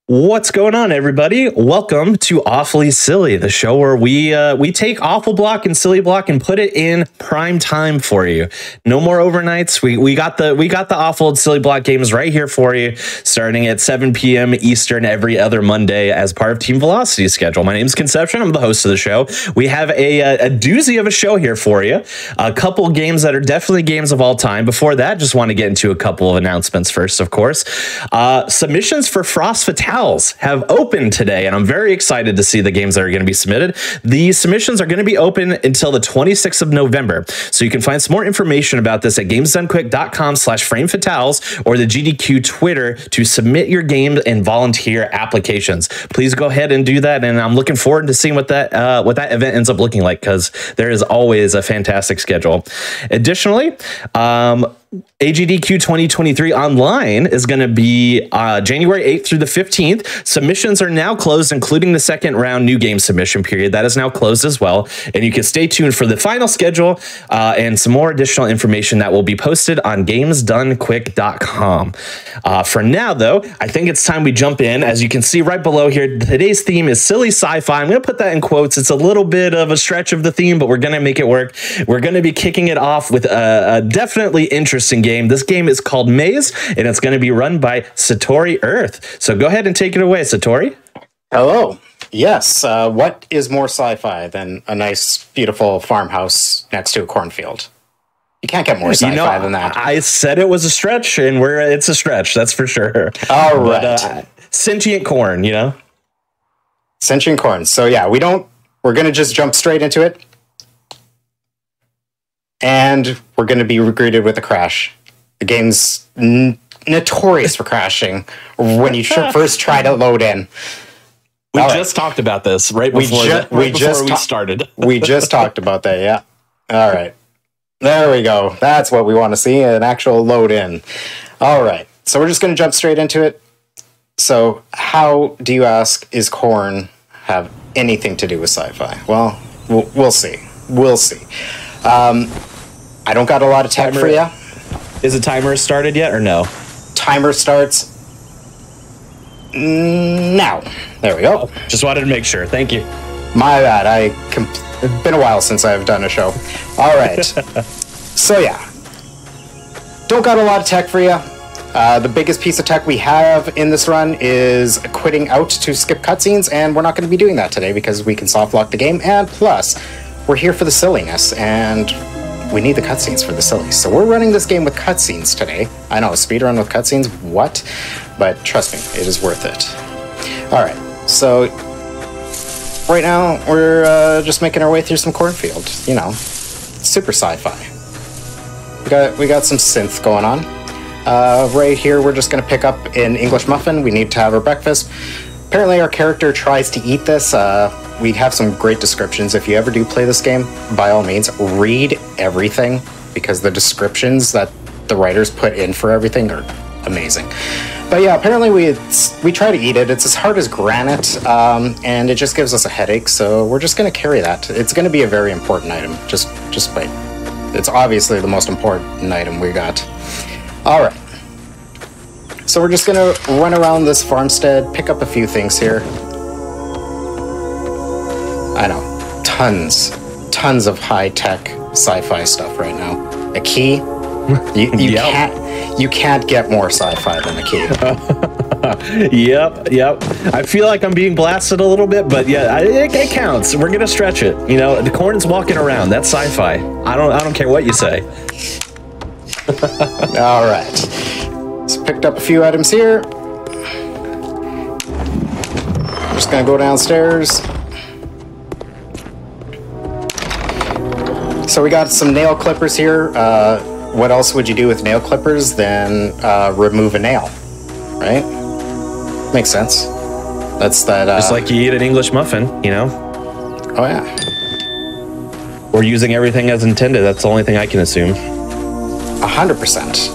What's going on, everybody? Welcome to Awfully Silly, the show where we take Awful Block and Silly Block and put it in prime time for you. No more overnights. We got the Awful and Silly Block games right here for you, starting at 7 p.m. Eastern every other Monday as part of Team Velocity's schedule. My name is Conception. I'm the host of the show. We have a doozy of a show here for you. A couple games that are definitely games of all time. Before that, just want to get into a couple of announcements first, of course. Submissions for Frost Fatale have opened today, and I'm very excited to see the games that are going to be submitted. The submissions are going to be open until the 26th of November, so you can find some more information about this at gamesdonequick.com/framefatales or the GDQ Twitter to submit your game and volunteer applications. Please go ahead and do that, and I'm looking forward to seeing what that event ends up looking like, because there is always a fantastic schedule. Additionally, AGDQ 2023 online is going to be January 8th through the 15th. Submissions are now closed, including the second round new game submission period. That is now closed as well. And you can stay tuned for the final schedule and some more additional information that will be posted on gamesdonequick.com. For now, though, I think it's time we jump in. As you can see right below here, today's theme is Silly Sci-Fi. I'm going to put that in quotes. It's a little bit of a stretch of the theme, but we're going to make it work. We're going to be kicking it off with a definitely interesting game. This game is called Maize, and it's going to be run by Satori Earth. So go ahead and take it away, Satori. Hello. Yes. What is more sci-fi than a nice, beautiful farmhouse next to a cornfield? You can't get more sci-fi than that. I said it was a stretch, and it's a stretch. That's for sure. All right. Sentient corn, you know? Sentient corn. So yeah, we're going to just jump straight into it. And we're going to be greeted with a crash. The game's notorious for crashing when you first try to load in. We just talked about this right before we started. We just talked about that, yeah. All right. There we go. That's what we want to see, an actual load in. All right. So we're just going to jump straight into it. So how, do you ask, is corn have anything to do with sci-fi? Well, we'll see. We'll see. I don't got a lot of tech for you. Is the timer started yet or no? Timer starts now. There we go. Oh, just wanted to make sure. Thank you. My bad. It's been a while since I've done a show. All right. So yeah, don't got a lot of tech for you. The biggest piece of tech we have in this run is quitting out to skip cutscenes, and we're not going to be doing that today because we can soft lock the game, and plus, we're here for the silliness, and we need the cutscenes for the silly. So we're running this game with cutscenes today. I know, a speedrun with cutscenes, what? But trust me, it is worth it. Alright, so right now we're just making our way through some cornfield. You know, super sci-fi. We got some synth going on. Right here we're just going to pick up an English muffin. We need to have our breakfast. Apparently our character tries to eat this. We have some great descriptions. If you ever do play this game, by all means, read everything, because the descriptions that the writers put in for everything are amazing. But yeah, apparently we try to eat it. It's as hard as granite, and it just gives us a headache, so we're just going to carry that. It's going to be a very important item. Just wait. It's obviously the most important item we got. All right. So we're just going to run around this farmstead, pick up a few things here. I know, tons of high-tech sci-fi stuff right now. A key, you can't get more sci-fi than a key. Yep. I feel like I'm being blasted a little bit, but yeah, it counts. We're gonna stretch it. You know, the corn's walking around. That's sci-fi. I don't care what you say. All right. So picked up a few items here. I'm just gonna go downstairs. So we got some nail clippers here. What else would you do with nail clippers than remove a nail, right? Makes sense. That's that. Just like you eat an English muffin, you know? Oh yeah. We're using everything as intended. That's the only thing I can assume. 100%.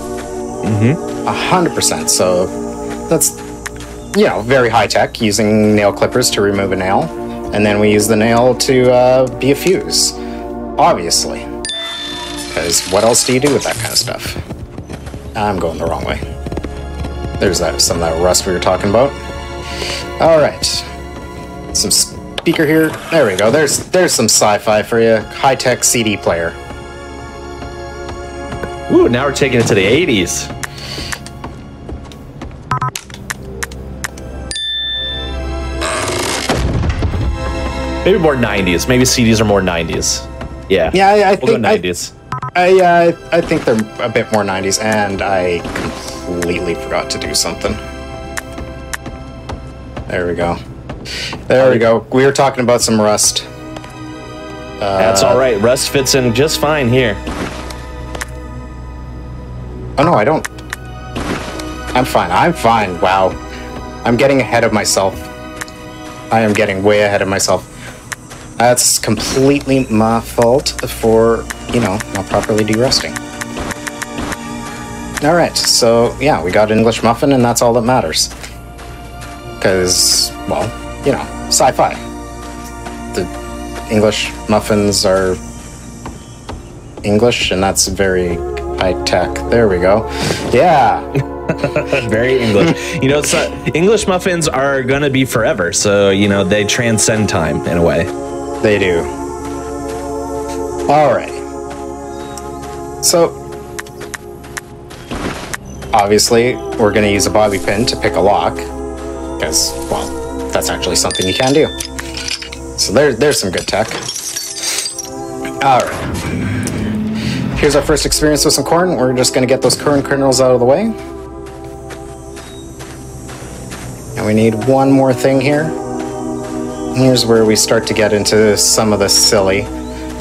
100%. So that's, you know, very high tech, using nail clippers to remove a nail, and then we use the nail to be a fuse. Obviously. Because what else do you do with that kind of stuff? I'm going the wrong way. There's some of that rust we were talking about. All right. Some speaker here. There we go. There's some sci-fi for you. High-tech CD player. Ooh, now we're taking it to the 80s. Maybe more 90s. Maybe CDs are more 90s. Yeah. Yeah, I we'll think go 90s. I think they're a bit more 90s, and I completely forgot to do something. There we go. There we go. We were talking about some Rust. That's all right. Rust fits in just fine here. Oh no, I don't. I'm fine. I'm fine. Wow. I'm getting ahead of myself. I am getting way ahead of myself. That's completely my fault for, you know, not properly de-rusting. Alright, so yeah, we got English Muffin, and that's all that matters. Because, well, you know, sci-fi. The English muffins are English, and that's very high-tech. There we go. Yeah! Very English. You know, English muffins are gonna be forever, so, you know, they transcend time in a way. They do. Alright. So, obviously, we're going to use a bobby pin to pick a lock. Because, well, that's actually something you can do. So there's some good tech. Alright. Here's our first experience with some corn. We're just going to get those corn kernels out of the way. And we need one more thing here. Here's where we start to get into some of the silly.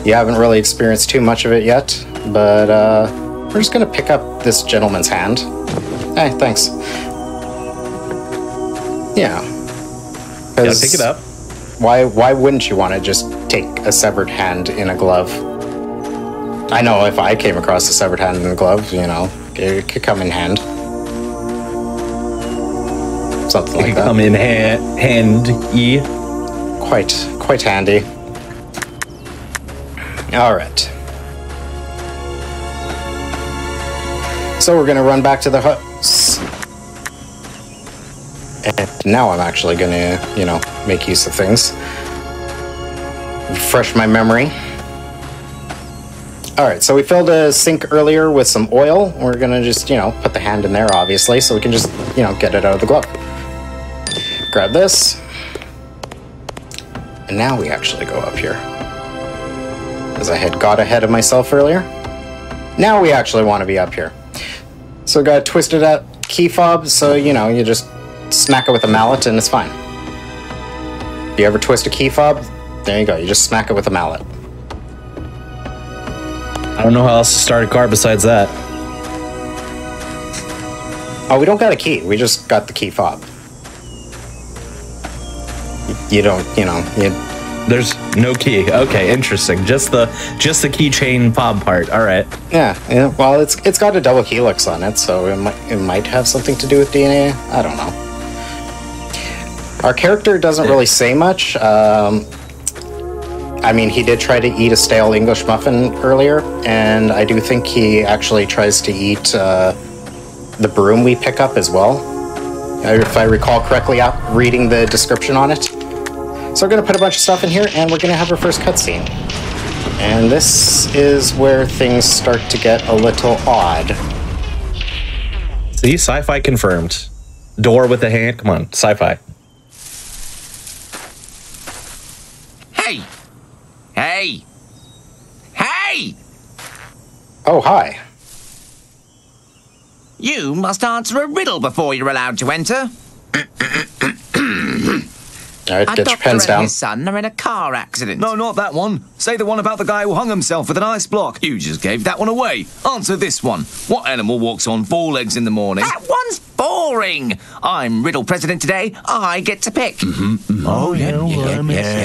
You haven't really experienced too much of it yet, but we're just going to pick up this gentleman's hand. Hey, thanks. Yeah. Yeah, pick it up. Why wouldn't you want to just take a severed hand in a glove? I know if I came across a severed hand in a glove, you know, it could come in hand. Something like that. It could come in handy. Quite handy. Alright. So we're gonna run back to the huts. And now I'm actually gonna, you know, make use of things. Refresh my memory. Alright, so we filled a sink earlier with some oil. We're gonna just, you know, put the hand in there, obviously, so we can just, you know, get it out of the glove. Grab this. And now we actually go up here. As I had got ahead of myself earlier. Now we actually want to be up here. So got twisted at key fob, so you know, you just smack it with a mallet and it's fine. If you ever twist a key fob, there you go, you just smack it with a mallet. I don't know how else to start a car besides that. Oh, we don't got a key, we just got the key fob. You don't, you know, there's no key. Okay, interesting. Just the keychain fob part. All right. Yeah. Well, it's got a double helix on it, so it might have something to do with DNA. I don't know. Our character doesn't really say much. I mean, he did try to eat a stale English muffin earlier, and I do think he actually tries to eat the broom we pick up as well. If I recall correctly, reading the description on it. So we're going to put a bunch of stuff in here, and we're going to have our first cutscene. And this is where things start to get a little odd. See, Sci-Fi confirmed. Door with a hand. Come on, Sci-Fi. Hey! Hey! Hey! Oh, hi. You must answer a riddle before you're allowed to enter. Alright, get your pens down. His son are in a car accident. No, not that one. Say the one about the guy who hung himself with an ice block. You just gave that one away. Answer this one. What animal walks on 4 legs in the morning? That one's boring. I'm riddle president today. I get to pick. Oh, yeah,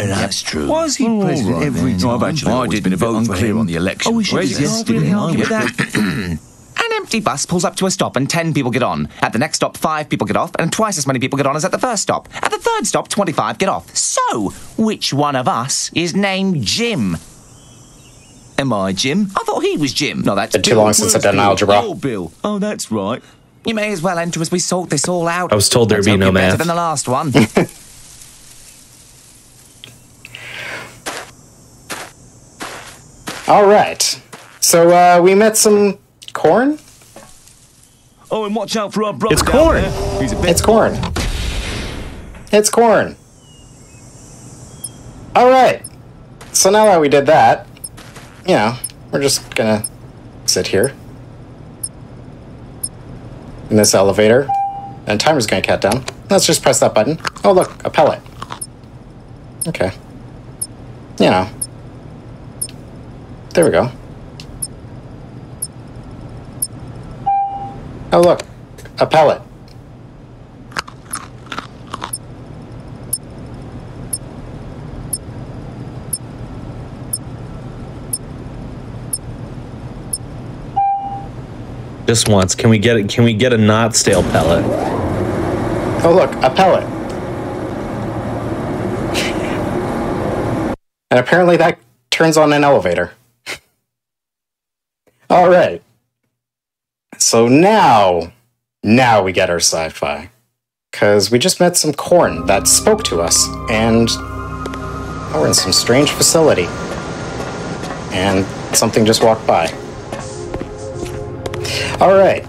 that's true. Why is he president every time? I didn't been a bit vote for unclear him. on the election. Oh, we should Didn't argue with that. An empty bus pulls up to a stop and 10 people get on. At the next stop, 5 people get off, and twice as many people get on as at the first stop. At the third stop, 25 get off. So, which one of us is named Jim? Am I Jim? I thought he was Jim. No, that's Been too long since I've done algebra. Oh, Bill. Oh, that's right. You may as well enter as we sort this all out. I was told there'd be no Better math. than the last one. All right. So we met some corn. Oh, and watch out for our brother. It's corn. He's a bit. It's corn. It's corn. All right. So now that we did that, you know, we're just gonna sit here in this elevator, and timer's gonna count down. Let's just press that button. Oh, look, a pellet. Okay. You know. There we go. Oh, look, a pellet. Just once. Can we get it? Can we get a not stale pellet? Oh, look, a pellet. And apparently that turns on an elevator. All right. So now we get our sci-fi. Because we just met some corn that spoke to us, and we're in some strange facility. And something just walked by. All right.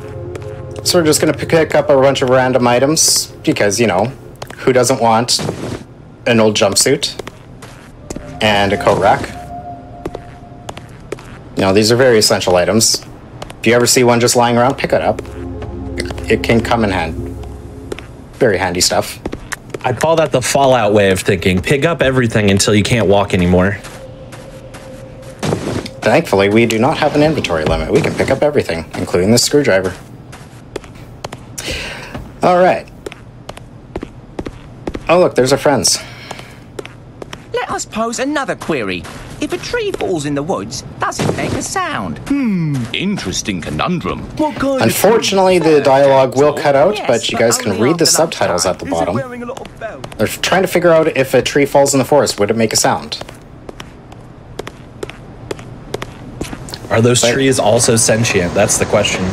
So we're just going to pick up a bunch of random items, because, you know, who doesn't want an old jumpsuit and a coat rack? You know, these are very essential items. If you ever see one just lying around, pick it up. It can come in handy. Very handy stuff. I call that the Fallout way of thinking. Pick up everything until you can't walk anymore. Thankfully, we do not have an inventory limit. We can pick up everything, including the screwdriver. All right. Oh, look, there's our friends. Let us pose another query. If a tree falls in the woods, does it make a sound? Interesting conundrum. What kind Unfortunately, the dialogue will cut out, Yes, but you but guys can only read the after subtitles at the Is it bottom. wearing a lot of bells? They're trying to figure out if a tree falls in the forest, would it make a sound? Are those But- trees also sentient? That's the question.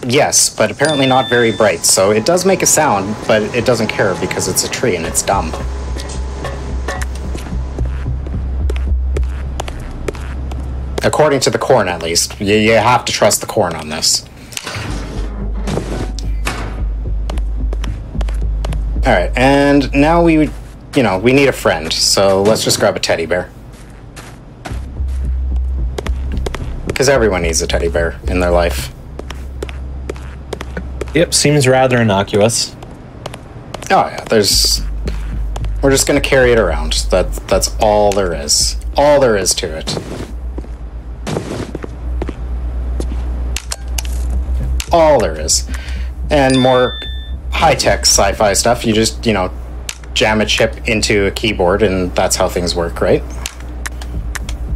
Yes, but apparently not very bright. So it does make a sound, but it doesn't care because it's a tree and it's dumb. According to the corn, at least. You have to trust the corn on this. Alright, and now we need a friend. So let's just grab a teddy bear. Because everyone needs a teddy bear in their life. Yep, seems rather innocuous. Oh yeah, we're just gonna carry it around. That's all there is. All there is to it. All there is. And more high-tech sci-fi stuff, you just, jam a chip into a keyboard and that's how things work, right?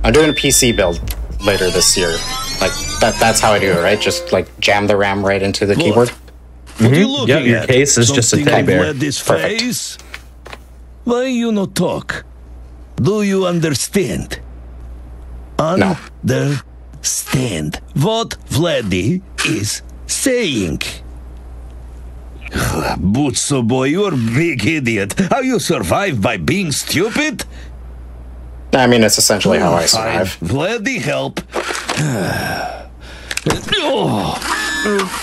I'm doing a PC build later this year. Like, that's how I do it, right? Just, jam the RAM right into the keyboard. What are you looking Yep, your at? case is just a Something teddy of bear. lady's Perfect. face? Why you not talk? Do you understand? Understand what Vladdy is saying. Butso boy, you're a big idiot. How you survive by being stupid? I mean, it's essentially how I Fine. survive. Vladdy, help.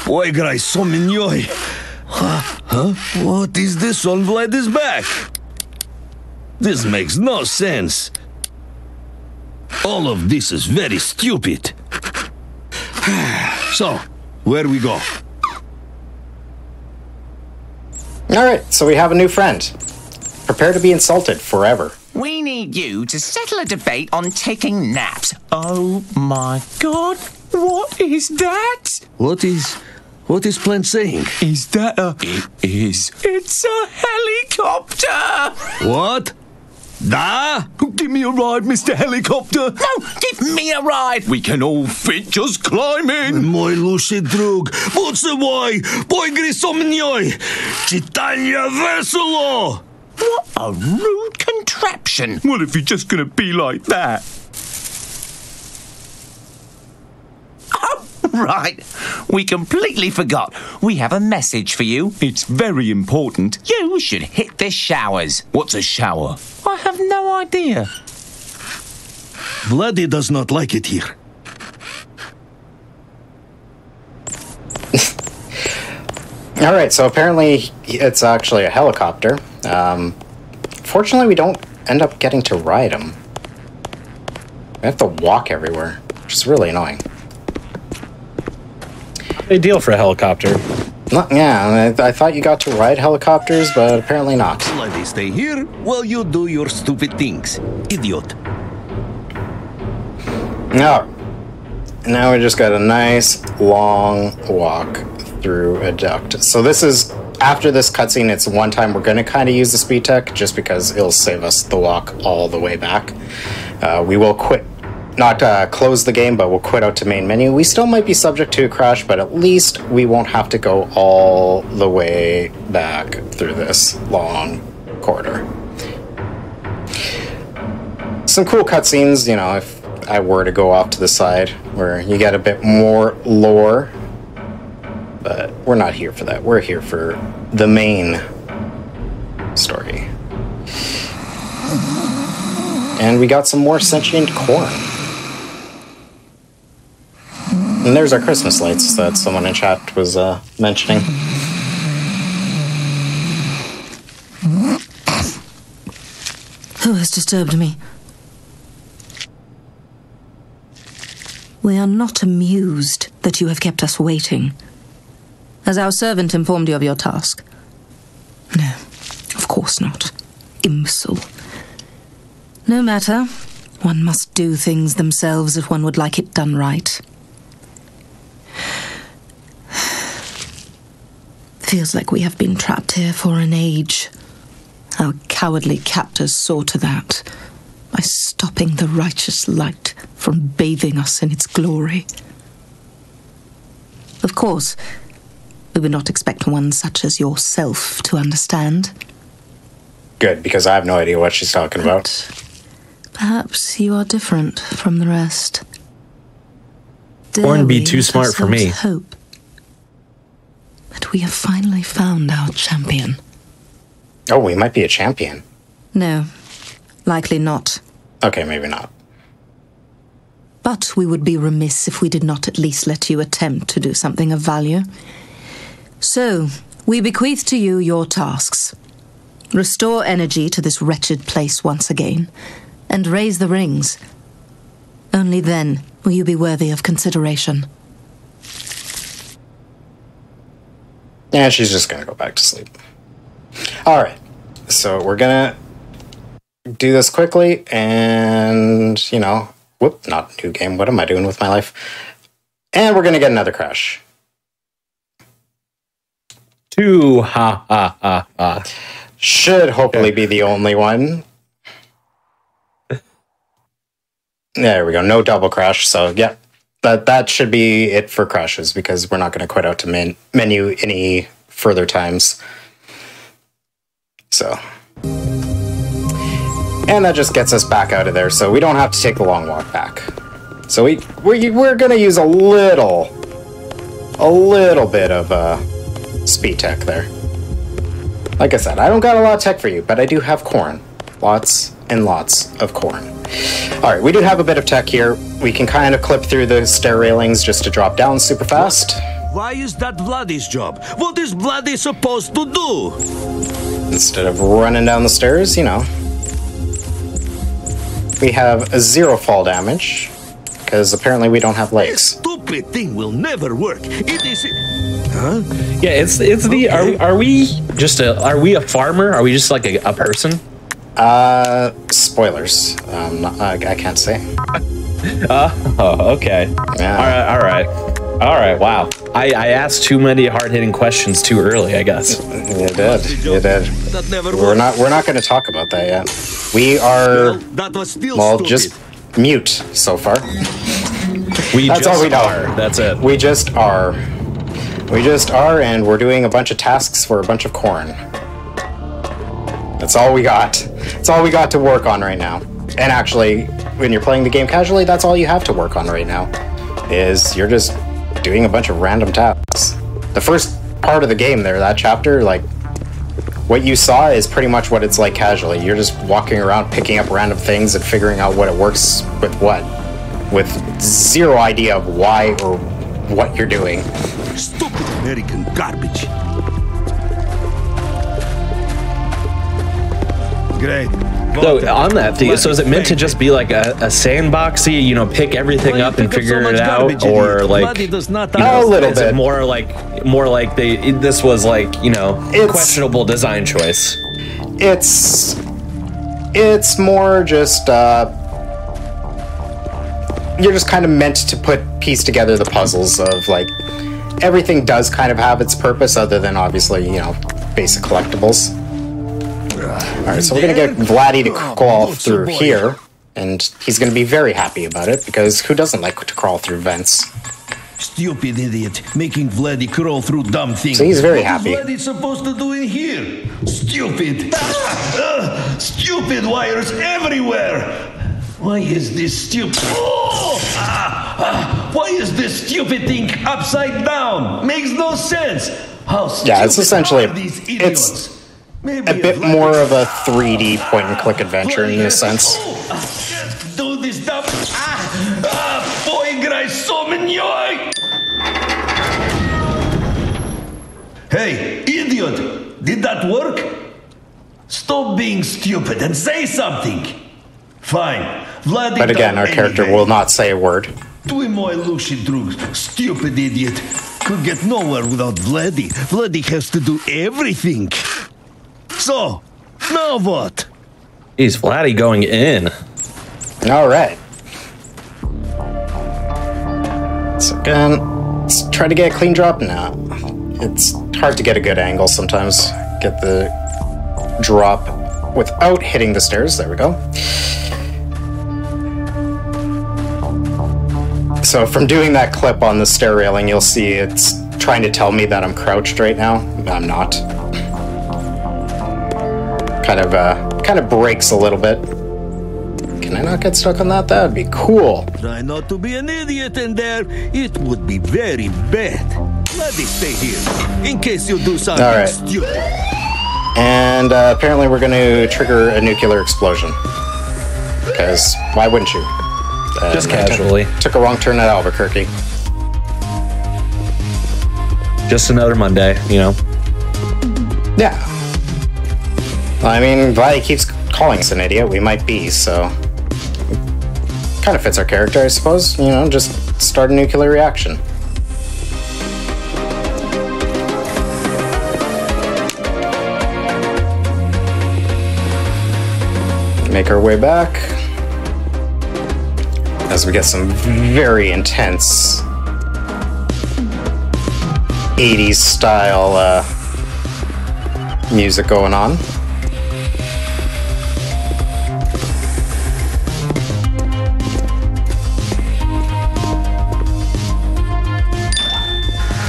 Ой, грай со мнёй. Huh? What is this on Vladdy's back? This makes no sense. All of this is very stupid. So, where we go? Alright, so we have a new friend. Prepare to be insulted forever. We need you to settle a debate on taking naps. Oh my god, what is that? What is Plant saying? Is that a... It is. It's a helicopter! What? Da? Give me a ride, Mr. Helicopter. No, give me a ride! We can all fit just climbing. Мой лучший друг, будь собой, поиграй со мной. Читание весело. What a rude contraption! Well, if you're just gonna be like that. Oh, Right. We completely forgot. We have a message for you. It's very important. You should hit the showers. What's a shower? I have no idea. Vladdy does not like it here. All right, so apparently it's actually a helicopter. Fortunately, we don't end up getting to ride them. We have to walk everywhere, which is really annoying. Big deal for a helicopter. Yeah, I thought you got to ride helicopters, but apparently not. Vladdy, stay here while you do your stupid things. Idiot. No. Now we just got a nice long walk through a duct. So this is, after this cutscene, it's one time we're going to kind of use the speed tech just because it'll save us the walk all the way back. We will quit, not close the game, but we'll quit out to main menu. We still might be subject to a crash, but at least we won't have to go all the way back through this long corridor. Some cool cutscenes, you know, if I were to go off to the side where you get a bit more lore. But we're not here for that. We're here for the main story. And we got some more sentient corn. And there's our Christmas lights that someone in chat was mentioning. Who has disturbed me? We are not amused that you have kept us waiting. Has our servant informed you of your task? No, of course not. Imbecile. No matter. One must do things themselves if one would like it done right. Feels like we have been trapped here for an age. Our cowardly captors saw to that by stopping the righteous light from bathing us in its glory. Of course, we would not expect one such as yourself to understand. Good, because I have no idea what she's talking about. Perhaps you are different from the rest. Corn be too smart for me. Hope that we have finally found our champion. Oh, we might be a champion. No, likely not. Okay, maybe not. But we would be remiss if we did not at least let you attempt to do something of value. So, we bequeath to you your tasks. Restore energy to this wretched place once again, and raise the rings. Only then will you be worthy of consideration. Yeah, she's just gonna go back to sleep. Alright, so we're gonna do this quickly, and, you know, whoop, not new game, what am I doing with my life? And we're gonna get another crash. Two, ha, ha, ha, ha. Should hopefully be the only one. There we go, no double crash, so yeah. That should be it for crashes, because we're not going to quit out to menu any further times. So. And that just gets us back out of there, so we don't have to take the long walk back. So we're going to use a little bit of speed tech there. Like I said, I don't got a lot of tech for you, but I do have corn. Lots and lots of corn. Alright, we do have a bit of tech here. We can kind of clip through the stair railings just to drop down super fast. Why is that Vladdy's job? What is Vladdy supposed to do? Instead of running down the stairs, you know. We have a 0 fall damage, because apparently we don't have This legs. stupid thing will never work. It is... Huh? Yeah, it's the are we a farmer? Are we just like a person? Spoilers. I can't say. Oh, okay. Yeah. All right. Wow. I asked too many hard-hitting questions too early, I guess. You did. You did. That never We're worked. not going to talk about that yet. We are, That was still well, stupid. just mute so far. That's all we know. That's it. We just are. We just are, and we're doing a bunch of tasks for a bunch of corn. That's all we got. That's all we got to work on right now. And actually, when you're playing the game casually, that's all you have to work on right now. Is you're just doing a bunch of random tasks. The first part of the game there, that chapter, like, what you saw is pretty much what it's like casually. You're just walking around picking up random things and figuring out what it works with what, with zero idea of why or what you're doing. Stupid American garbage. Great. So on that thing, so is it meant to just be like a sandboxy, you know, pick everything up and figure it out, or like, you know, a little is bit it more like this was like, you know, questionable design choice? It's more just you're just kind of meant to piece together the puzzles of like everything does kind of have its purpose other than obviously, you know, basic collectibles. Alright, so we're gonna get Vladdy to crawl through here, and he's gonna be very happy about it, because who doesn't like to crawl through vents? Stupid idiot, making Vladdy crawl through dumb things. So he's very happy. What is Vladdy supposed to do in here? Stupid. Stupid wires everywhere. Why is this stupid? Why is this stupid thing upside down? Makes no sense. How stupid Yeah, it's essentially are these idiots? Maybe a bit more of a 3D point-and-click adventure in this sense. Just do this stuff. Поиграй со мной. Hey, idiot! Did that work? Stop being stupid and say something. Fine. Vladdy. But again, our character will not say a word. Твой мой лучший друг, stupid idiot. Could get nowhere without Vladdy. Vladdy has to do everything. So, now what? He's Vladdy going in. Alright. So again, let's try to get a clean drop now. It's hard to get a good angle sometimes. Get the drop without hitting the stairs. There we go. So from doing that clip on the stair railing, you'll see it's trying to tell me that I'm crouched right now. I'm not. Kind of breaks a little bit. Can I not get stuck on that? That would be cool. Try not to be an idiot in there. It would be very bad. Let me stay here, in case you do something stupid. And apparently we're going to trigger a nuclear explosion. Because why wouldn't you? Just casually. Took a wrong turn at Albuquerque. Just another Monday, you know. Yeah. I mean, Vladdy keeps calling us an idiot. We might be, so... Kind of fits our character, I suppose. You know, just start a nuclear reaction. Make our way back. As we get some very intense 80s style music going on.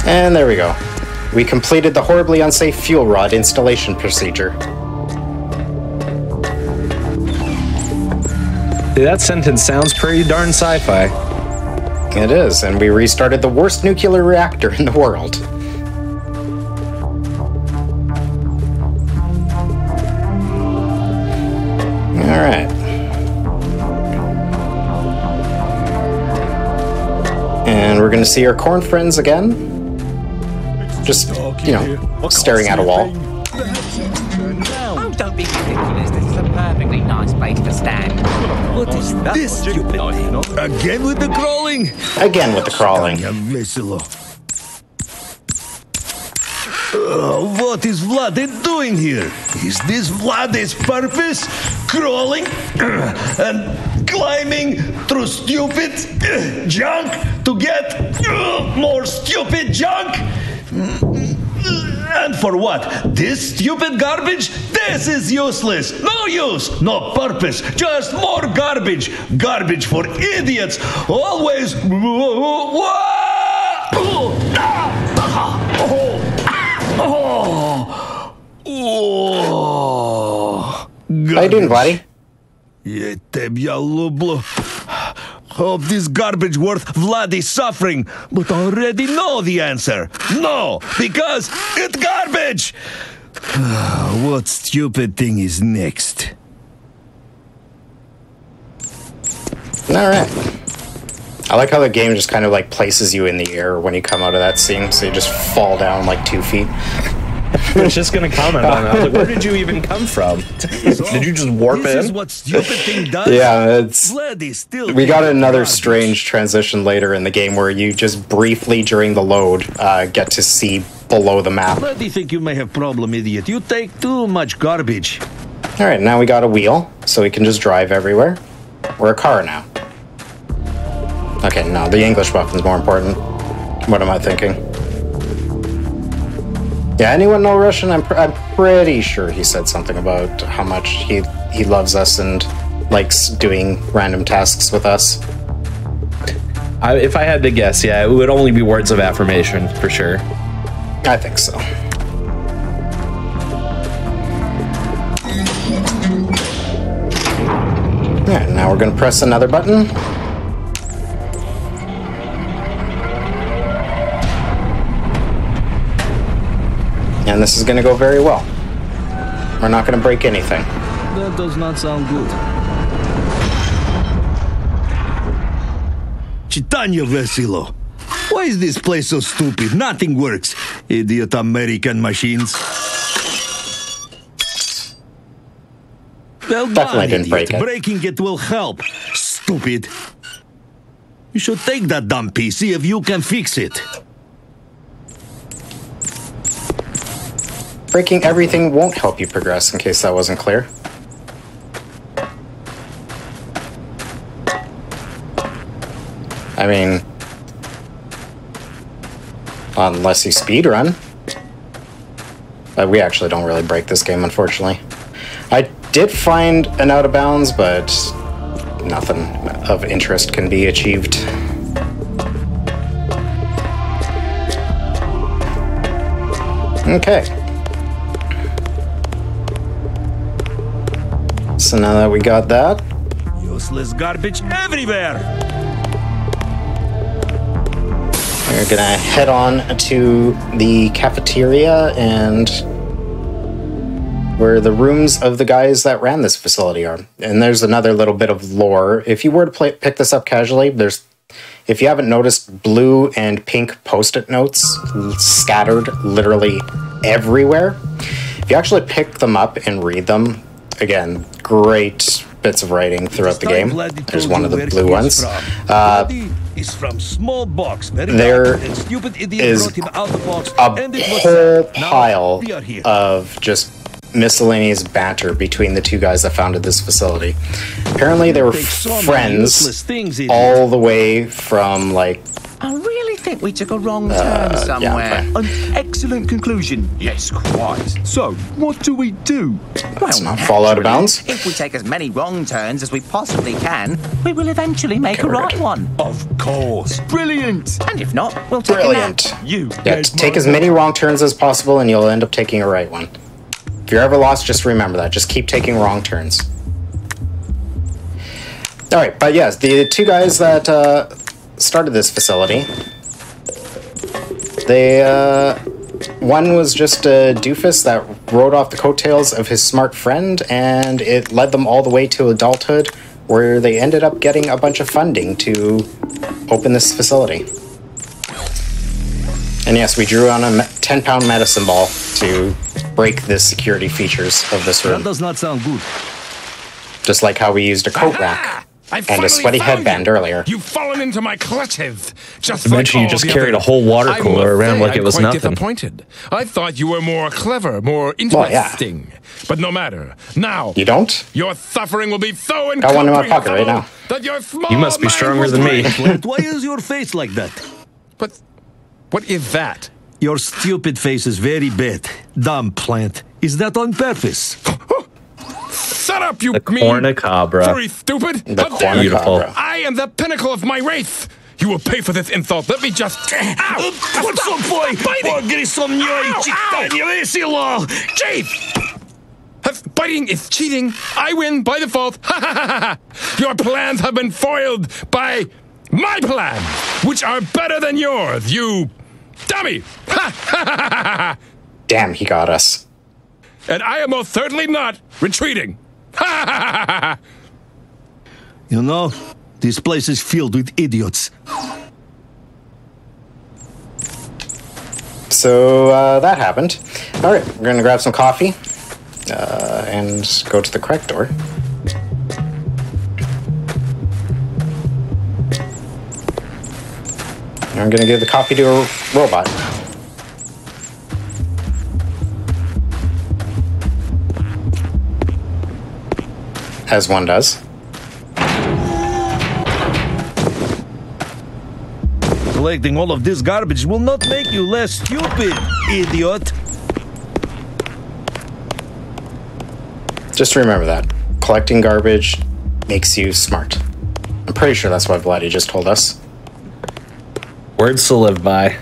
And there we go. We completed the horribly unsafe fuel rod installation procedure. That sentence sounds pretty darn sci-fi. It is, and we restarted the worst nuclear reactor in the world. Alright. And we're gonna see our corn friends again. Just, you know, staring at a wall. Oh, don't be ridiculous. This is a perfectly nice place to stand. What is this stupid thing? Again with the crawling? Again with the crawling. What is Vladdy doing here? Is this Vladdy's purpose? Crawling and climbing through stupid junk to get more stupid junk? And for what? This stupid garbage? This is useless. No use, no purpose. Just more garbage. Garbage for idiots. Always. How you doing, Vladdy? Я тебя люблю. Hope this garbage worth Vladdy's suffering, but I already know the answer. No, because it's garbage! What stupid thing is next? Alright. I like how the game just kind of like places you in the air when you come out of that scene, so you just fall down like 2 feet. I was just gonna comment on it. I was like, where did you even come from? Did you just warp This in? is what stupid thing does? Yeah, it's... Vladdy still We got another garbage. strange transition later in the game where you just briefly during the load get to see below the map. Vladdy think you may have problem, idiot. You take too much garbage. Alright, now we got a wheel, so we can just drive everywhere. We're a car now. Okay, no, the English button's more important. What am I thinking? Yeah, anyone know Russian? I'm pretty sure he said something about how much he loves us and likes doing random tasks with us. If I had to guess, yeah, it would only be words of affirmation, for sure. I think so. Yeah, now we're gonna press another button. And this is gonna go very well. We're not gonna break anything. That does not sound good. Chitanya Vesilo. Why is this place so stupid? Nothing works. Idiot American machines. Well Definitely done, didn't break idiot. it. Breaking it will help. Stupid. You should take that dumb piece, see if you can fix it. Breaking everything won't help you progress, in case that wasn't clear. I mean... unless you speedrun. But we actually don't really break this game, unfortunately. I did find an out of bounds, but nothing of interest can be achieved. Okay. So now that we got that, Useless garbage everywhere. we're gonna head on to the cafeteria and where the rooms of the guys that ran this facility are. And there's another little bit of lore. If you were to pick this up casually, if you haven't noticed, blue and pink post-it notes scattered literally everywhere. If you actually pick them up and read them, again, great bits of writing throughout the game. There's one of the blue ones. Is from small box. There and stupid idiot is brought him out the box, a and it was whole sad. Now pile we are here. of just miscellaneous banter between the two guys that founded this facility. Apparently they were Take so many friends useless things, idiot. all the way from like... I really think we took a wrong turn somewhere. fine. An excellent conclusion. Yes, quite. So, what do we do? Let's not fall out of bounds. If we take as many wrong turns as we possibly can, we will eventually make a we're right good. one. Of course. Brilliant. And if not, we'll take Brilliant. a nap. You Yeah, gave take my- as many wrong turns as possible and you'll end up taking a right one. If you're ever lost, just remember that. Just keep taking wrong turns. Alright, but yes, the two guys that started this facility, they, one was just a doofus that rode off the coattails of his smart friend, and it led them all the way to adulthood, where they ended up getting a bunch of funding to open this facility. And yes, we drew on a 10-pound medicine ball to break the security features of this That room. does not sound good. Just like how we used a coat rack and a sweaty headband earlier. You've fallen into my clutches. Just Eventually you just carried a whole water cooler around like it was nothing. Disappointed. I thought you were more clever, more Well, yeah. interesting. But no matter. Now, You don't? your suffering will be so Got one in my pocket right now. that your small You must be mind stronger will than me. break. Plant, why is your face like that? But what is that? Your stupid face is very bad. Dumb plant. Is that on purpose? Shut up, you The mean cornucobra. furry stupid! The How dare you. Beautiful. cornucobra. I am the pinnacle of my race! You will pay for this insult. Let me just... Ow! What's up, boy? Biting! Pogri со мной, Ow, читание весело! Chief! By Fighting is cheating. I win by default. Ha ha ha ha! Your plans have been foiled by my plans, which are better than yours, you dummy! Ha ha ha ha ha! Damn, he got us. And I am most certainly not retreating. Ha ha ha ha ha! You know, this place is filled with idiots. So that happened. All right, we're gonna grab some coffee and go to the correct door. And I'm gonna give the coffee to a robot. As one does. Collecting all of this garbage will not make you less stupid, idiot. Just remember that. Collecting garbage makes you smart. I'm pretty sure that's what Vladdy just told us. Words to live by.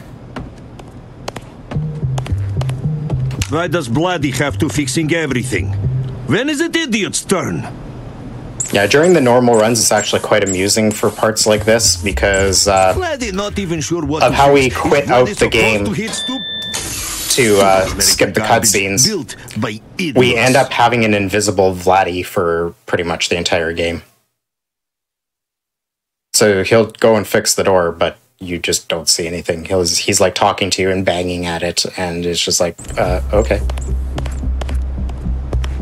Why does Bloody have to fixing everything? When is it idiot's turn? Yeah, during the normal runs, it's actually quite amusing for parts like this because Bloody not even sure what of to how we fix. quit Is out Bloody the supposed game to hit stu- to skip the cutscenes. Built by idiots. We end up having an invisible Vladdy for pretty much the entire game. So he'll go and fix the door, but you just don't see anything. He's like talking to you and banging at it, and it's just like, okay.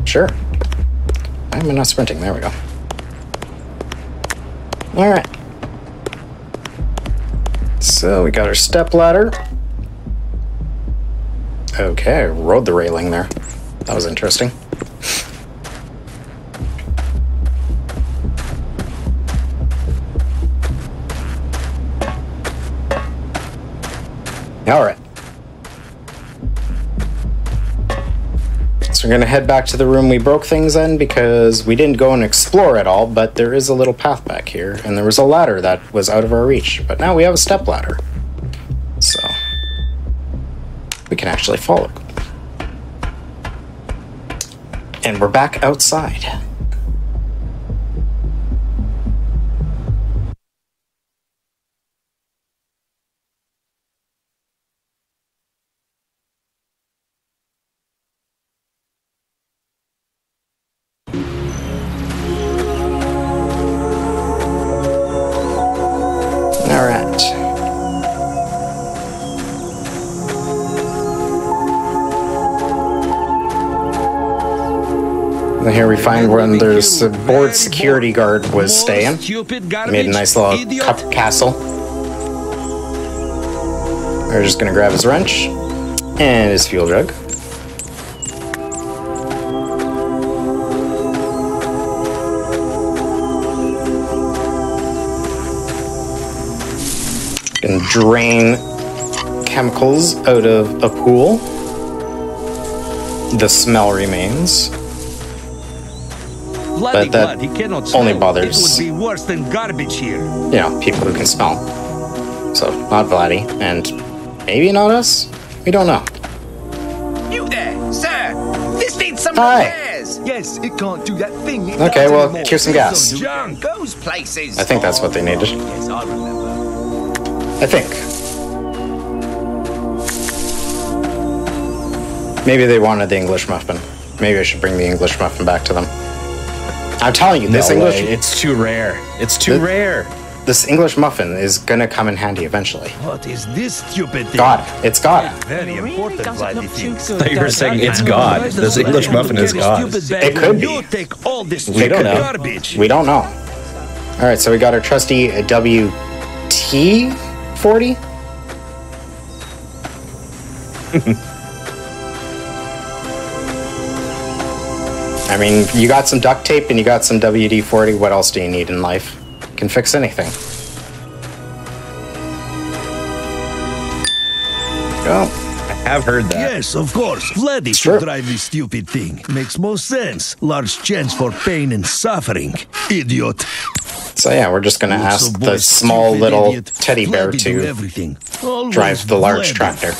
Sure. I'm not sprinting. There we go. All right. So we got our step ladder. Okay, rode the railing there. That was interesting. All right. So we're gonna head back to the room we broke things in because we didn't go and explore at all, but there is a little path back here, and there was a ladder that was out of our reach, but now we have a step ladder. So we can actually follow. And we're back outside. All right. And here we find when there's a board security guard was staying. Made a nice little cup castle. We're just gonna grab his wrench and his fuel jug. And drain chemicals out of a pool. The smell remains. Bloody But that blood, he cannot only smell. bothers- It would be worse than garbage here. You know, people who can smell. So, not Vladdy, and maybe not us? We don't know. You there, sir! This needs some Hi. repairs! Yes, it can't do that thing. It Okay, does well, anymore. here's some gas. Junk goes places! I think that's what they needed. Yes, I remember. I think. Maybe they wanted the English muffin. Maybe I should bring the English muffin back to them. I'm telling you, this No English way. It's too rare. It's too rare. this English muffin is gonna come in handy eventually. What is this stupid thing? God, it's God. Very important, Bloody thing. I thought you were saying it's God. This English muffin is God. It could be. You take all this We don't know. garbage. We don't know. All right, so we got our trusty WT-40. I mean, you got some duct tape and you got some WD-40. What else do you need in life? You can fix anything. Go. I have heard that. Yes, of course. Vladdy Sure. should drive this stupid thing. Makes most sense. Large chance for pain and suffering. Idiot. So yeah, we're just gonna Looks ask so the boy, small stupid little idiot. teddy bear Vladdy do to everything. Always drive the large Vladdy. tractor.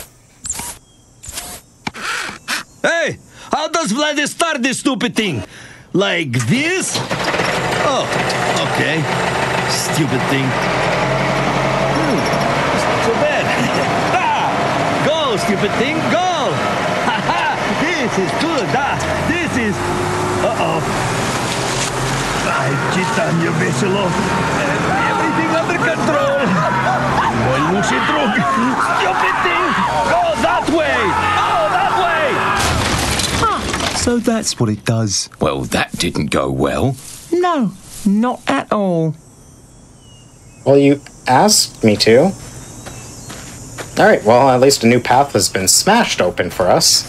Hey, How does Vladi start this stupid thing? Like this? Oh, okay. Stupid thing. It's not so bad. Go, stupid thing, go! Ha-ha! This is good. This is... Uh-oh. Ay, Chitanyo Vishalo. Everything under control. Boy, Lucy drug. Stupid thing! Go that way! Oh, that way! So that's what it does. Well, that didn't go well. No, not at all. Well, you asked me to. Alright, well, at least a new path has been smashed open for us.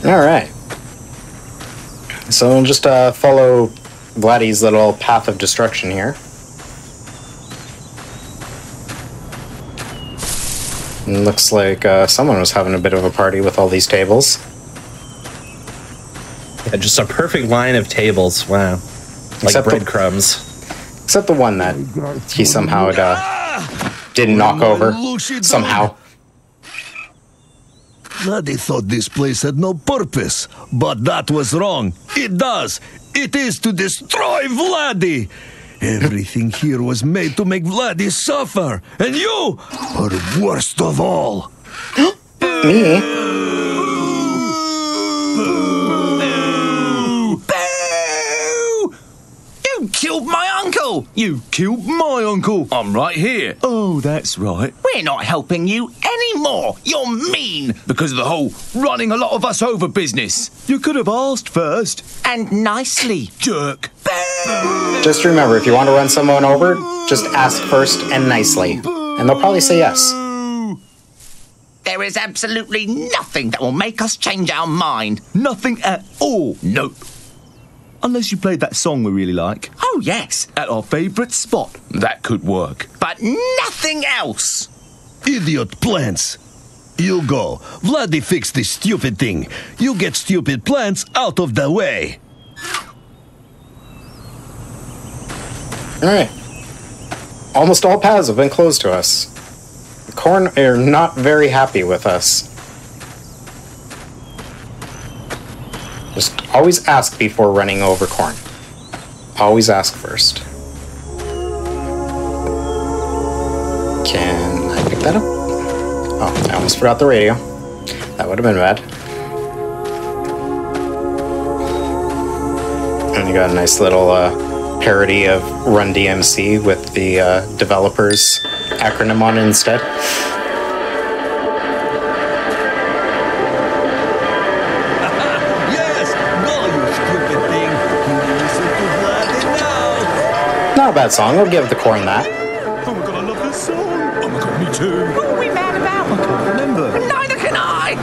Alright. So we'll just follow Vladi's little path of destruction here. And looks like someone was having a bit of a party with all these tables. Yeah, just a perfect line of tables. Wow. Like Except breadcrumbs. Except the one that he somehow didn't knock over. Somehow. Vladi thought this place had no purpose, but that was wrong. It does. It is to destroy Vladi. Everything here was made to make Vladi suffer, and you are worst of all. Me? Boo! You killed my uncle! You killed my uncle! I'm right here. Oh, that's right. We're not helping you anymore. You're mean because of the whole running a lot of us over business. You could have asked first. And nicely, jerk. Just remember, if you want to run someone over, just ask first and nicely. And they'll probably say yes. There is absolutely nothing that will make us change our mind. Nothing at all. Nope. Unless you played that song we really like. Oh, yes. At our favourite spot. That could work. But nothing else. Idiot plants. You go. Vladi fixed this stupid thing. You get stupid plants out of the way. Alright. Almost all paths have been closed to us. The Corn are not very happy with us. Just always ask before running over Corn. Always ask first. Can I pick that up? Oh, I almost forgot the radio. That would have been bad. And you got a nice little parody of Run DMC with the developers acronym on it instead. Yes! Go, you stupid thing! You listen to Vladi now! Not a bad song, I'll give the Corn that. Oh my god, I love this song. Oh my god, me too. What were we mad about? I can't remember. Neither can I.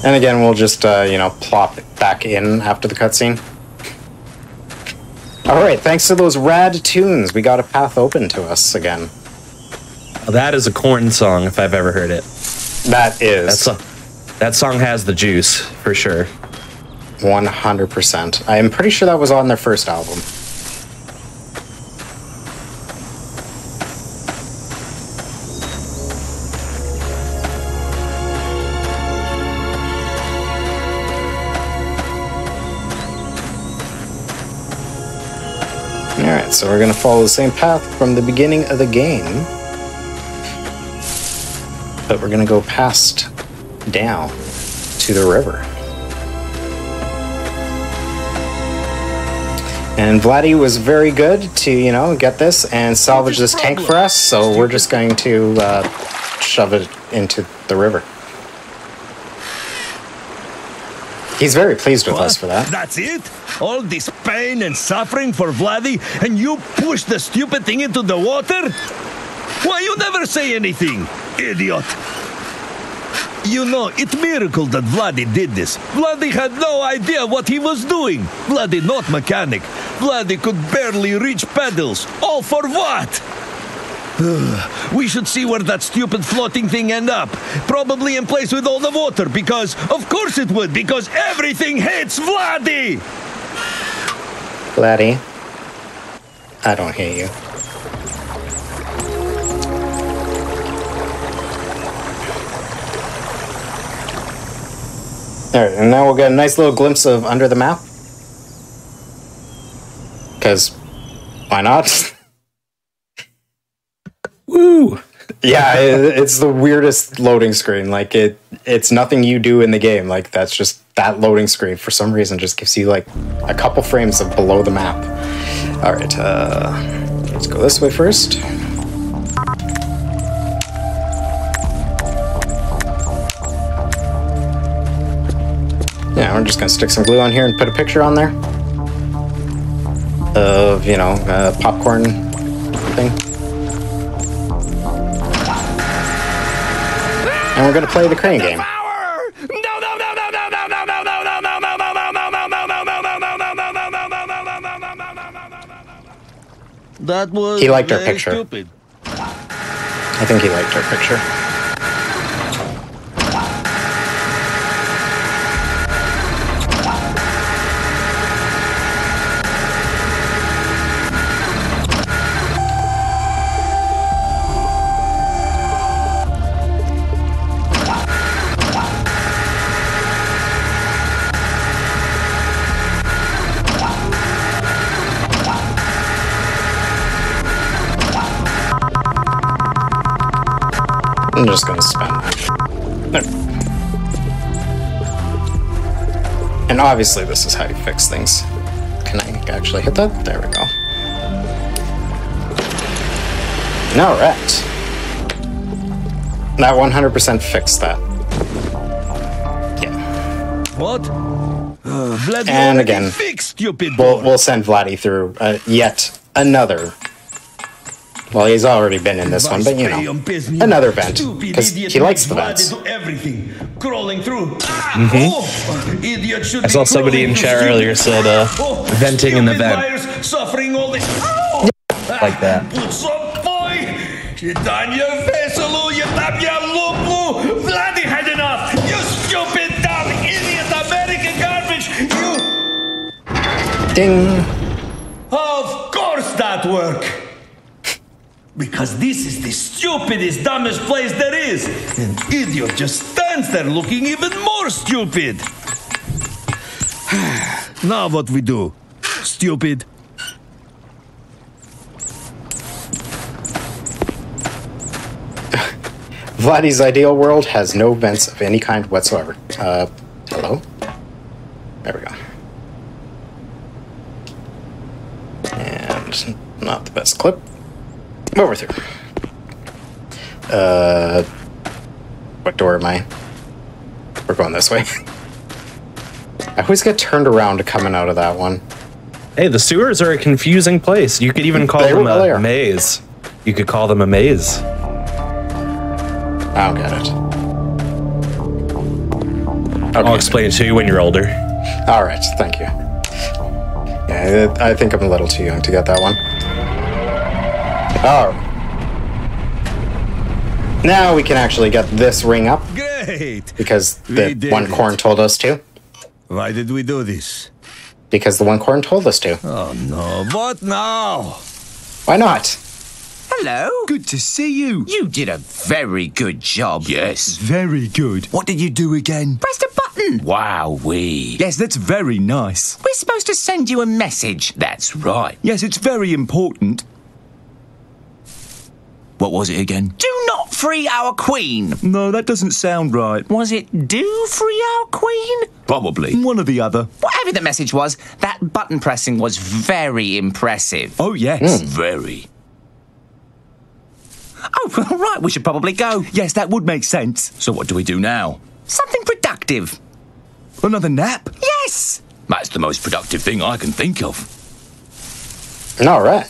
And again, we'll just, you know, plop it back in after the cutscene. Alright, thanks to those rad tunes, we got a path open to us again. That is a Corn song, if I've ever heard it. That is. That song has the juice, for sure. 100%. I am pretty sure that was on their first album. Alright, so we're going to follow the same path from the beginning of the game. But we're going to go past down to the river. And Vladi was very good to, you know, get this and salvage this tank for us, so we're just going to shove it into the river. He's very pleased with us for that. That's it? All this pain and suffering for Vladi, and you push the stupid thing into the water? Why, you never say anything, idiot! You know, it's a miracle that Vladi did this. Vladi had no idea what he was doing. Vladi not mechanic. Vladi could barely reach pedals. All for what? We should see where that stupid floating thing end up. Probably in place with all the water, because of course it would, because everything hates Vladi! Vladi. I don't hear you. Alright, and now we'll get a nice little glimpse of under the map. Because, why not? Woo! Yeah, it's the weirdest loading screen. Like, it's nothing you do in the game. Like, that's just that loading screen, for some reason, just gives you, like, a couple frames of below the map. Alright, let's go this way first. Yeah, we're just gonna stick some glue on here and put a picture on there of, you know, a popcorn thing. And we're gonna play the crane game. That was He liked our very picture. stupid. I think he liked our picture. I'm just gonna spam that. There. And obviously this is how you fix things. Can I actually hit that? There we go. Alright. That 100% fixed that. Yeah. What? Vlad, you And already again, fixed, stupid boy. We'll send Vladdy through yet another. Well, he's already been in this one, but you know, another vent, because he likes the vents. Everything crawling through. I saw somebody in chat earlier said venting in the vent. Suffering all this. Like that. What's up, boy? Tanya Veselu, you Tanya Lupu. Vladdy had enough. You stupid, dumb, idiot, American garbage. You. Ding. Of course that work. Because this is the stupidest, dumbest place there is. An idiot just stands there looking even more stupid. Now what we do? Stupid. Vladdy's ideal world has no vents of any kind whatsoever. Hello? There we go. And not the best clip. Over through. What door am I? We're going this way. I always get turned around coming out of that one. Hey, the sewers are a confusing place. You could even call them a maze. You could call them a maze. I don't get it. Okay. I'll explain it to you when you're older. All right, thank you. Yeah, I think I'm a little too young to get that one. Oh. Now we can actually get this ring up. Great. Because the one corn told us to. Why did we do this? Because the one corn told us to. Oh no, what now? Why not? Hello. Good to see you. You did a very good job. Yes, very good. What did you do again? Pressed a button. Wowee. Yes, that's very nice. We're supposed to send you a message. That's right. Yes, it's very important. What was it again? Do not free our queen. No, that doesn't sound right. Was it do free our queen? Probably. One or the other. Whatever the message was, that button pressing was very impressive. Oh, yes. Very. Oh, right, we should probably go. Yes, that would make sense. So what do we do now? Something productive. Another nap? Yes! That's the most productive thing I can think of. All right.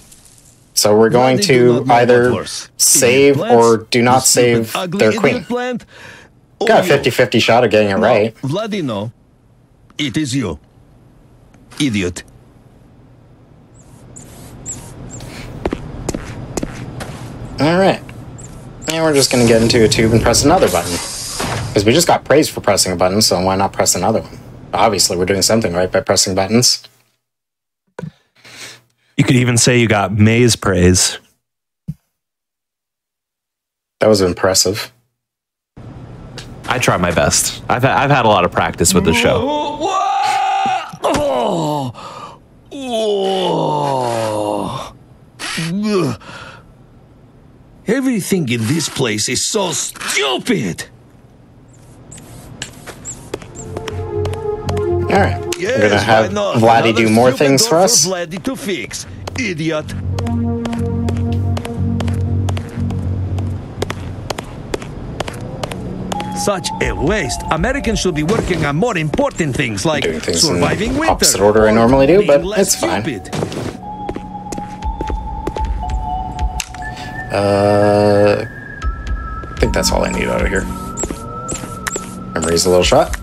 So we're going to either save or do not save their queen. Got a 50-50 shot of getting it right. Vladino, it is you. Idiot. All right. And we're just going to get into a tube and press another button. Because we just got praised for pressing a button, so why not press another one? Obviously, we're doing something right by pressing buttons. You could even say you got Maize praise. That was impressive. I try my best. I've had a lot of practice with the show. Everything in this place is so stupid. All right, we're gonna have Vladdy do more things for us. Vladdy to fix, idiot. Such a waste. Americans should be working on more important things like Doing things surviving in winter. opposite order I normally do, but being it's less fine. stupid. I think that's all I need out of here. Memory's a little shot.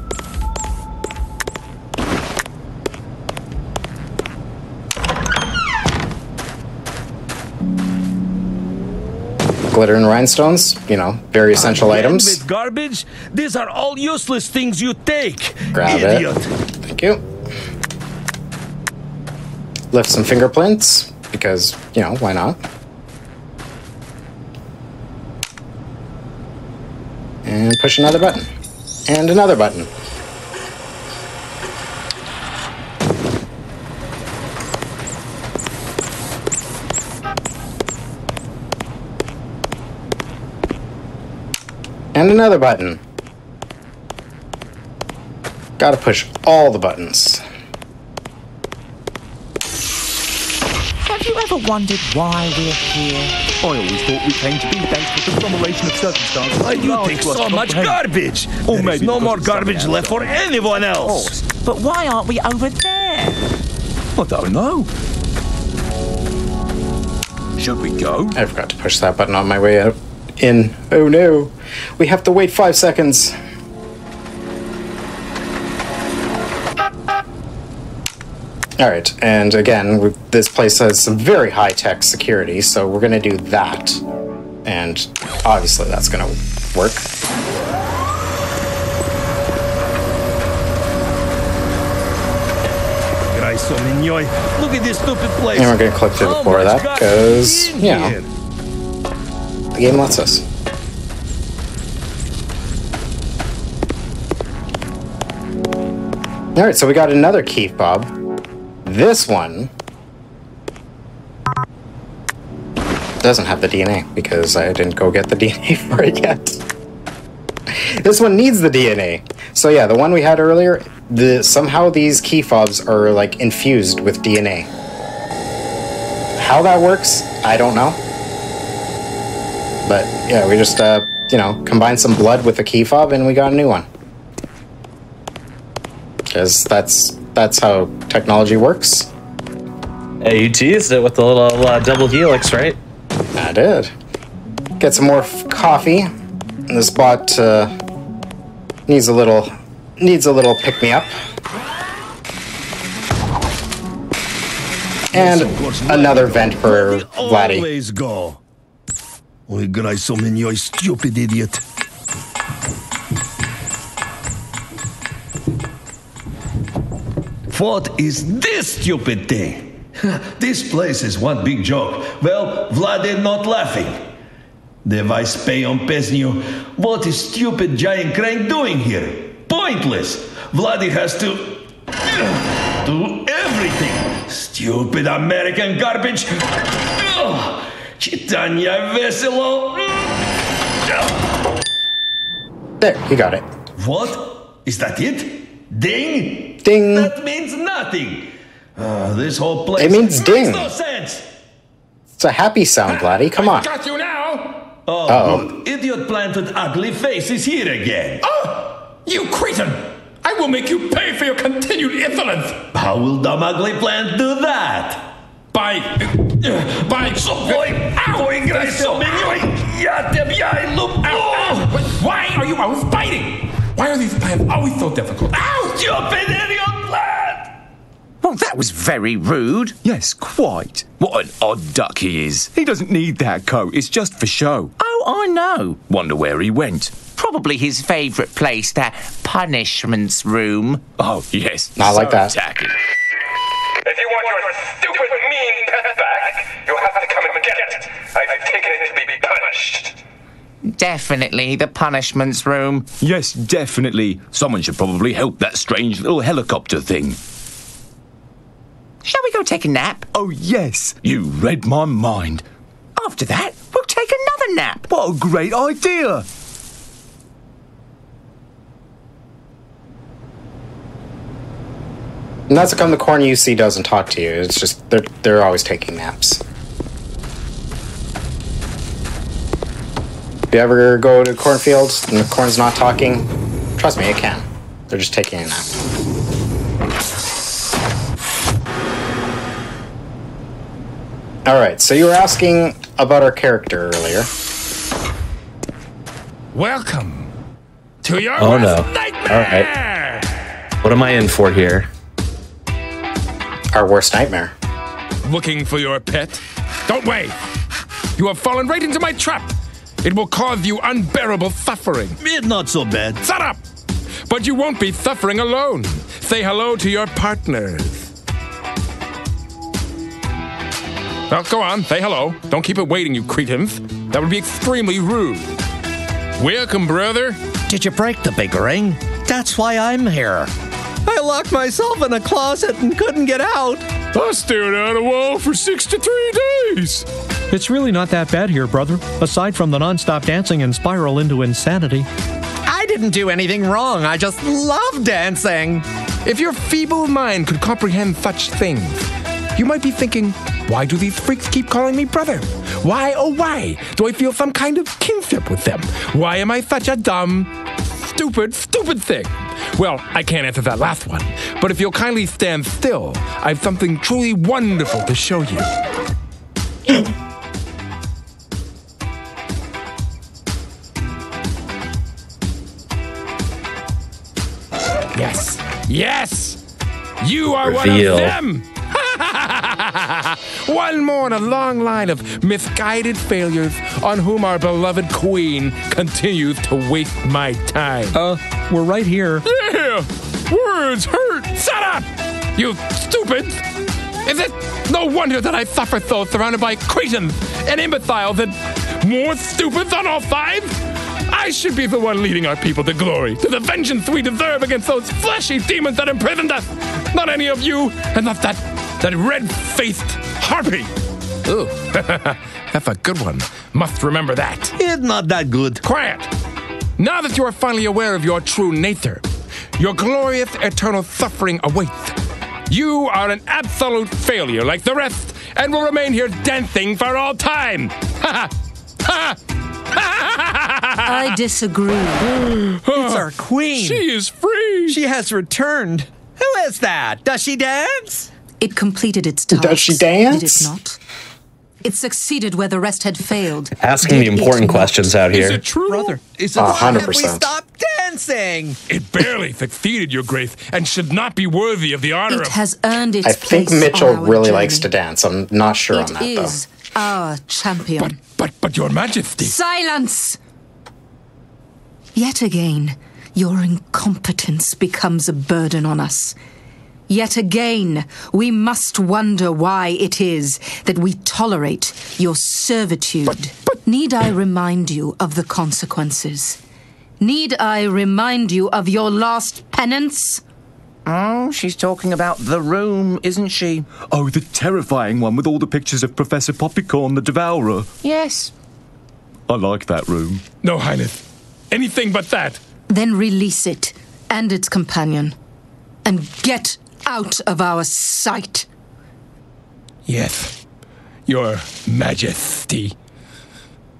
Glitter and rhinestones, you know, very essential items. With garbage, these are all useless things you take. Grab idiot. it. Thank you. Lift some fingerprints, because, you know, why not? And push another button. And another button. And another button. Gotta push all the buttons. Have you ever wondered why we're here? I always thought we came to be thanks to the conglomeration of circumstances. Why do you take so much garbage? Or There's maybe no more because of garbage something left for anyone else. But why aren't we over there? I don't know. Should we go? I forgot to push that button on my way out. In. Oh no. We have to wait 5 seconds. Alright, and again, this place has some very high-tech security, so we're gonna do that. And obviously that's gonna work. Look at this stupid place. And we're gonna click through the floor of that, because, you know, the game lets us. Alright, so we got another key fob. This one doesn't have the DNA because I didn't go get the DNA for it yet. This one needs the DNA. So yeah, the one we had earlier, somehow these key fobs are like infused with DNA. How that works, I don't know. But yeah, we just you know, combined some blood with a key fob and we got a new one. Because that's how technology works. Hey, you teased it with the little double helix, right? I did. Get some more coffee. This bot needs a little pick me up. And another vent for Vladdy. Always go. Ой, играй со мной, stupid idiot. What is this stupid thing? This place is one big joke. Well, Vlad not laughing. Device pay on Pesnio. What is stupid giant crane doing here? Pointless. Vladi has to do everything. Stupid American garbage. Chitanya Veselo. There, you got it. What? Is that it? Ding? Ding. That means nothing. This whole place It means ding. makes no sense. It's a happy sound, Vladdy. Come on. Got you now! Oh, Uh-oh. good. Idiot plant with ugly face is here again. Oh! You cretin! I will make you pay for your continued insolence! How will dumb ugly plant do that? By... Why are you always fighting? Why are these plans always so difficult? Ow! Stupid idiot plant! Well, that was very rude. Yes, quite. What an odd duck he is. He doesn't need that coat. It's just for show. Oh, I know. Wonder where he went. Probably his favourite place, that punishments room. Oh, yes. Not like that. Tacky. If you want your stupid, mean pet back, you'll have to come and get it. I've taken it to be punished. Definitely the punishments room. Yes, definitely. Someone should probably help that strange little helicopter thing. Shall we go take a nap? Oh, yes. You read my mind. After that, we'll take another nap. What a great idea. And that's how come the corn you see doesn't talk to you. It's just they're always taking naps. If you ever go to cornfields and the corn's not talking, trust me, it can. They're just taking a nap. Alright, so you were asking about our character earlier. Welcome to your Oh, no. worst nightmare! All right. What am I in for here? Our worst nightmare. Looking for your pet? Don't wait! You have fallen right into my trap! It will cause you unbearable suffering. It's not so bad. Shut up! But you won't be suffering alone. Say hello to your partners. Well, go on, say hello. Don't keep it waiting, you cretins. That would be extremely rude. Welcome, brother. Did you break the big ring? That's why I'm here. I locked myself in a closet and couldn't get out. I stared at a wall for 63 days. It's really not that bad here, brother, aside from the non-stop dancing and spiral into insanity. I didn't do anything wrong. I just love dancing. If your feeble mind could comprehend such things, you might be thinking, why do these freaks keep calling me brother? Why, oh why, do I feel some kind of kinship with them? Why am I such a dumb, stupid thing? Well, I can't answer that last one, but if you'll kindly stand still, I have something truly wonderful to show you. Yes! You are Reveal. one of them! One more in a long line of misguided failures on whom our beloved queen continues to waste my time. We're right here. Yeah! Words hurt! Shut up! You stupid! Is it no wonder that I suffer so surrounded by cretins and imbeciles and more stupids on all sides? I should be the one leading our people to glory, to the vengeance we deserve against those fleshy demons that imprisoned us. Not any of you, and not that red-faced harpy. Ooh, that's a good one. Must remember that. It's not that good. Quiet! Now that you are finally aware of your true nature, your glorious eternal suffering awaits. You are an absolute failure like the rest, and will remain here dancing for all time. Ha ha! Ha ha! I disagree. It's our queen. She is free. She has returned. Who is that? Does she dance? It completed its task. Does she dance? Did it not? It succeeded where the rest had failed. Asking the Did it important not? questions out Is here. it true? Brother, is it 100%. Have we stopped dancing? It barely succeeded, Your Grace, and should not be worthy of the honor It of... has earned its I think place Mitchell on our really journey. likes to dance. I'm not sure It on that, is our champion. But Your Majesty... Silence! Yet again, your incompetence becomes a burden on us. Yet again, we must wonder why it is that we tolerate your servitude. Need I remind you of the consequences? Need I remind you of your last penance? Oh, she's talking about the room, isn't she? Oh, the terrifying one with all the pictures of Professor Poppycorn the Devourer. Yes. I like that room. No, Highness. Anything but that. Then release it and its companion, and get out of our sight. Yes, Your Majesty.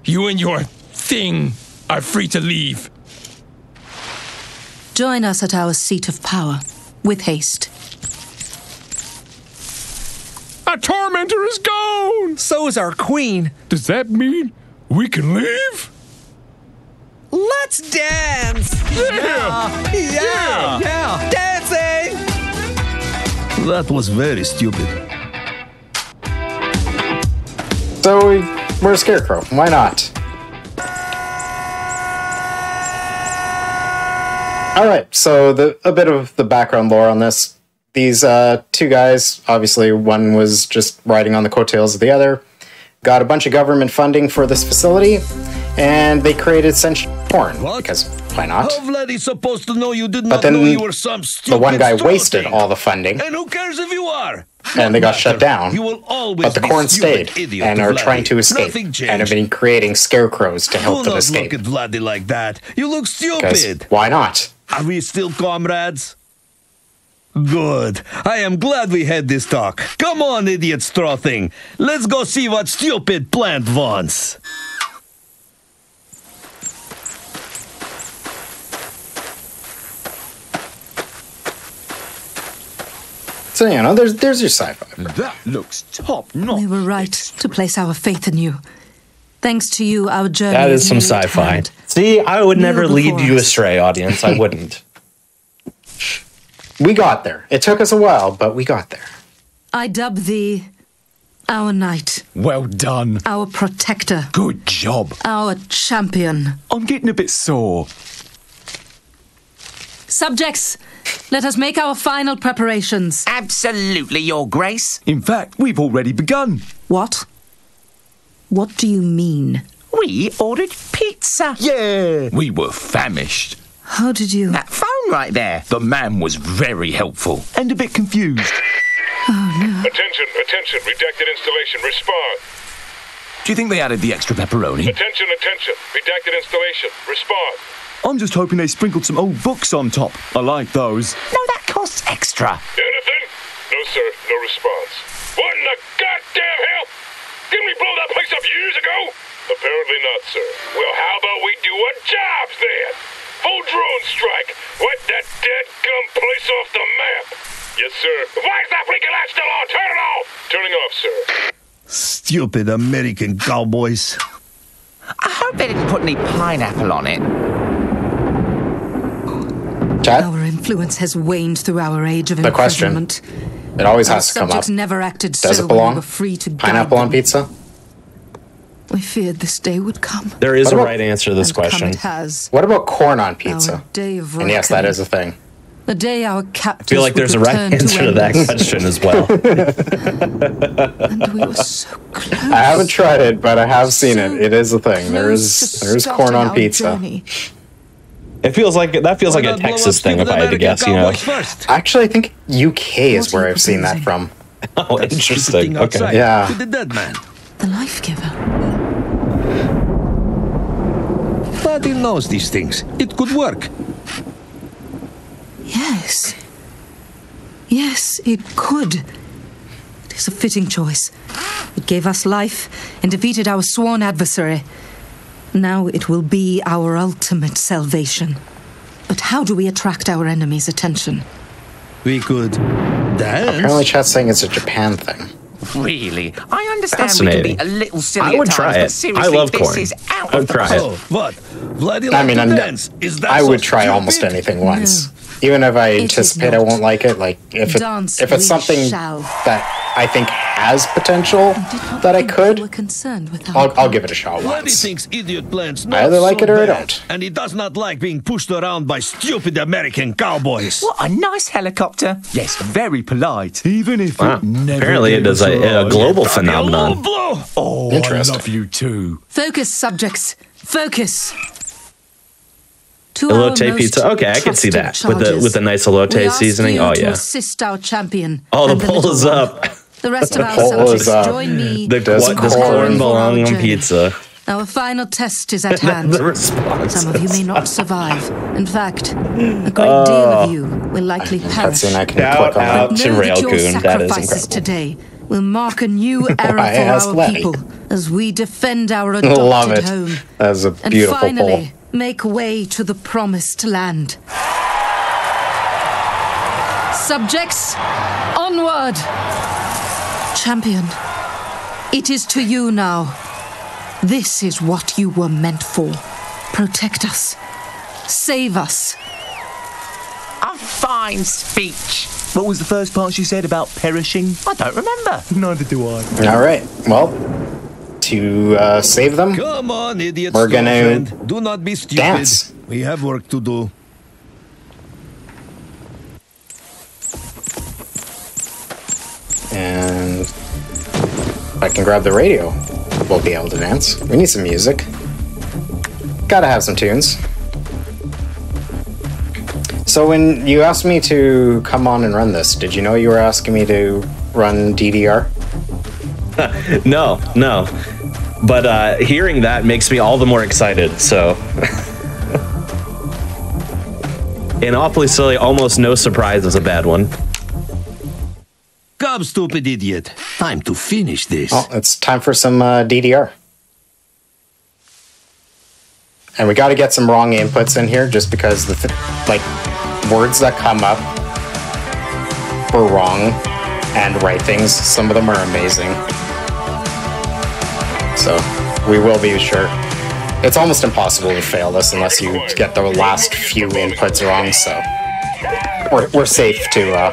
You and your thing are free to leave. Join us at our seat of power, with haste. Our tormentor is gone! So is our queen. Does that mean we can leave? Let's dance! Yeah! Dancing! That was very stupid. So we're a scarecrow. Why not? All right. So a bit of the background lore on this. these two guys, obviously one was just riding on the coattails of the other, got a bunch of government funding for this facility, and they created sentient porn. Because why not? How Vlad is supposed to know you did But not then know you were some stupid the one guy straw wasted thing. all the funding, And who cares if you are? and they got shut down. You will always But the be corn stupid stayed idiot and to are Vladdy. trying to escape, Nothing and changed. have been creating scarecrows to help Do them not escape. look at Vladdy like that. You look 'Cause stupid. why not? Are we still comrades? Good. I am glad we had this talk. Come on, idiot straw thing. Let's go see what stupid plant wants. So, you know, there's your sci-fi. That looks top notch. We were right to place our faith in you. Thanks to you, our journey That is some nearly at sci-fi. hand. See, I would never Kneel lead before you us. astray, audience. I wouldn't. We got there. It took us a while, but we got there. I dub thee our knight, Well done. our protector, Good job. our champion. I'm getting a bit sore. Subjects, let us make our final preparations. Absolutely, Your Grace. In fact, we've already begun. What? What do you mean? We ordered pizza. Yeah. We were famished. How did you... That phone right there. The man was very helpful and a bit confused. Attention, attention, redacted installation, respond. Do you think they added the extra pepperoni? Attention, attention, redacted installation, respond. I'm just hoping they sprinkled some old books on top. I like those. No, that costs extra. Anything? No, sir, no response. What in the goddamn hell? Didn't we blow that place up years ago? Apparently not, sir. Well, how about we do our jobs then? Full drone strike. Wipe that dead gum place off the map. Yes, sir. Why is that blinking light still on? Turn it off! Turning off, sir. Stupid American cowboys. I hope they didn't put any pineapple on it. Chat? Our influence has waned through our age of The question. imprisonment. It always Our has to come up. subjects never acted Does so it when we belong? were free to guide Pineapple on them. pizza? We feared this day would come. There is What a about- right answer to this And come question. it has. What about corn on pizza? Our day of And yes, that reckoning. is a thing. The day our I captors feel like there's a right answer to that us. question as well. And we were so close. I haven't tried it, but I have seen it. It is a thing. There Close to is corn starting on our pizza. journey. It feels like a Why Texas not blow up thing, if stupid I had to American guess. You know. cowboys first? Actually, I think UK is What are where you I've seen that proposing? from. Oh, That stupid interesting. thing Okay. outside Yeah. with the dead man. The life giver. Vladdy knows these things. It could work. Yes. Yes, it could. It is a fitting choice. It gave us life and defeated our sworn adversary. Now it will be our ultimate salvation. But how do we attract our enemy's attention? We could dance. Apparently, chat's saying it's a Japan thing. Really? I understand we can be a little silly I would at try times, it. but seriously, I love this corn. is out I of would the try it. Oh, what? Vladdy I likes mean, to I'm- dance. Is that I so would try stupid? almost anything once. Even if I is anticipate I not. won't like it, like if Dance if it's we something shall. that I think has potential that I You were could, concerned with our I'll give it a shot Vladdy once. thinks idiot plants I either not like so it or I bad, don't. and he does not like being pushed around by stupid American cowboys. What a nice helicopter. Yes, very polite. Even if Wow. it never Apparently, it gave is us a ride. global A phenomenon. low blow. Oh, Interesting. I love you too. Focus, subjects. Focus. To Elote our most pizza. Okay, I can see trusted that charges, with the nice elote we ask seasoning. you Oh to yeah. assist our champion. Oh, and the poll little is one. up. The rest of our poll subjects is up. join me. Does in corn preparing for belong our on journey. pizza? Our final test is at hand. The response. Some of you may not survive. In fact, a great deal of you will likely perish. Cutscene I can Shout click on. out Know to that your Railcoon. That is sacrifices incredible. today will mark a new era Why, for ask our Letty. people as we defend our Love adopted it. home. That's a And beautiful finally, make way to the promised land. Subjects, onward! Champion, it is to you now. This is what you were meant for. Protect us. Save us. A fine speech. What was the first part she said about perishing? I don't remember. Neither do I. poll. All right. Well, to save them, Come on, idiots. We're gonna girlfriend. Do not be stupid. dance. We have work to do. And if I can grab the radio, we'll be able to dance. We need some music. Gotta have some tunes. So when you asked me to come on and run this, did you know you were asking me to run DDR? No. But hearing that makes me all the more excited, so... And awfully silly, almost no surprise is a bad one. Come, stupid idiot. Time to finish this. Oh, it's time for some DDR. And we gotta get some wrong inputs in here, just because the words that come up for wrong and right things, some of them are amazing. So, we will be sure. It's almost impossible to fail this unless you get the last few inputs wrong, so we're safe to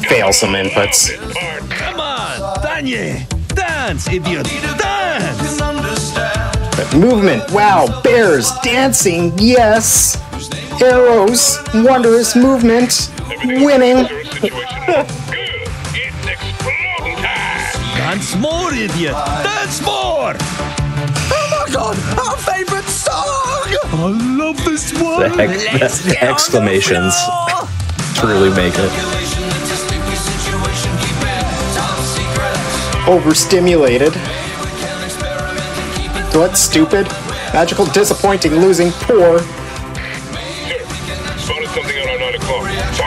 fail some inputs. Come on, Danye! Dance, idiot! Dance! Movement, wow, bears, dancing, yes! Arrows, wondrous movement, winning. Dance more, idiot! Dance more! Oh my god, our favourite song! I love this one! The exclamations truly make it. Overstimulated. What? Stupid? Magical, disappointing, losing, poor. Spotted something out on 9 o'clock. So,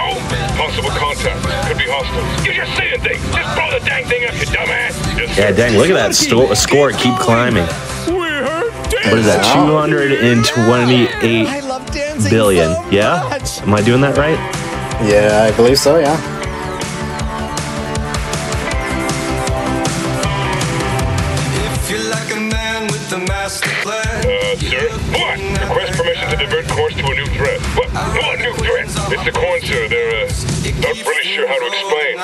possible contact. Could be hostile. You're just saying things. Just blow the dang thing up, you dumbass. Yes, Yeah, dang, look at that score keep climbing. What is that, 228 billion? Yeah? Am I doing that right? Yeah, I believe so, yeah. Sir? What? Request permission to divert course to a new threat. What new threat? It's the corn, sir. They're, not really sure how to explain.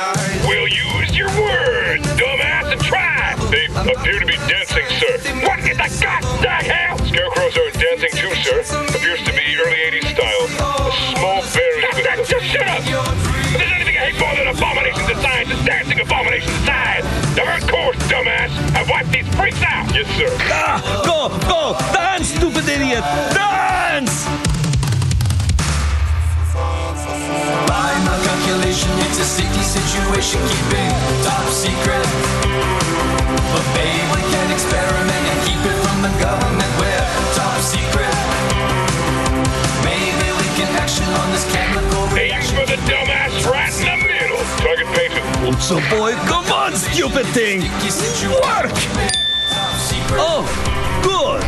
We'll use your words, dumbass, and try! They appear to be dancing, sir. What in the goddamn hell? Scarecrows are dancing too, sir. Appears to be early 80s style. A small berry with... Just shut up! If there's anything I hate more than abominations of science, it's dancing abominations aside. Divert course, dumbass, and wipe these freaks out! Yes, sir. Go! Dance, stupid idiot! Dance! By my calculation, it's a sticky situation, keeping top secret. But babe, we can experiment and keep it from the government. We're top secret. Maybe we can action on this chemical reaction. Aim for the dumbass right in the middle. Target painted. Also, boy, come on, stupid thing! Work! Oh, good!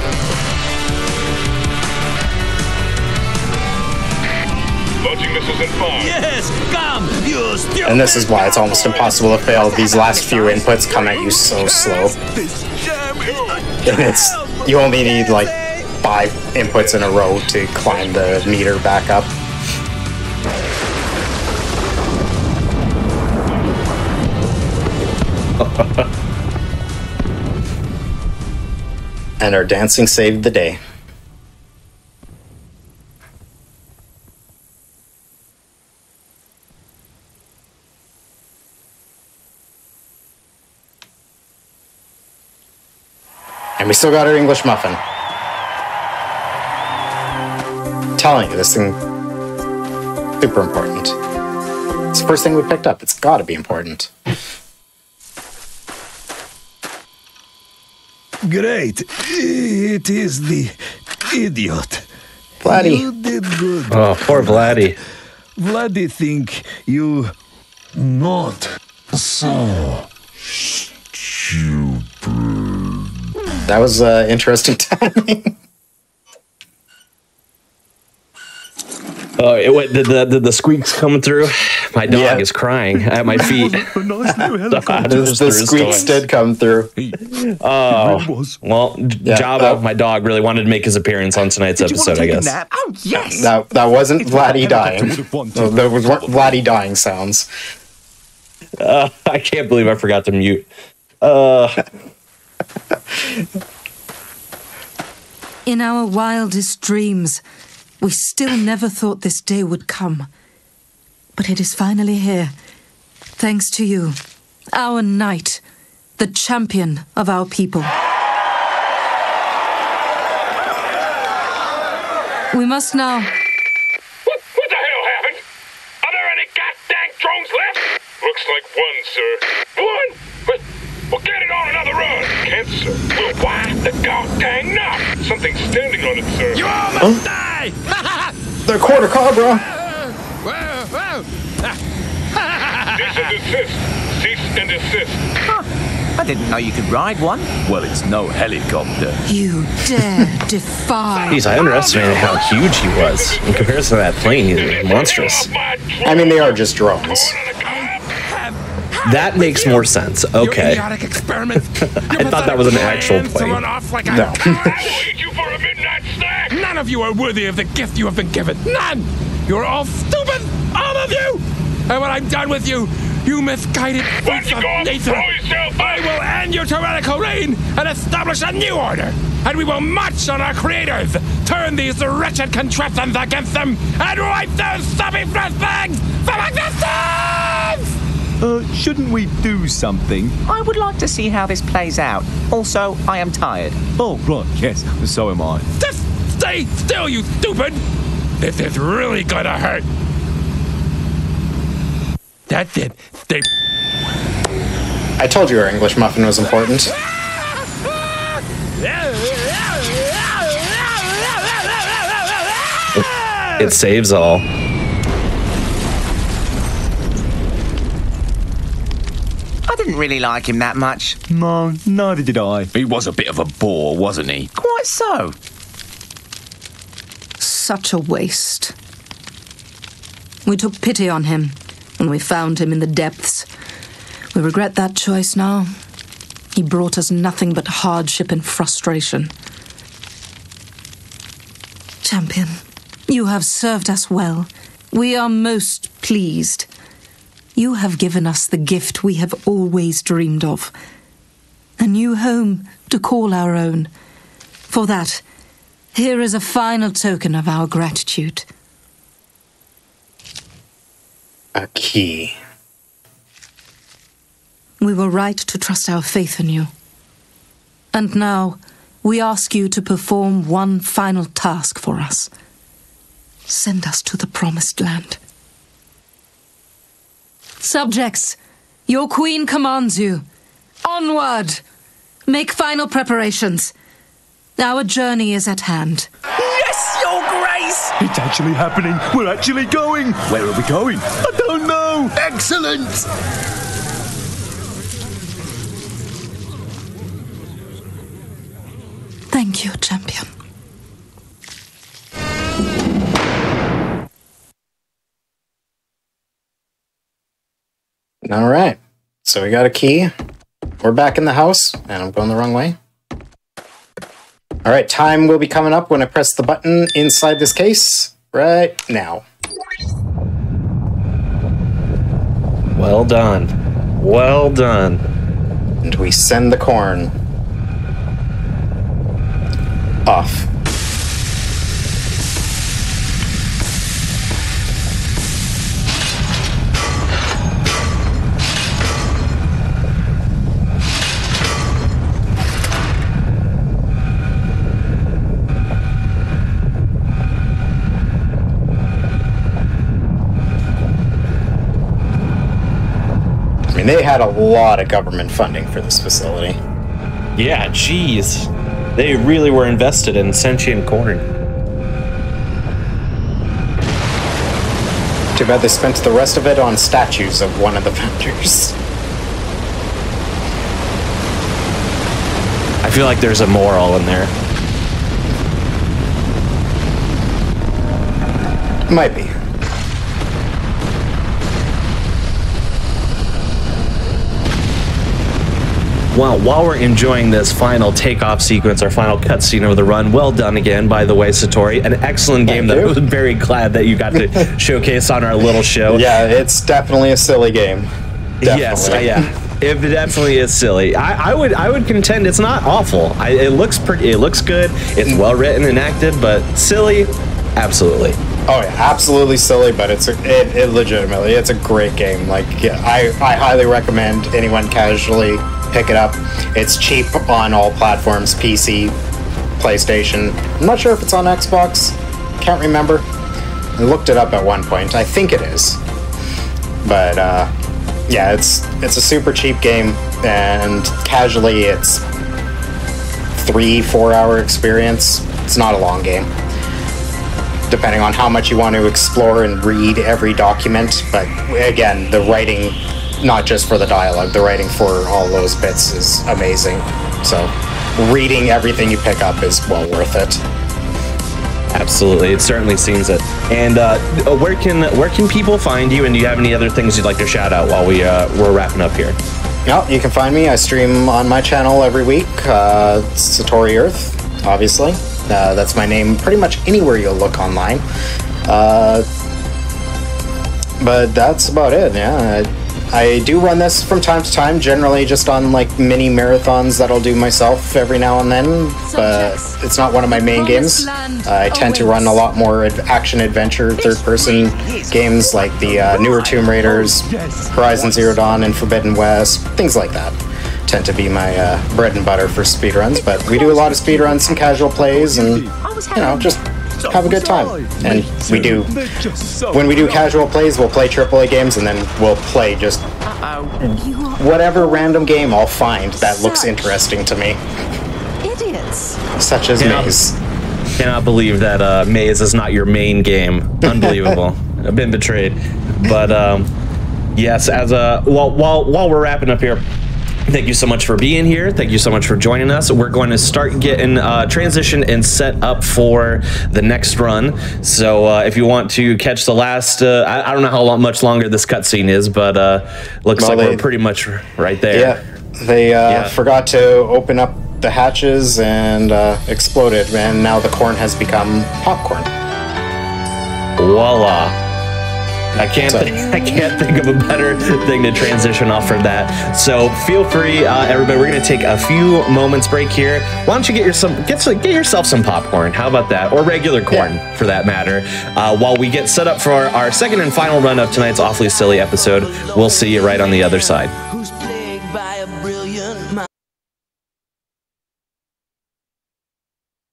Launching missiles in 5. Yes, come, you stupid! And this is why it's almost impossible to fail. These last few inputs come at you so slow. And it's... You only need, like, 5 inputs in a row to climb the meter back up. And our dancing saved the day. And we still got our English muffin. I'm telling you, this thing, super important. It's the first thing we picked up. It's gotta be important. Great. It is the idiot. Vladdy. You did good. Oh, poor Vladdy. Vladdy think you not so stupid. That was interesting timing. Oh, did the squeaks come through? My dog is crying at my feet. The squeaks did come through. Oh, well, Jabba, my dog, really wanted to make his appearance on tonight's episode, I guess. Oh, yes! That wasn't Vladdy dying. There was Vladdy dying sounds. I can't believe I forgot to mute. In our wildest dreams, we still never thought this day would come. But it is finally here. Thanks to you, our knight, the champion of our people. We must now... What the hell happened? Are there any goddamn drones left? Looks like one, sir. One? But we'll get it on another run. Can't, sir. We'll wipe the goddamn knot. Something's standing on it, sir. You all must die! The quarter cobra. Cease and desist. Cease and desist. I didn't know you could ride one. Well, it's no helicopter. You dare defy... Jeez, I underestimated how huge he was. In comparison to that plane, he's monstrous. I mean, they are just drones. That makes more sense. Okay. Your idiotic experiment. I thought that was an actual To plane. run off like No. You for a midnight snack? None of you are worthy of the gift you have been given. None! You're all stupid! All of you! And when I'm done with you, you misguided Why freaks don't of you go off and nature, throw yourself I will end your tyrannical reign and establish a new order. And we will march on our creators, turn these wretched contraptions against them, and wipe those stubby fresh bags from existence! Shouldn't we do something? I would like to see how this plays out. Also, I am tired. Oh, right, yes, so am I. Just stay still, you stupid! This is really gonna hurt. That's it. Stay. I told you our English muffin was important. It saves all. I didn't really like him that much. No, neither did I. He was a bit of a bore, wasn't he? Quite so. Such a waste. We took pity on him when we found him in the depths. We regret that choice now. He brought us nothing but hardship and frustration. Champion, you have served us well. We are most pleased. You have given us the gift we have always dreamed of. A new home to call our own. For that, here is a final token of our gratitude. A key. We were right to trust our faith in you. And now, we ask you to perform one final task for us. Send us to the promised land. Subjects, your queen commands you. Onward! Make final preparations. Our journey is at hand. Yes, Your Grace! It's actually happening. We're actually going. Where are we going? I don't know. Excellent. Thank you, champion. All right. So we got a key. We're back in the house, and I'm going the wrong way. All right, time will be coming up when I press the button inside this case right now. Well done. Well done. And we send the corn off. I mean, they had a lot of government funding for this facility. Yeah, geez. They really were invested in sentient corn. Too bad they spent the rest of it on statues of one of the founders. I feel like there's a moral in there. Might be. Well, while we're enjoying this final takeoff sequence, our final cutscene of the run, well done again, by the way, Satori. An excellent game that I was very glad that you got to showcase on our little show. Yeah, it's definitely a silly game. Definitely. Yes, yeah. It definitely is silly. I would contend it's not awful. It looks pretty. It looks good. It's well written and acted, but silly, absolutely. Oh yeah, absolutely silly, but it legitimately, it's a great game. Like, yeah, I highly recommend anyone casually pick it up. It's cheap on all platforms, PC, PlayStation. I'm not sure if it's on Xbox. Can't remember. I looked it up at one point. I think it is. But yeah, it's a super cheap game, and casually it's 3-4 hour experience. It's not a long game, depending on how much you want to explore and read every document. But again, the writing, not just for the dialogue, the writing for all those bits is amazing. So reading everything you pick up is well worth it. Absolutely, it certainly seems it. And where can people find you? And do you have any other things you'd like to shout out while we're wrapping up here? Yeah, you can find me. I stream on my channel every week. Satori Earth, obviously. That's my name pretty much anywhere you'll look online. But that's about it, yeah. I do run this from time to time, generally just on like mini marathons that I'll do myself every now and then, but it's not one of my main games. I tend to run a lot more action-adventure, third-person games like the newer Tomb Raiders, Horizon Zero Dawn, and Forbidden West, things like that. Tend to be my bread and butter for speedruns, but we do a lot of speedruns, some casual plays, and, you know, just have a good time. And we do, when we do casual plays, we'll play AAA games, and then we'll play just whatever random game I'll find that looks interesting to me. Idiots. Such as Maize. Cannot believe that Maize is not your main game. Unbelievable. I've been betrayed. But yes, as while we're wrapping up here, thank you so much for being here. Thank you so much for joining us. We're going to start getting transition and set up for the next run. So if you want to catch the last, I don't know how much longer this cutscene is, but looks like we're pretty much right there. Yeah, they forgot to open up the hatches and exploded, and now the corn has become popcorn. Voila. I can't think of a better thing to transition off from that. So feel free, everybody. We're going to take a few moments break here. Why don't you get yourself some popcorn? How about that? Or regular corn, for that matter. While we get set up for our second and final run of tonight's Awfully Silly episode. We'll see you right on the other side.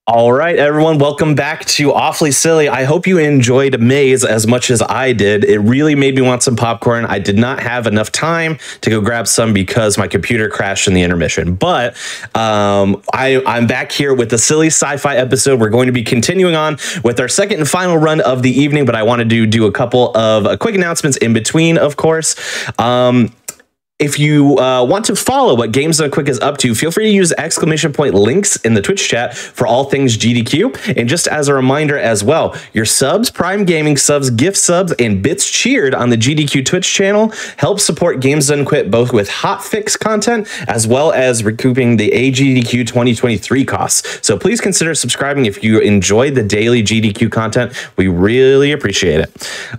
All right, everyone, welcome back to Awfully Silly. I hope you enjoyed Maize as much as I did. It really made me want some popcorn. I did not have enough time to go grab some because my computer crashed in the intermission. But I'm back here with the Silly Sci-Fi episode. We're going to be continuing on with our second and final run of the evening, but I wanted to do a couple of quick announcements in between, of course. If you want to follow what Games Done Quick is up to, feel free to use ! links in the Twitch chat for all things GDQ. And just as a reminder as well, your subs, Prime Gaming subs, gift subs, and bits cheered on the GDQ Twitch channel help support Games Done Quick both with hotfix content as well as recouping the AGDQ 2023 costs. So please consider subscribing if you enjoy the daily GDQ content. We really appreciate it.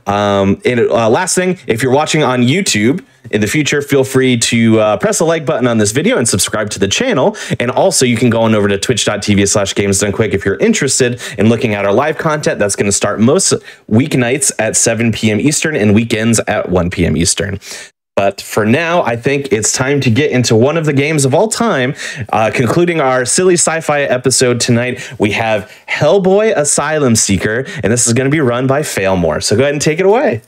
And last thing, if you're watching on YouTube, in the future, feel free to press the like button on this video and subscribe to the channel. And also, you can go on over to twitch.tv/GamesDoneQuick if you're interested in looking at our live content. That's going to start most weeknights at 7 p.m. Eastern and weekends at 1 p.m. Eastern. But for now, I think it's time to get into one of the games of all time. Concluding our Silly Sci-Fi episode tonight, we have Hellboy Asylum Seeker, and this is going to be run by Failmore. So go ahead and take it away.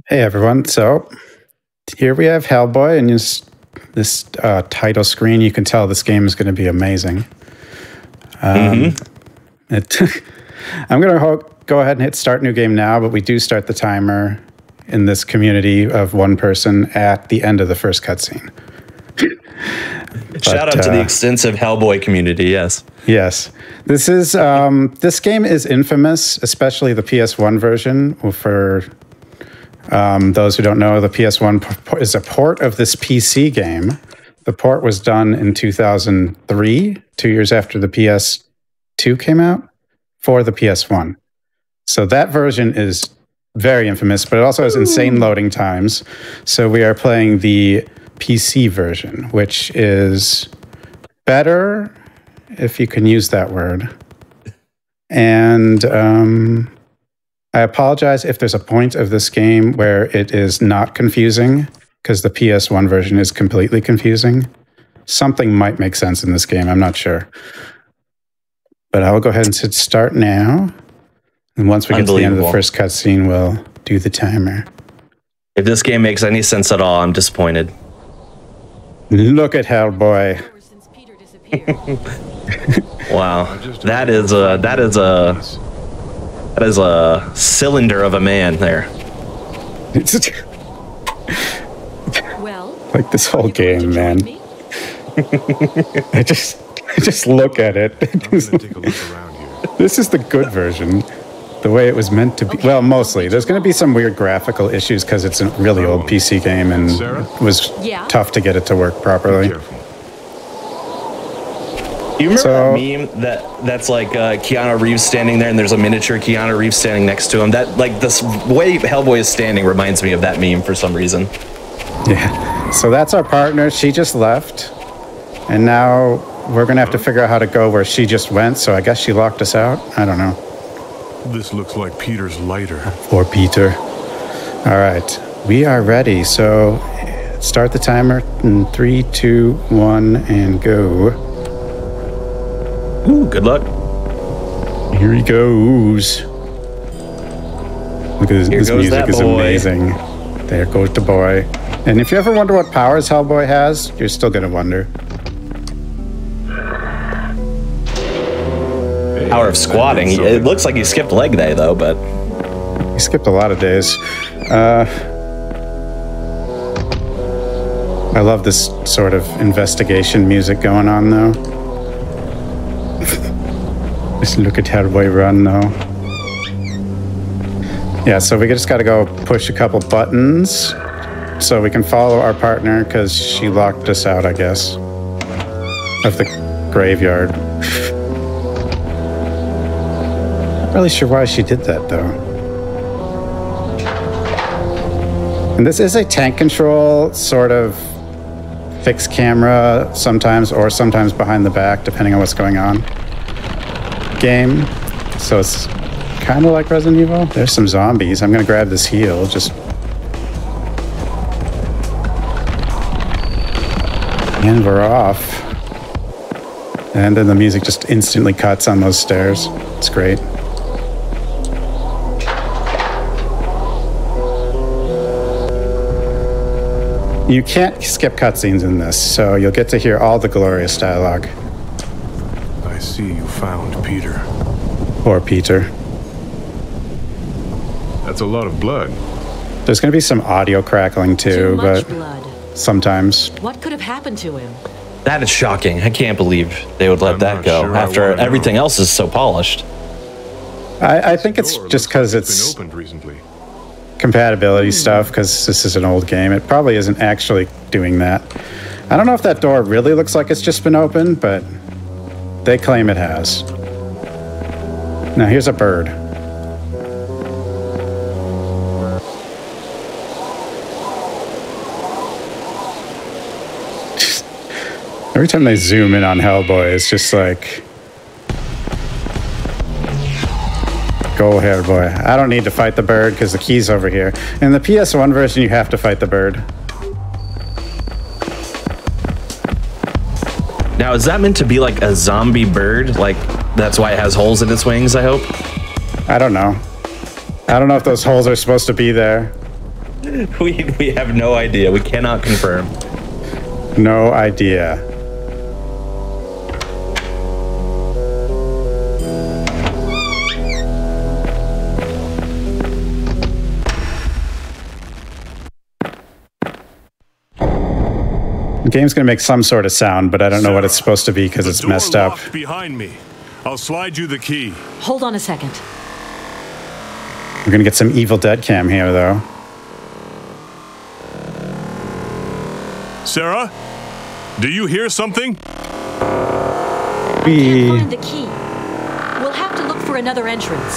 Hey everyone, so here we have Hellboy, and this title screen, you can tell this game is going to be amazing. I'm going to go ahead and hit start new game now, but we do start the timer in this community of one person at the end of the first cutscene. Shout out to the extensive Hellboy community, yes. Yes. This is this game is infamous, especially the PS1 version. For those who don't know, the PS1 is a port of this PC game. The port was done in 2003, 2 years after the PS2 came out, for the PS1. So that version is very infamous, but it also has insane loading times. So we are playing the PC version, which is better, if you can use that word. And I apologize if there's a point of this game where it is not confusing, because the PS1 version is completely confusing. Something might make sense in this game, I'm not sure. But I will go ahead and hit start now. And once we get to the end of the first cutscene, we'll do the timer. If this game makes any sense at all, I'm disappointed. Look at Hellboy. Wow, that is a cylinder of a man there. Like this whole game, man. I just look at it. This is the good version, the way it was meant to be. Well, mostly. There's going to be some weird graphical issues because it's a really old PC game and it was tough to get it to work properly. You remember that meme that's like Keanu Reeves standing there and there's a miniature Keanu Reeves standing next to him? That, like, this way Hellboy is standing reminds me of that meme for some reason. Yeah. So that's our partner. She just left. And now we're going to have to figure out how to go where she just went. So I guess she locked us out. I don't know. This looks like Peter's lighter. Poor Peter. All right. We are ready. So start the timer in 3, 2, 1, and go. Ooh, good luck. Here he goes. Look at this, this music is amazing. There goes the boy. And if you ever wonder what powers Hellboy has, you're still going to wonder. Power of squatting. It looks like he skipped leg day, though, but... He skipped a lot of days. I love this sort of investigation music going on, though. Just look at Hellboy run, though. Yeah, so we just got to go push a couple buttons so we can follow our partner, because she locked us out, I guess, of the graveyard. Not really sure why she did that, though. And this is a tank control sort of fixed camera sometimes, or sometimes behind the back, depending on what's going on. Game. So it's kind of like Resident Evil. There's some zombies. I'm going to grab this heal. And we're off. And then the music just instantly cuts on those stairs. It's great. You can't skip cutscenes in this, so you'll get to hear all the glorious dialogue. I see you found Peter. Poor Peter. That's a lot of blood. There's going to be some audio crackling too, but sometimes. What could have happened to him? That is shocking. I can't believe they would let that go after everything else is so polished. I think it's just because it's compatibility stuff, because this is an old game. It probably isn't actually doing that. I don't know if that door really looks like it's just been opened, but they claim it has. Now here's a bird. Every time they zoom in on Hellboy, it's just like... Go Hellboy. I don't need to fight the bird because the key's over here. In the PS1 version, you have to fight the bird. Now, is that meant to be like a zombie bird? Like, that's why it has holes in its wings, I hope? I don't know. I don't know if those holes are supposed to be there. We have no idea. We cannot confirm. No idea. The game's going to make some sort of sound, but I don't know what it's supposed to be because it's messed up. Behind me. I'll slide you the key. Hold on a second. We're going to get some Evil Dead cam here, though. Sarah? Do you hear something? I can't find the key. We'll have to look for another entrance.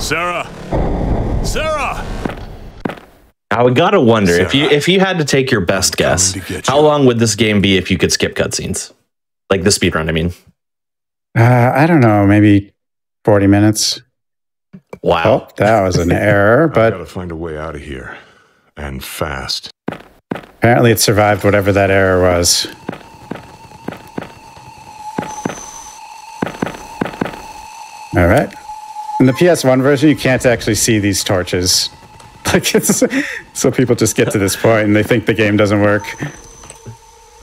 Sarah! Sarah! I would gotta wonder if you had to take your best guess, how long would this game be if you could skip cutscenes? Like the speed run, I mean. I don't know, maybe 40 minutes. Wow. Oh, that was an error, I but gotta find a way out of here. And fast. apparently it survived whatever that error was. All right. In the PS1 version, you can't actually see these torches. Like it's, so people just get to this point and they think the game doesn't work.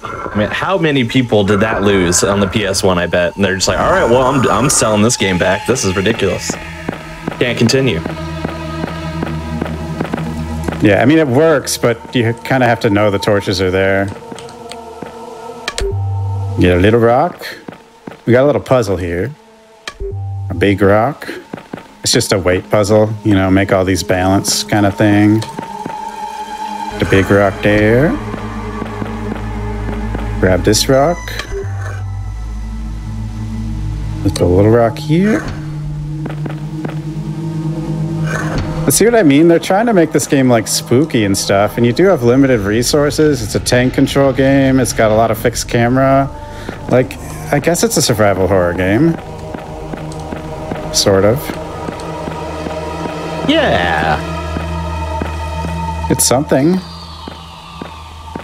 I mean, how many people did that lose on the PS1, I bet? And they're just like, all right, well, I'm selling this game back. This is ridiculous. Can't continue. Yeah, I mean, it works, but you kind of have to know the torches are there. Get a little rock. We got a little puzzle here. A big rock. It's just a weight puzzle, you know, make all these balance kind of thing. The big rock there. Grab this rock. Let's put a little rock here. See what I mean? They're trying to make this game like spooky and stuff, and you do have limited resources. It's a tank control game. It's got a lot of fixed camera. Like, I guess it's a survival horror game. Sort of. Yeah. It's something.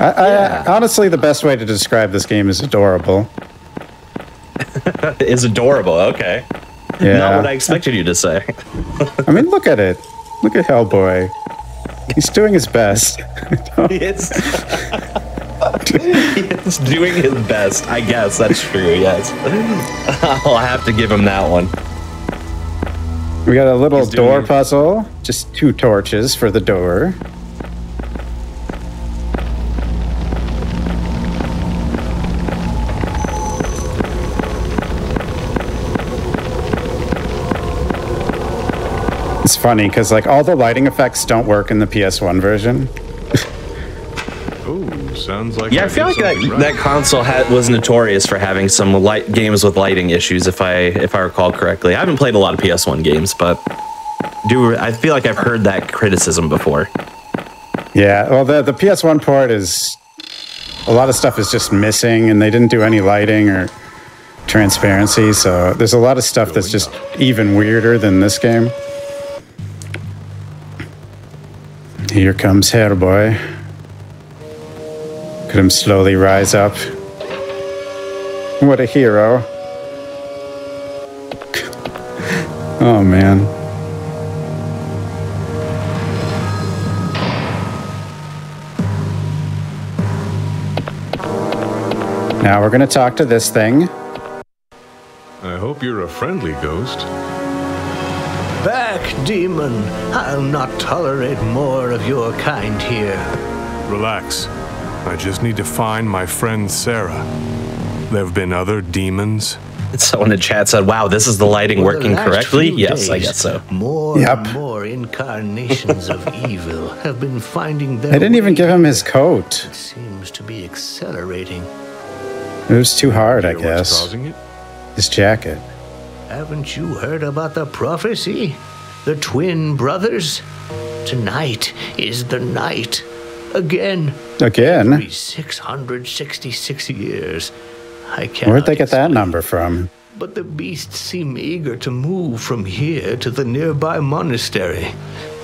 I honestly, the best way to describe this game is adorable. Is adorable, okay. Yeah. Not what I expected you to say. I mean, look at it. Look at Hellboy. He's doing his best. He is doing his best. I guess that's true, yes. I'll have to give him that one. We got a little door puzzle. Just 2 torches for the door. It's funny because like all the lighting effects don't work in the PS1 version. Ooh, sounds like I feel like that console was notorious for having some games with lighting issues, if I recall correctly. I haven't played a lot of PS1 games, but I feel like I've heard that criticism before. Yeah, well, the PS1 port is a lot of stuff is just missing, and they didn't do any lighting or transparency, so there's a lot of stuff that's just even weirder than this game. Here comes Hellboy. Look at him slowly rise up. What a hero. Oh, man. Now we're going to talk to this thing. I hope you're a friendly ghost. Back, demon. I'll not tolerate more of your kind here. Relax. I just need to find my friend Sarah. There have been other demons. Someone in chat said, wow, this is the lighting working correctly? Yes, I guess so. More and more incarnations of evil have been finding their They didn't even give him his coat. It seems to be accelerating. It was too hard, I What's guess. causing it? His jacket. Haven't you heard about the prophecy? The twin brothers? Tonight is the night. Again. Again? Every 666 years. I can't. Where'd they get that number from? But the beasts seem eager to move from here to the nearby monastery.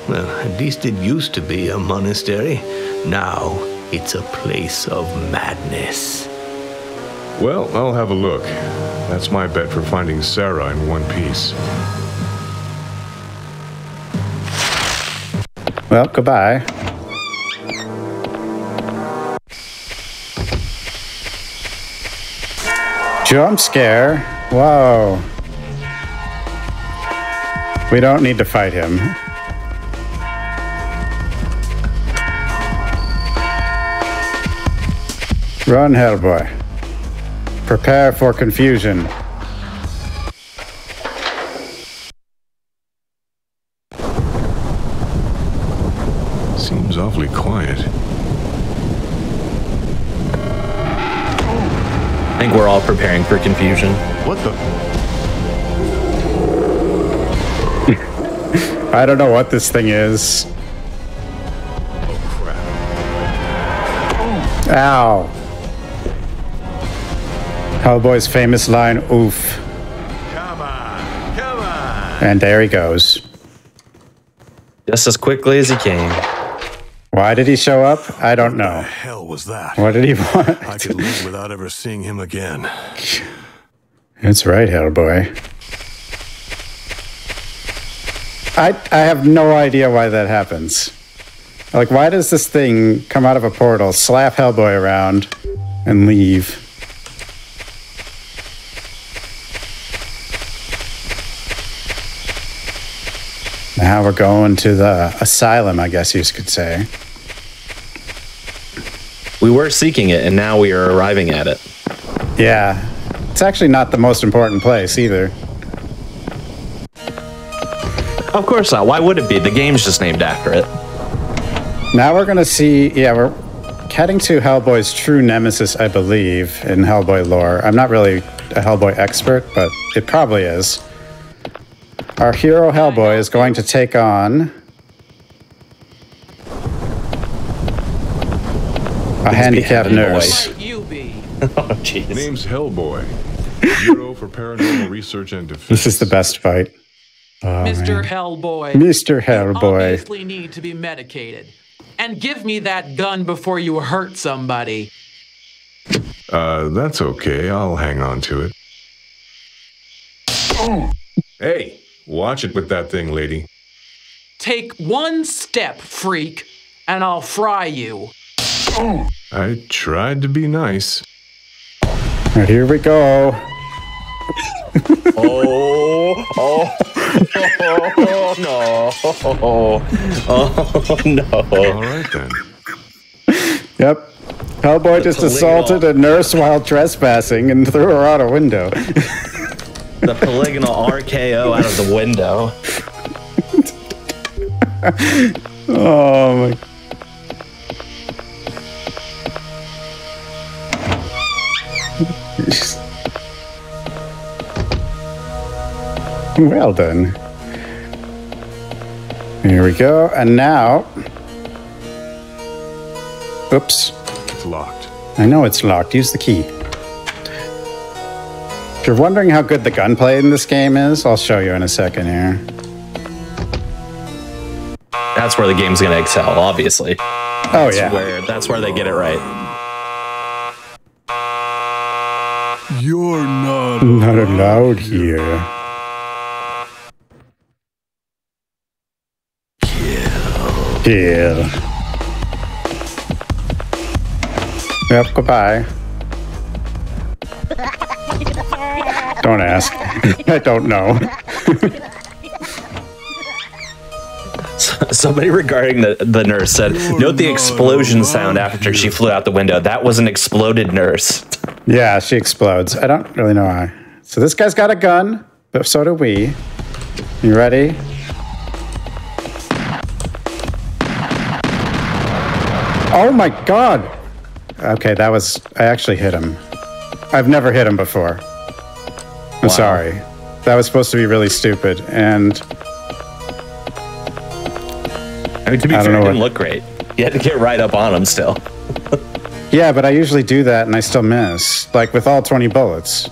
Well, at least it used to be a monastery. Now it's a place of madness. Well, I'll have a look. That's my bet for finding Sarah in one piece. Well, goodbye. Jump scare. Whoa. We don't need to fight him. Run, Hellboy. Prepare for confusion. Seems awfully quiet. I think we're all preparing for confusion. What the? I don't know what this thing is. Ow. Hellboy's famous line, oof. Come on. And there he goes. Just as quickly as he came. Why did he show up? I don't know. What the hell was that? What did he want? I could live without ever seeing him again. That's right, Hellboy. I have no idea why that happens. Like, why does this thing come out of a portal, slap Hellboy around, and leave? Now we're going to the asylum, I guess you could say. We were seeking it, and now we are arriving at it. Yeah. It's actually not the most important place, either. Of course not. Why would it be? The game's just named after it. Now we're going to see... Yeah, we're heading to Hellboy's true nemesis, I believe, in Hellboy lore. I'm not really a Hellboy expert, but it probably is. Our hero Hellboy is going to take on... a handicapped nurse. Oh, jeez. Name's Hellboy. Bureau for Paranormal Research and Defense. This is the best fight. Oh, Mr. man. Hellboy. Mr. Hellboy. You obviously need to be medicated. And give me that gun before you hurt somebody. That's okay. I'll hang on to it. Hey, watch it with that thing, lady. Take one step, freak, and I'll fry you. I tried to be nice. Right, here we go. No. Oh, no. All right, then. Yep. Hellboy just assaulted a nurse while trespassing and threw her out a window. The polygonal RKO out of the window. Oh, my... Well done. Here we go. And now... Oops. It's locked. I know it's locked. Use the key. If you're wondering how good the gunplay in this game is, I'll show you in a second here. That's where the game's going to excel, obviously. Oh, yeah. That's where they get it right. You're not allowed here. Kill. Yep, goodbye. Don't ask. I don't know. Somebody regarding the nurse said, note the explosion sound after she flew out the window. That was an exploded nurse. Yeah, she explodes. I don't really know why. So this guy's got a gun, but so do we. You ready? Oh my god! Okay, that was... I actually hit him. I've never hit him before. I'm sorry. That was supposed to be really stupid, and... I mean, to be fair, it didn't look great. You had to get right up on him still. Yeah, but I usually do that and I still miss. Like with all 20 bullets.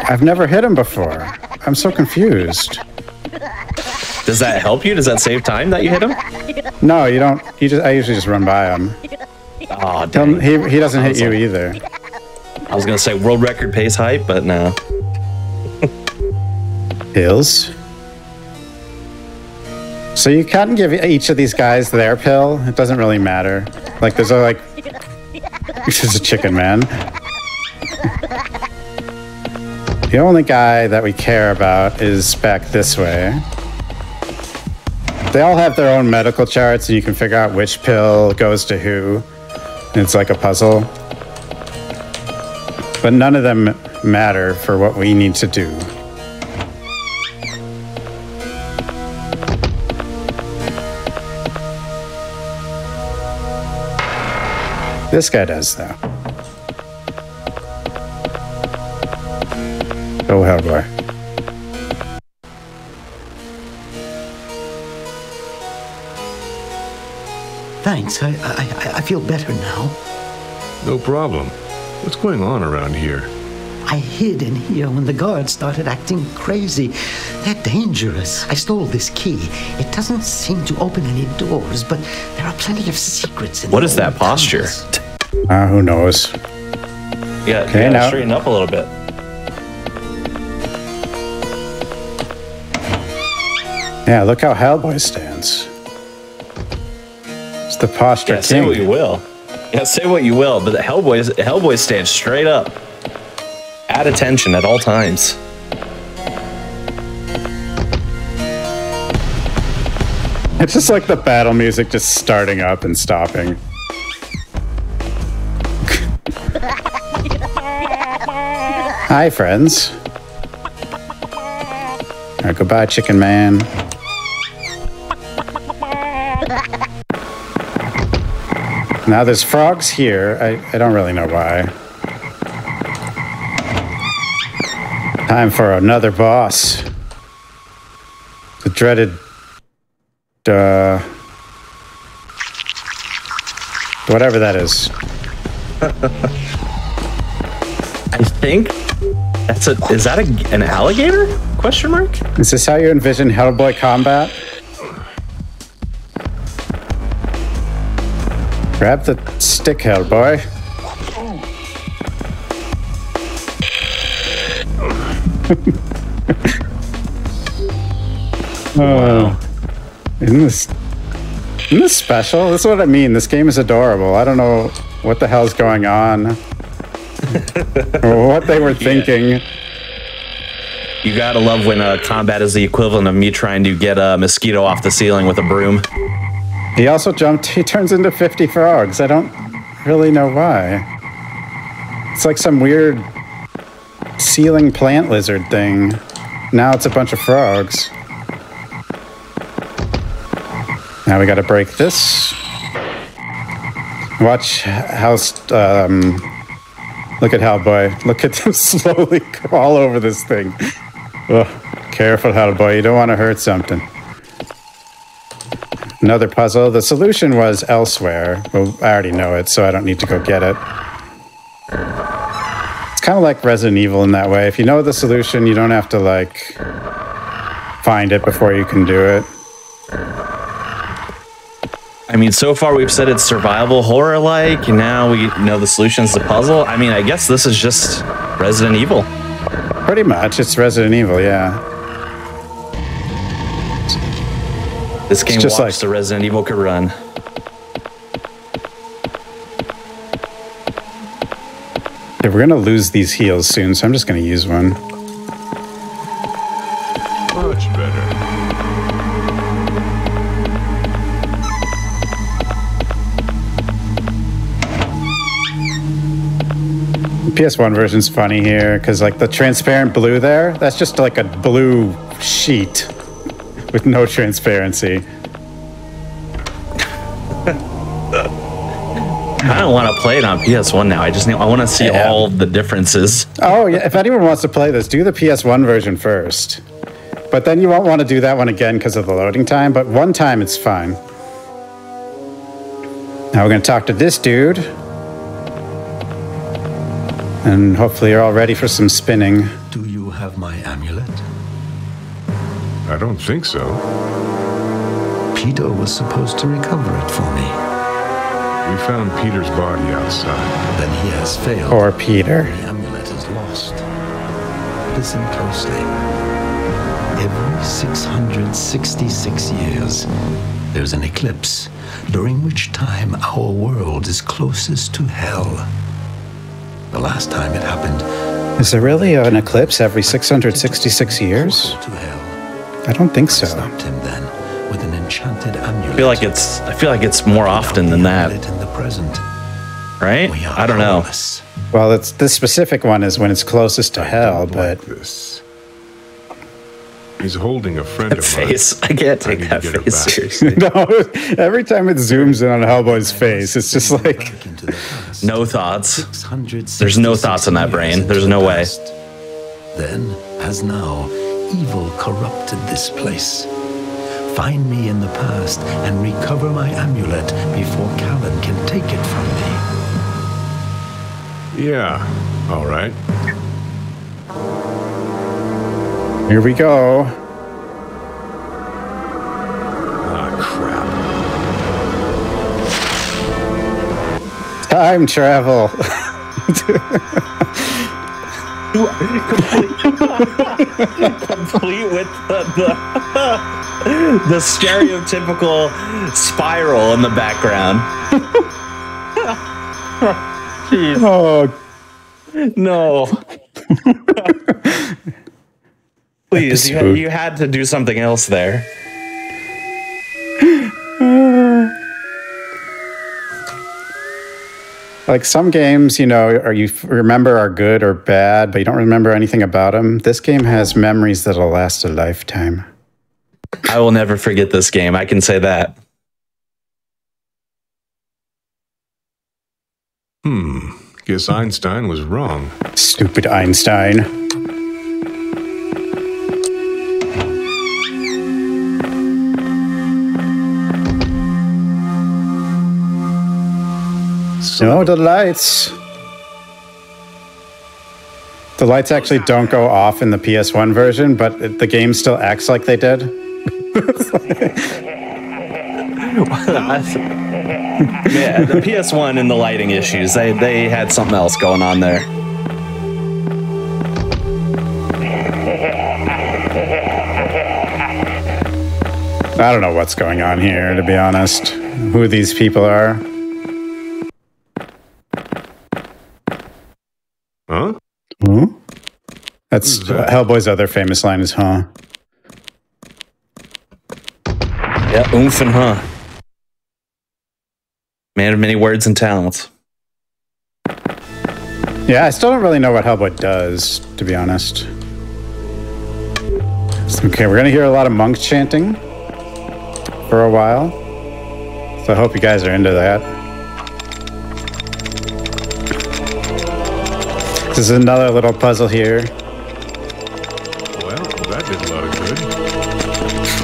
I've never hit him before. I'm so confused. Does that help you? Does that save time that you hit him? No, you don't. I usually just run by him. Oh, dang. He doesn't hit you either. I was going to say world record pace hype, but no. Pills. So you can give each of these guys their pill. It doesn't really matter. Like there's a this is a chicken man. The only guy that we care about is back this way. They all have their own medical charts and you can figure out which pill goes to who. And it's like a puzzle. But none of them matter for what we need to do. This guy does, though. Oh, Hellboy. Thanks. I feel better now. No problem. What's going on around here? I hid in here when the guards started acting crazy. They're dangerous. I stole this key. It doesn't seem to open any doors, but there are plenty of secrets in What is that posture? Who knows? Yeah, okay, now straighten up a little bit. Yeah, look how Hellboy stands. It's the posture king. Say what you will. Yeah, say what you will, but Hellboy stands straight up. At attention at all times. It's just like the battle music just starting up and stopping. Hi, friends. Goodbye, Chicken Man. Now there's frogs here. I don't really know why. Time for another boss. The dreaded... whatever that is. I think that's is that an alligator? Question mark? Is this how you envision Hellboy combat? Grab the stick, Hellboy. Wow. Isn't this special? This is what I mean. This game is adorable. I don't know what the hell's going on. Or what they were thinking. You gotta love when combat is the equivalent of me trying to get a mosquito off the ceiling with a broom. He also jumped. He turns into 50 frogs. I don't really know why. It's like some weird ceiling plant lizard thing. Now it's a bunch of frogs. Now we gotta break this. Watch how... look at Hellboy. Look at him slowly crawl over this thing. Ugh. Careful, Hellboy. You don't want to hurt something. Another puzzle. The solution was elsewhere. Well, I already know it, so I don't need to go get it. It's kind of like Resident Evil in that way. If you know the solution, you don't have to, like, find it before you can do it. I mean, so far we've said it's survival horror-like, and now we know the solution's the puzzle. I mean, I guess this is just Resident Evil. Pretty much. It's Resident Evil, yeah. This game just walks the Resident Evil could run. Yeah, we're gonna lose these heals soon, so I'm just gonna use one. Much better. PS1 version's funny here, because like the transparent blue there, that's just like a blue sheet with no transparency. I don't want to play it on PS1 now. I want to see all the differences. Oh yeah, if anyone wants to play this, do the PS1 version first. But then you won't want to do that one again because of the loading time, but one time it's fine. Now we're going to talk to this dude. And hopefully you're all ready for some spinning. Do you have my amulet? I don't think so. Peter was supposed to recover it for me. We found Peter's body outside. Then he has failed. Poor Peter. The amulet is lost. Listen closely. Every 666 years, there's an eclipse, during which time our world is closest to hell. The last time it happened... Is there really an eclipse every 666 years? To hell. I don't think so. Stopped him then with an enchanted amulet. I feel like it's more often than that. In the present. Right? I don't know. Well, this specific one is when it's closest to hell, but... He's holding a friend of mine. Face. I can't take that face seriously. No, every time it zooms in on Hellboy's face, it's just like... No thoughts. There's no thoughts in that brain. There's no way. Then, as now, evil corrupted this place. Find me in the past and recover my amulet before Callan can take it from me. Yeah, all right. Here we go. Ah, crap. Time travel. Complete with the stereotypical spiral in the background. Jeez. Oh no! Please, you had to do something else there. Like some games, you know, or you remember are good or bad, but you don't remember anything about them. This game has memories that'll last a lifetime. I will never forget this game. I can say that. Guess Einstein was wrong. Stupid Einstein. No, the lights. The lights actually don't go off in the PS1 version, but the game still acts like they did. Yeah, the PS1 and the lighting issues, they had something else going on there. I don't know what's going on here, to be honest. Who these people are. Huh? Hmm? That's Hellboy's other famous line is, huh? Yeah, oomph and huh. Man of many words and talents. Yeah, I still don't really know what Hellboy does, to be honest. Okay, we're gonna hear a lot of monks chanting for a while. So I hope you guys are into that. This is another little puzzle here. Well, that did a lot of good.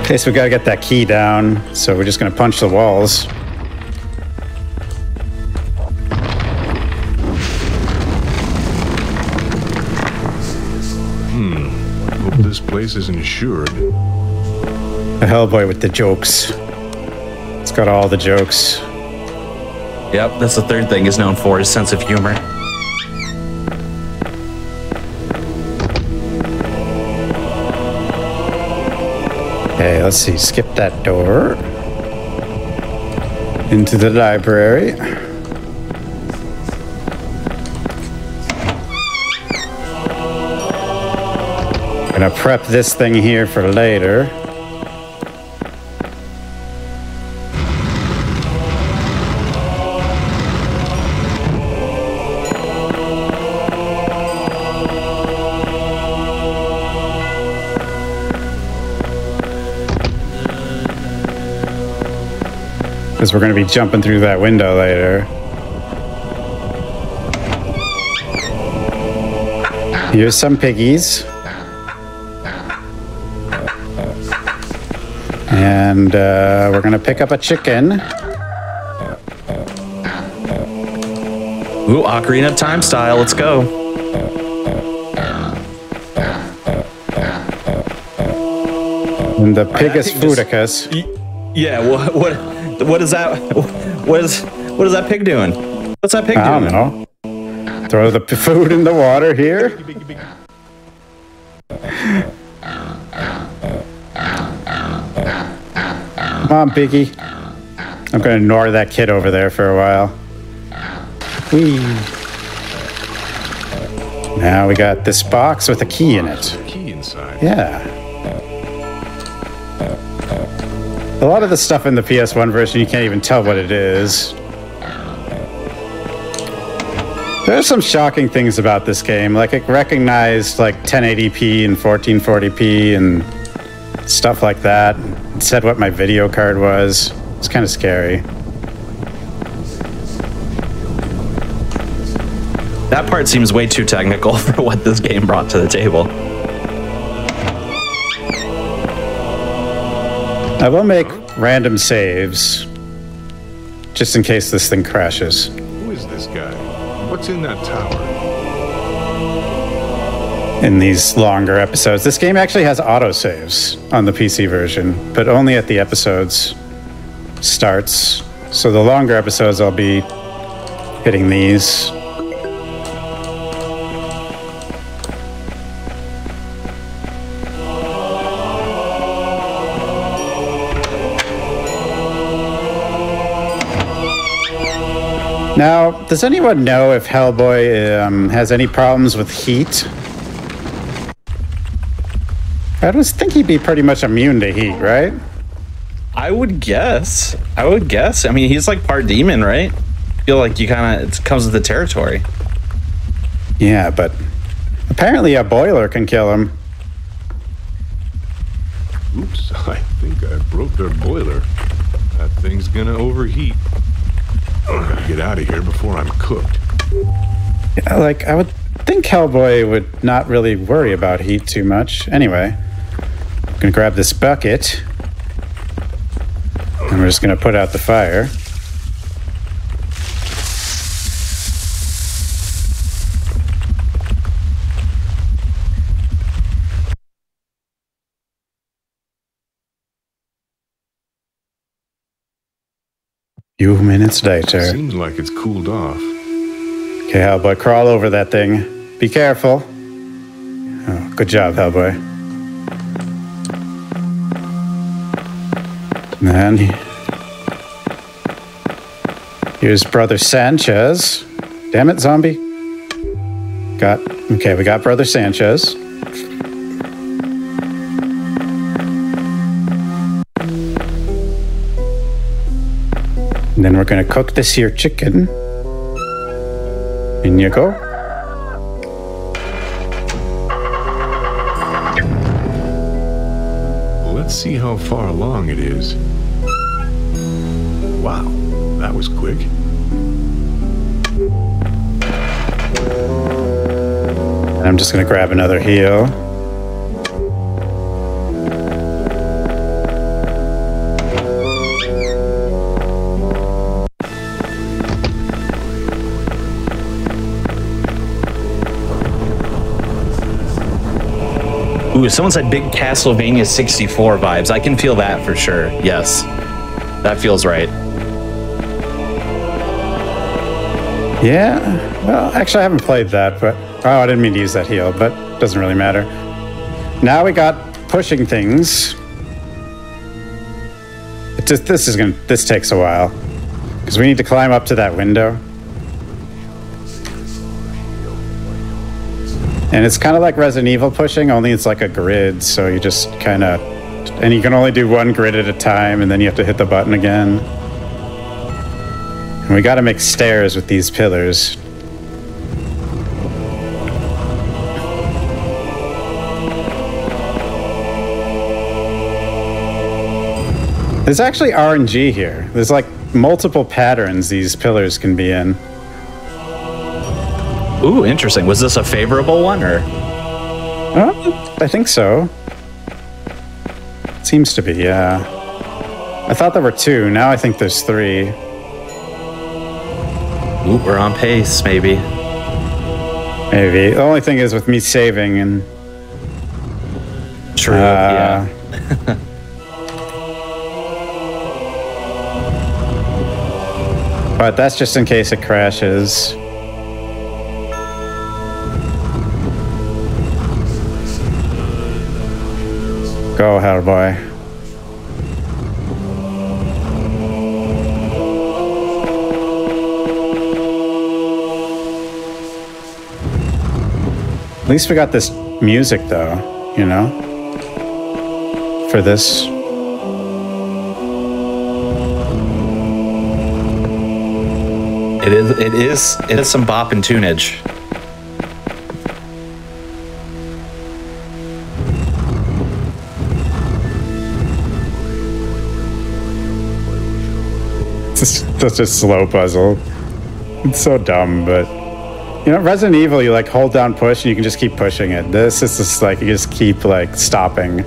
Okay, so we gotta get that key down. So we're just gonna punch the walls. Hope this place is insured. The Hellboy with the jokes. It's got all the jokes. Yep, that's the third thing he's known for, his sense of humor. Okay, let's see. Skip that door. Into the library. Gonna prep this thing here for later. Because we're going to be jumping through that window later. Here's some piggies. And we're going to pick up a chicken. Ooh, Ocarina of Time style. Let's go. And the Pigus Foodicus. Yeah, what is that? What is that pig doing? What's that pig doing? I don't know. Throw the food in the water here. Come on, piggy. I'm going to ignore that kid over there for a while. Whee. Now we got this box with a key in it. Key inside. Yeah. A lot of the stuff in the PS1 version, you can't even tell what it is. There are some shocking things about this game. Like, it recognized, like, 1080p and 1440p and stuff like that. It said what my video card was. It's kind of scary. That part seems way too technical for what this game brought to the table. I will make random saves, just in case this thing crashes. Who is this guy? What's in that tower? In these longer episodes, this game actually has autosaves on the PC version, but only at the episode's starts. So the longer episodes, I'll be hitting these. Now, does anyone know if Hellboy has any problems with heat? I would think he'd be pretty much immune to heat, right? I would guess. I mean, he's like part demon, right? I feel like you kind of, it comes with the territory. Yeah, but apparently a boiler can kill him. Oops, I think I broke their boiler. That thing's gonna overheat. I gotta get out of here before I'm cooked. Yeah, like, I would think Hellboy would not really worry about heat too much. Anyway, I'm gonna grab this bucket. And we're just gonna put out the fire. Few minutes later. Seems like it's cooled off. Okay, Hellboy, crawl over that thing. Be careful. Oh, good job, Hellboy. And then here's Brother Sanchez. Damn it, zombie. Okay, we got Brother Sanchez. And then we're gonna cook this here chicken. In you go. Let's see how far along it is. Wow, that was quick. I'm just gonna grab another heal. Ooh, someone said big Castlevania 64 vibes. I can feel that for sure. Yes, that feels right. Yeah, well, actually I haven't played that, but oh, I didn't mean to use that heal, but doesn't really matter. Now we got pushing things. This takes a while because we need to climb up to that window. And it's kind of like Resident Evil pushing, only it's like a grid, so you just kind of... And you can only do one grid at a time, and then you have to hit the button again. And we gotta make stairs with these pillars. There's actually RNG here. There's like multiple patterns these pillars can be in. Ooh, interesting. Was this a favorable one, or? I think so. Seems to be, yeah. I thought there were two. Now I think there's three. Ooh, we're on pace, maybe. Maybe. The only thing is with me saving and... True, yeah. But that's just in case it crashes. Go, Hellboy. At least we got this music, though, you know? For this. It is some bop and tunage. It's such a slow puzzle. It's so dumb, but you know, Resident Evil, you like hold down push and you can just keep pushing it. This is just like you just keep like stopping.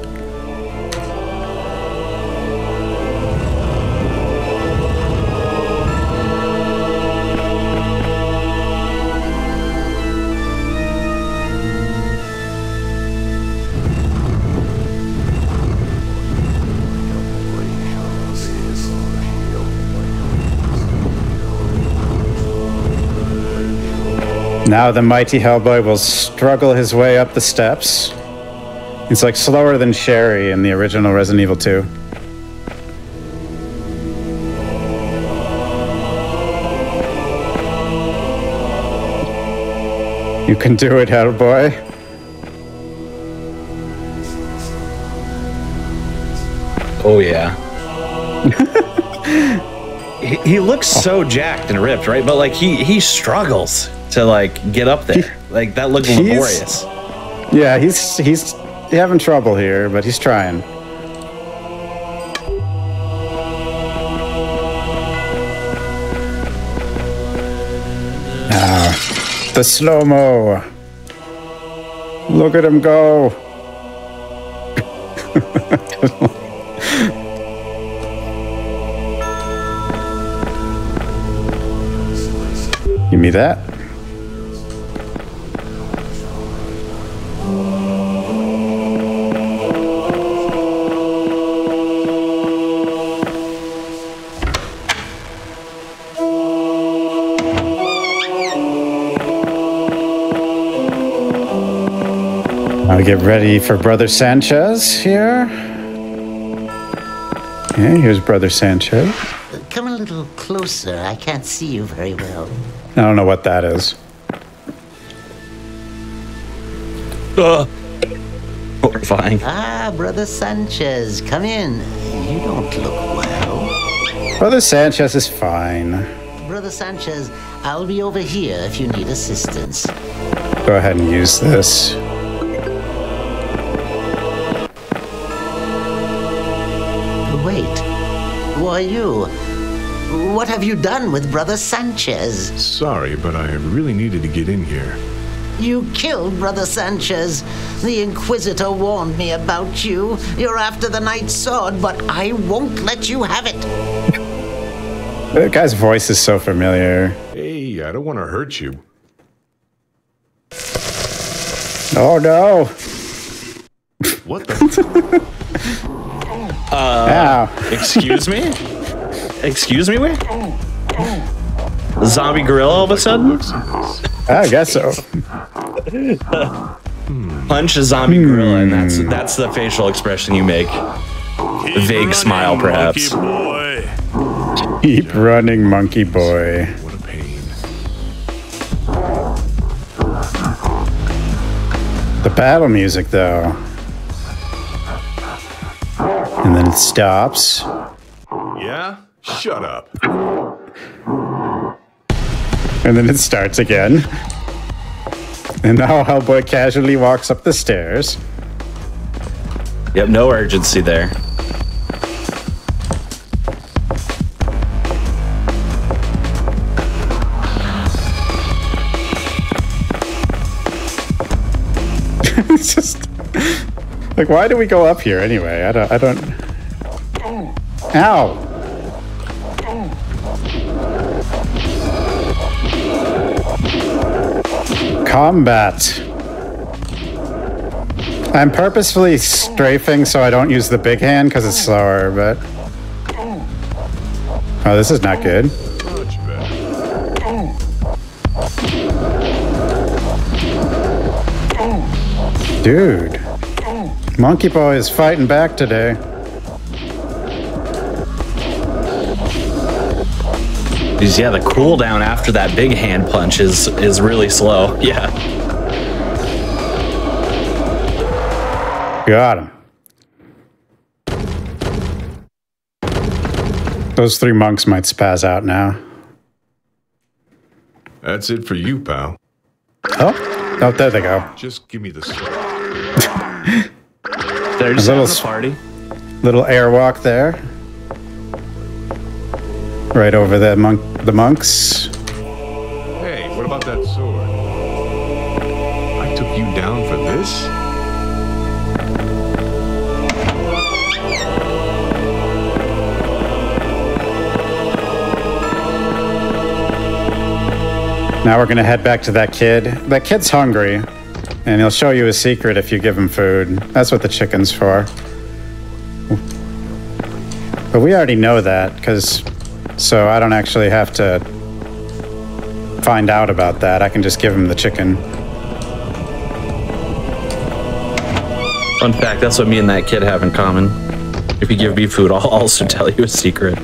Now the mighty Hellboy will struggle his way up the steps. It's like slower than Sherry in the original Resident Evil 2. You can do it, Hellboy. Oh, yeah. he looks so jacked and ripped, right? But like he struggles to like get up there. Like that looked laborious. Yeah, he's having trouble here, but he's trying. The slow-mo. Look at him go. Give me that. I'll get ready for Brother Sanchez here. Okay, here's Brother Sanchez. Come a little closer. I can't see you very well. I don't know what that is. Horrifying. Ah, Brother Sanchez, come in. You don't look well. Brother Sanchez is fine. Brother Sanchez, I'll be over here if you need assistance. Go ahead and use this. Wait, who are you? What have you done with Brother Sanchez? Sorry, but I really needed to get in here. You killed Brother Sanchez. The Inquisitor warned me about you. You're after the Knight's Sword, but I won't let you have it. That guy's voice is so familiar. Hey, I don't want to hurt you. Oh no! What the? Excuse me? Excuse me, wait? Zombie gorilla all of a sudden? I guess so. Punch a zombie gorilla, and that's the facial expression you make. Vague smile, perhaps. Keep running, monkey boy. What a pain. The battle music, though. And then it stops. Yeah? Shut up. And then it starts again. And now Hellboy casually walks up the stairs. Yep, no urgency there. It's just like, why do we go up here anyway? I don't. Ow! Combat. I'm purposefully strafing so I don't use the big hand because it's slower, but... Oh, this is not good. Much better. Dude. Monkey Boy is fighting back today. Yeah, the cooldown after that big hand punch is really slow. Yeah. Got him. Those three monks might spaz out now. That's it for you, pal. Oh, there they go. Just give me the sword. They're just having a party. Little airwalk there. Right over the monks. Hey, what about that sword? I took you down for this? Now we're gonna head back to that kid. That kid's hungry, and he'll show you a secret if you give him food. That's what the chicken's for. But we already know that, so I don't actually have to find out about that. I can just give him the chicken. Fun fact, that's what me and that kid have in common. If you give me food, I'll also tell you a secret.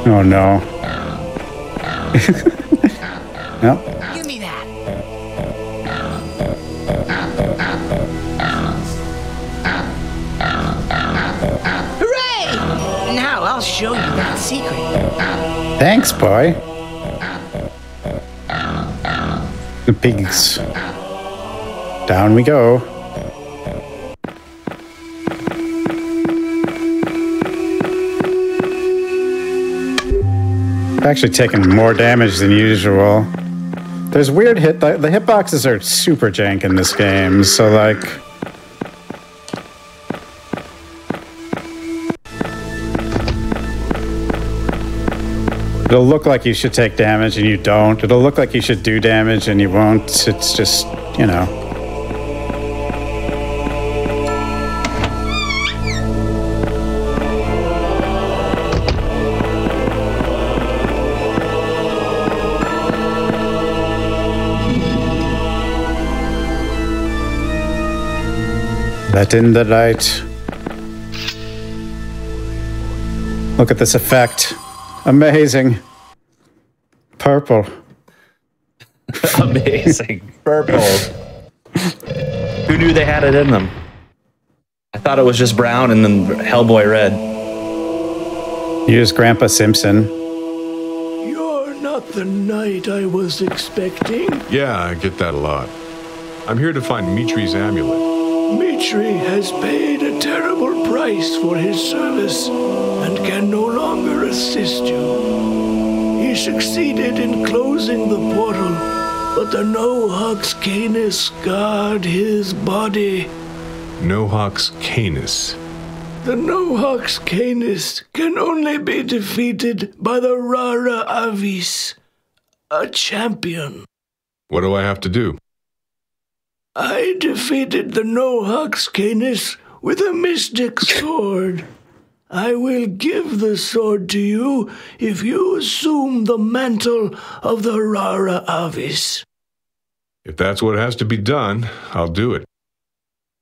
Oh no. No. Give me that. Hooray! Now I'll show you that secret. Thanks, boy. The pigs. Down we go. Actually taking more damage than usual. There's weird the hitboxes are super jank in this game, so like it'll look like you should take damage and you don't. It'll look like you should do damage and you won't. It's just, you know. Let in the light. Look at this effect. Amazing. Purple. Amazing. Purple. Who knew they had it in them? I thought it was just brown and then Hellboy red. Here's Grandpa Simpson. You're not the knight I was expecting. Yeah, I get that a lot. I'm here to find Mitri's amulet. Mitri has paid a terrible price for his service and can no longer assist you. He succeeded in closing the portal, but the No-Hux Canis guard his body. No-Hux Canis. The No-Hux Canis can only be defeated by the Rara Avis, a champion. What do I have to do? I defeated the No-Hux Canis with a mystic sword. I will give the sword to you if you assume the mantle of the Rara Avis. If that's what has to be done, I'll do it.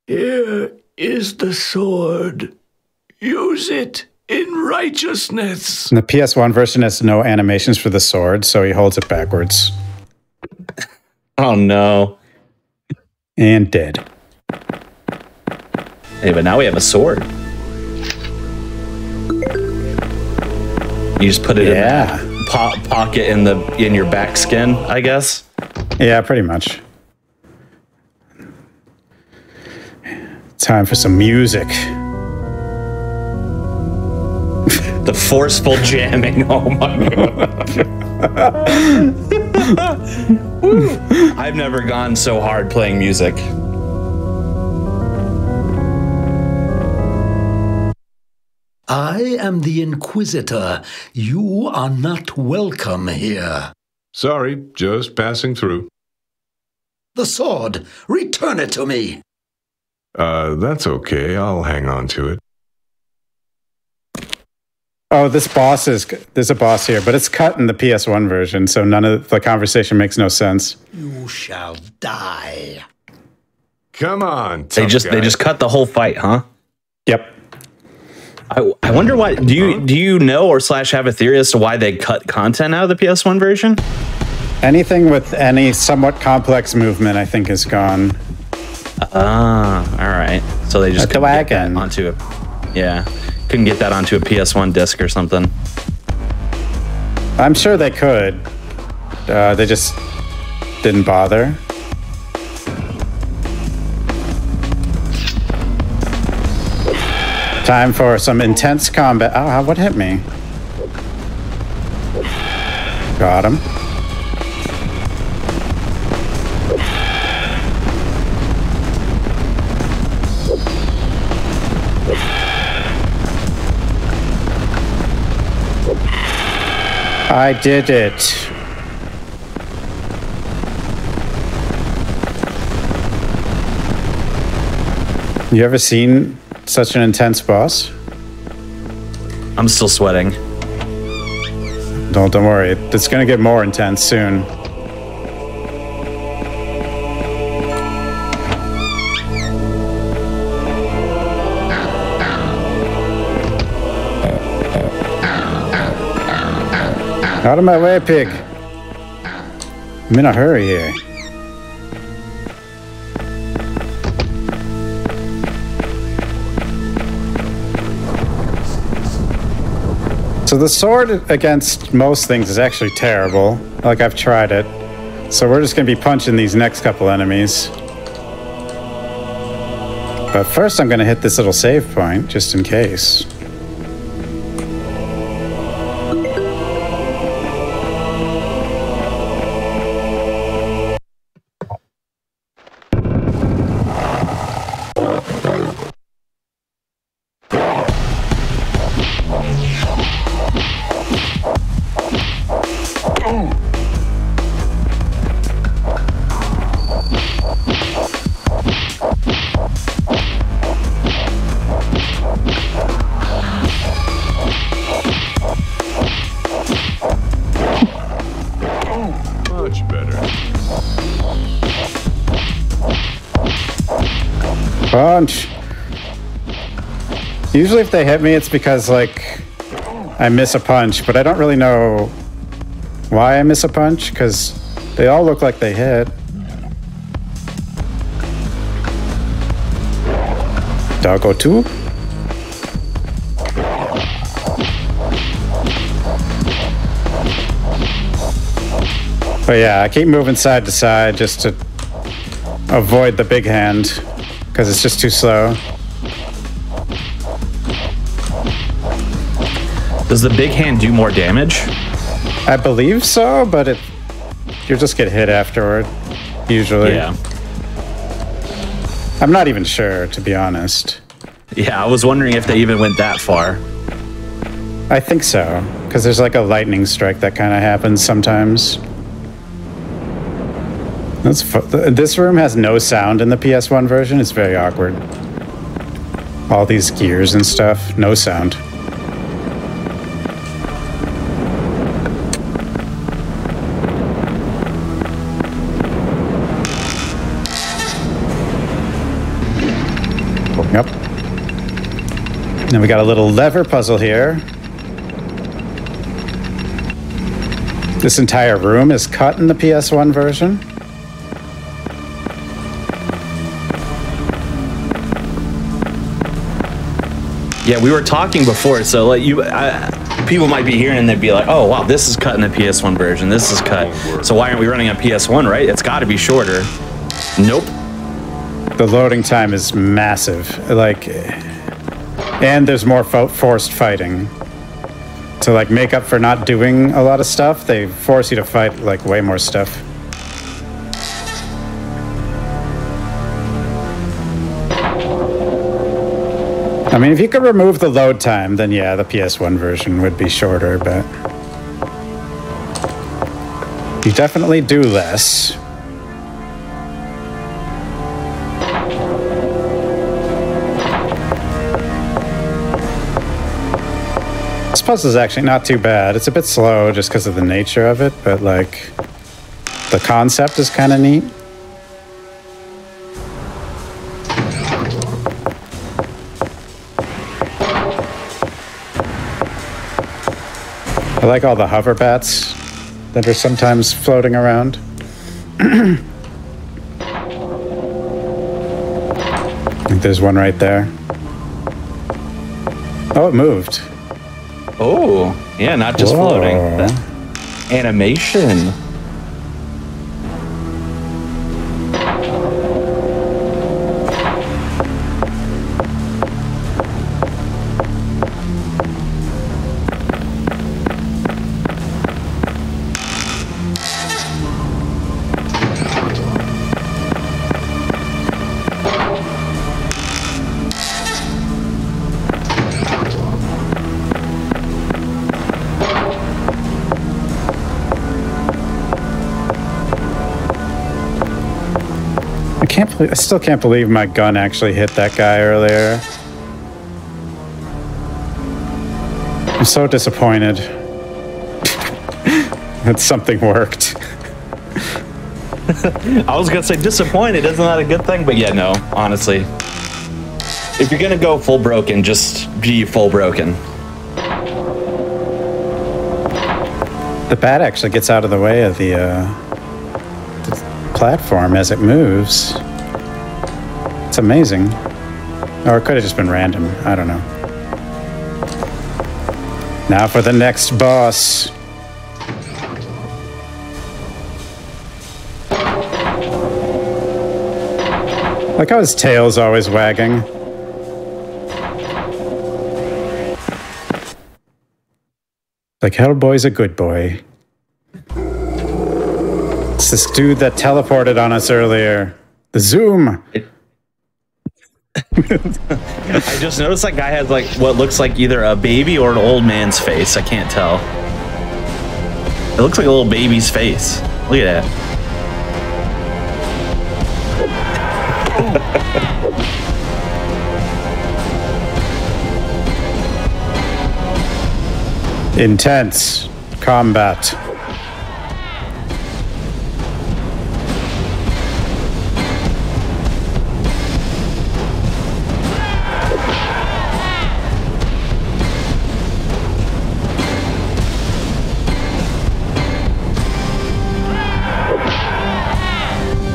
Here is the sword. Use it in righteousness. And the PS1 version has no animations for the sword, so he holds it backwards. Oh no. And dead. Hey, but now we have a sword. You just put it in the pocket in your back skin, I guess. Yeah, pretty much. Time for some music. The forceful jamming. Oh my god. I've never gone so hard playing music. I am the Inquisitor. You are not welcome here. Sorry, just passing through. The sword, return it to me. That's okay. I'll hang on to it. Oh, there's a boss here, but it's cut in the PS1 version, so none of the conversation makes no sense. You shall die. Come on, they just cut the whole fight, huh? Yep. I wonder why. Do you know or / have a theory as to why they cut content out of the PS1 version? Anything with any somewhat complex movement, I think, is gone. Ah, all right. So they just couldn't get that onto it. Yeah, couldn't get that onto a PS1 disc or something. I'm sure they could. They just didn't bother. Time for some intense combat. Oh, what hit me? Got him. I did it. You ever seen such an intense boss? I'm still sweating. Don't worry. It's gonna get more intense soon. Out of my way, pig. I'm in a hurry here. So the sword against most things is actually terrible. Like, I've tried it. So we're just gonna be punching these next couple enemies. But first I'm gonna hit this little save point, just in case. Much better. Punch. Usually if they hit me, it's because, like, I miss a punch, but I don't really know why I miss a punch, because they all look like they hit. Doggo 2. But yeah, I keep moving side to side just to avoid the big hand, because it's just too slow. Does the big hand do more damage? I believe so, but you just get hit afterward, usually. Yeah. I'm not even sure, to be honest. Yeah, I was wondering if they even went that far. I think so, because there's like a lightning strike that kind of happens sometimes. This room has no sound in the PS1 version. It's very awkward. All these gears and stuff, no sound. Yep. Then we got a little lever puzzle here. This entire room is cut in the PS1 version. Yeah, we were talking before, so like people might be hearing and they'd be like, "Oh, wow, this is cut in the PS1 version. This is cut. So why aren't we running on PS1? Right? It's got to be shorter." Nope. The loading time is massive. Like, and there's more forced fighting. To like make up for not doing a lot of stuff, they force you to fight like way more stuff. I mean, if you could remove the load time, then yeah, the PS1 version would be shorter, but you definitely do less. This puzzle is actually not too bad. It's a bit slow just because of the nature of it, but like the concept is kind of neat. I like all the hover bats that are sometimes floating around. I think there's one right there. Oh, it moved. Oh, yeah, not just floating. The animation. I still can't believe my gun actually hit that guy earlier. I'm so disappointed. That something worked. I was gonna say disappointed isn't that a good thing, but yeah, no, honestly, if you're gonna go full broken, just be full broken. The bat actually gets out of the way of the platform as it moves. It's amazing. Or it could have just been random. I don't know. Now for the next boss. Like how his tail's always wagging. Like Hellboy's a good boy. It's this dude that teleported on us earlier. The Zoom. I just noticed that guy has like what looks like either a baby or an old man's face. I can't tell. It looks like a little baby's face. Look at that. Intense combat.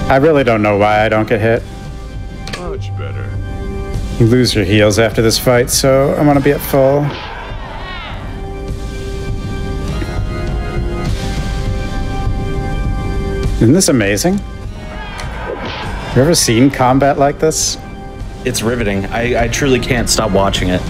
I really don't know why I don't get hit. Much better. You lose your heals after this fight, so I'm gonna be at full. Isn't this amazing? You ever seen combat like this? It's riveting. I truly can't stop watching it.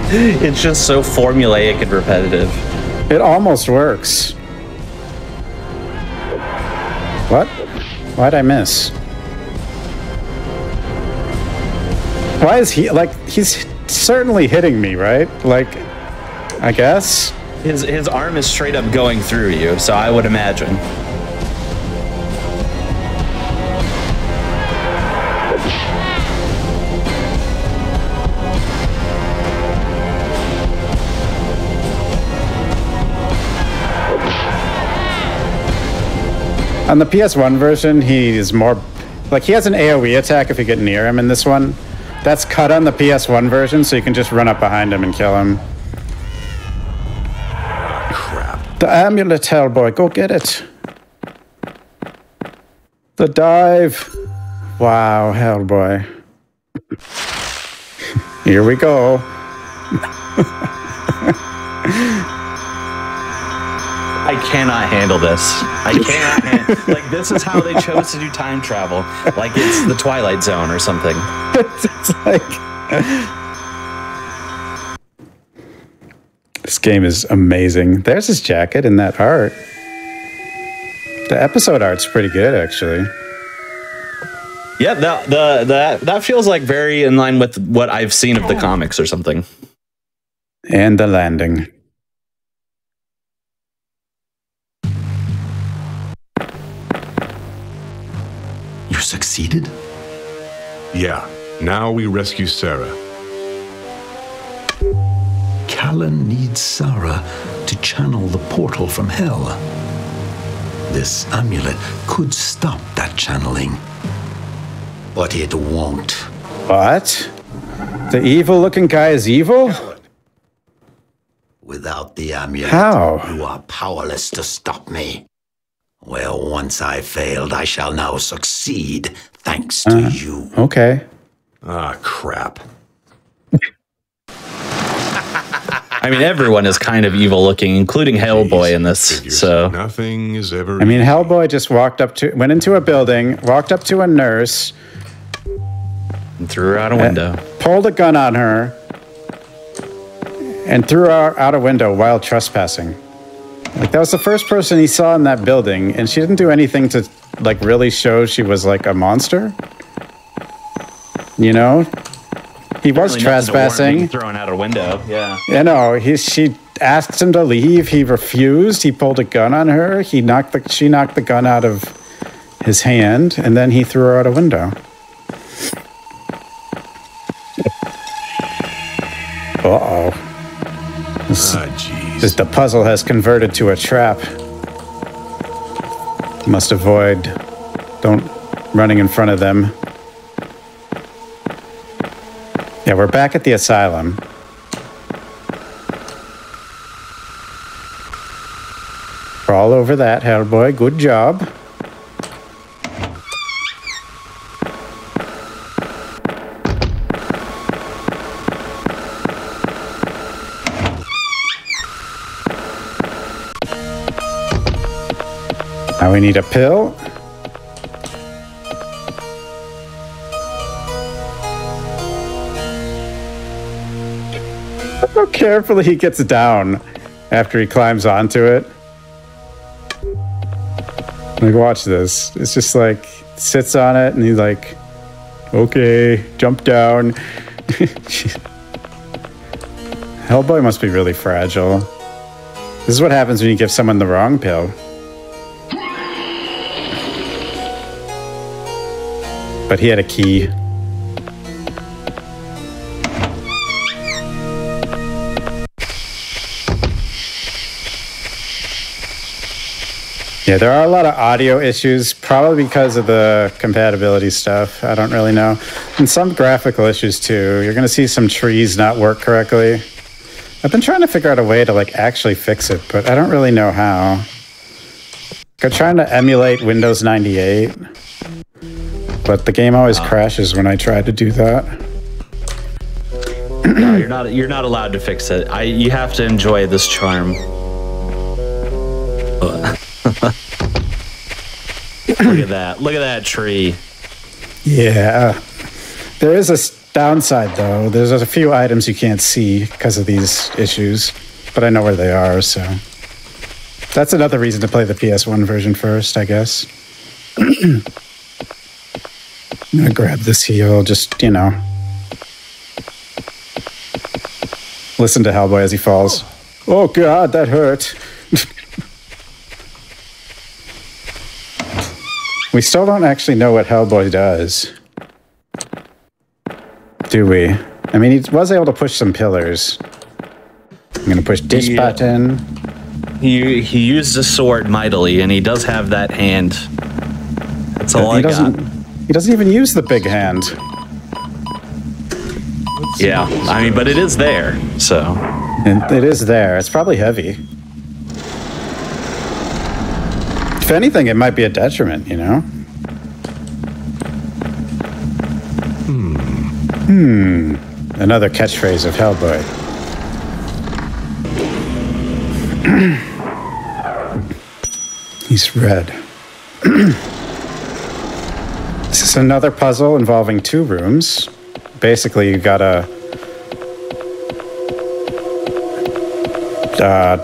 It's just so formulaic and repetitive. It almost works. What? Why'd I miss? Why is he, like, he's certainly hitting me, right? Like, I guess? His arm is straight up going through you, so I would imagine. On the PS1 version, he is more... Like, he has an AoE attack if you get near him in this one. That's cut on the PS1 version, so you can just run up behind him and kill him. Crap. The amulet, Hellboy. Go get it. The dive. Wow, Hellboy. Here we go. I cannot handle this. I cannot handle... Like, this is how they chose to do time travel. Like, it's the Twilight Zone or something. It's like... This game is amazing. There's his jacket in that art. The episode art's pretty good, actually. Yeah, that feels like very in line with what I've seen of the comics or something. And the landing. You succeeded? Yeah. Now we rescue Sarah. Callan needs Sarah to channel the portal from hell. This amulet could stop that channeling. But it won't. What? The evil-looking guy is evil? Without the amulet, How? you are powerless to stop me. Well, once I failed, I shall now succeed, thanks to you. Okay. Ah, crap. I mean, everyone is kind of evil looking, including Hellboy in this. So nothing is ever. I mean, Hellboy just went into a building, walked up to a nurse, and threw her out a window. Pulled a gun on her, and threw her out a window while trespassing. Like, that was the first person he saw in that building, and she didn't do anything to, like, really show she was, like, a monster. You know? He was Apparently nothing to warrant trespassing. being thrown out a window. Yeah. You know, she asked him to leave. He refused. He pulled a gun on her. She knocked the gun out of his hand, and then he threw her out a window. Uh-oh. The puzzle has converted to a trap. Must avoid. Don't running in front of them. Yeah, we're back at the asylum. We're all over that, Hellboy. Good job. Now we need a pill. Look how carefully he gets down after he climbs onto it. Like, watch this. It's just like, sits on it and he's like, okay, jump down. Hellboy must be really fragile. This is what happens when you give someone the wrong pill. But he had a key. Yeah, there are a lot of audio issues, probably because of the compatibility stuff. I don't really know. And some graphical issues too. You're gonna see some trees not work correctly. I've been trying to figure out a way to like actually fix it, but I don't really know how. I'm trying to emulate Windows 98. But the game always crashes when I try to do that. No, you're not allowed to fix it. You have to enjoy this charm. Look at that. Look at that tree. Yeah. There is a downside though. There's a few items you can't see because of these issues, but I know where they are, so that's another reason to play the PS1 version first, I guess. I'm gonna grab this heel, just, you know. Listen to Hellboy as he falls. Oh god, that hurt. We still don't actually know what Hellboy does. Do we? I mean, he was able to push some pillars. I'm gonna push this button. He used a sword mightily, and he does have that hand. That's all I got. He doesn't even use the big hand. Yeah, I mean, but it is there, so. And it is there. It's probably heavy. If anything, it might be a detriment, you know? Another catchphrase of Hellboy. He's red. This is another puzzle involving two rooms. Basically, you gotta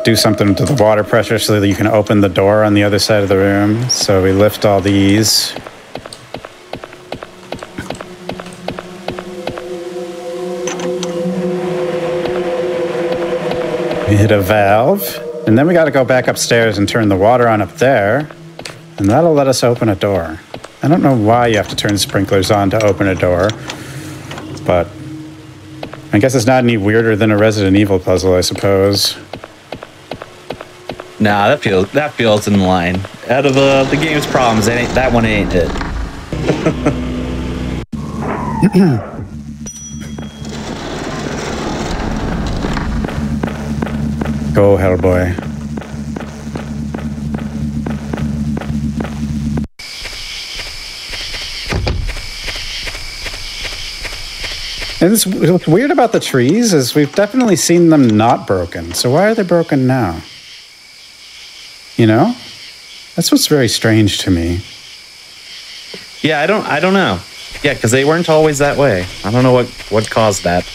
do something to the water pressure so that you can open the door on the other side of the room. So we lift all these. We hit a valve, and then we gotta go back upstairs and turn the water on up there, and that'll let us open a door. I don't know why you have to turn sprinklers on to open a door, but I guess it's not any weirder than a Resident Evil puzzle, I suppose. Nah, that feels in line. Out of the game's problems, that one ain't it. Go, Hellboy. And what's weird about the trees is we've definitely seen them not broken. So why are they broken now? You know? That's what's very strange to me. Yeah, I don't know. Yeah, because they weren't always that way. I don't know what caused that.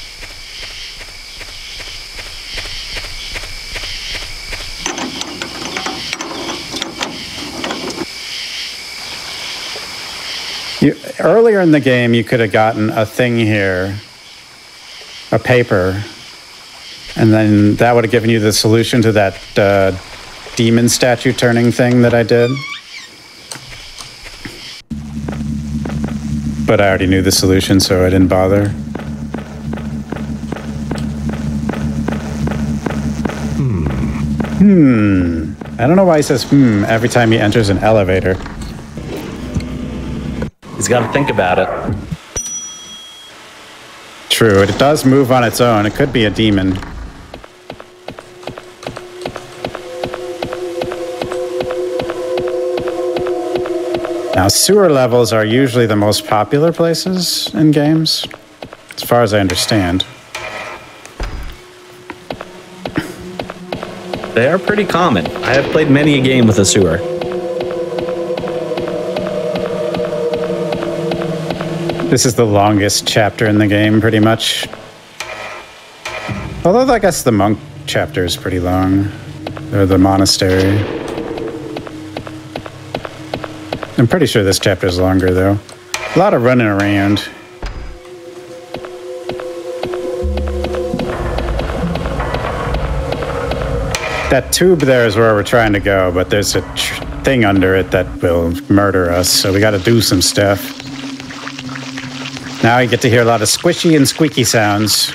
Earlier in the game, you could have gotten a thing here a paper, and then that would have given you the solution to that demon statue turning thing that I did. But I already knew the solution, so I didn't bother. I don't know why he says every time he enters an elevator. He's got to think about it. True, it does move on its own. It could be a demon. Now, sewer levels are usually the most popular places in games, as far as I understand. They are pretty common. I have played many a game with a sewer. This is the longest chapter in the game, pretty much. Although I guess the monk chapter is pretty long. Or the monastery. I'm pretty sure this chapter is longer, though. A lot of running around. That tube there is where we're trying to go, but there's a thing under it that will murder us, so we gotta do some stuff. Now you get to hear a lot of squishy and squeaky sounds.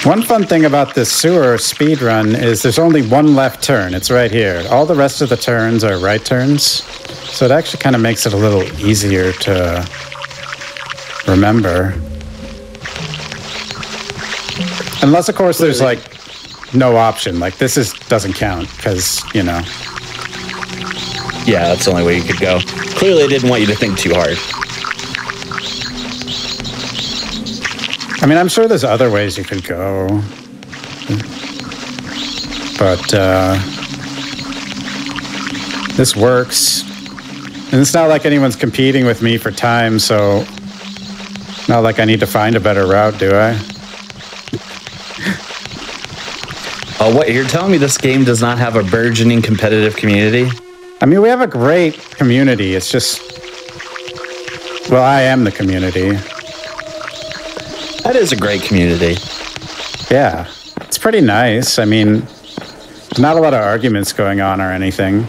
One fun thing about this sewer speedrun is there's only one left turn. It's right here. All the rest of the turns are right turns, so it actually kind of makes it a little easier to remember. Unless, of course, there's, like, no option. Like, this doesn't count, because, you know. Yeah, that's the only way you could go. Clearly, they didn't want you to think too hard. I mean, I'm sure there's other ways you could go. But, this works. And it's not like anyone's competing with me for time, so... Not like I need to find a better route, do I? Oh, what? You're telling me this game does not have a burgeoning competitive community? I mean, we have a great community. It's just... Well, I am the community. That is a great community. Yeah. It's pretty nice. I mean, there's not a lot of arguments going on or anything.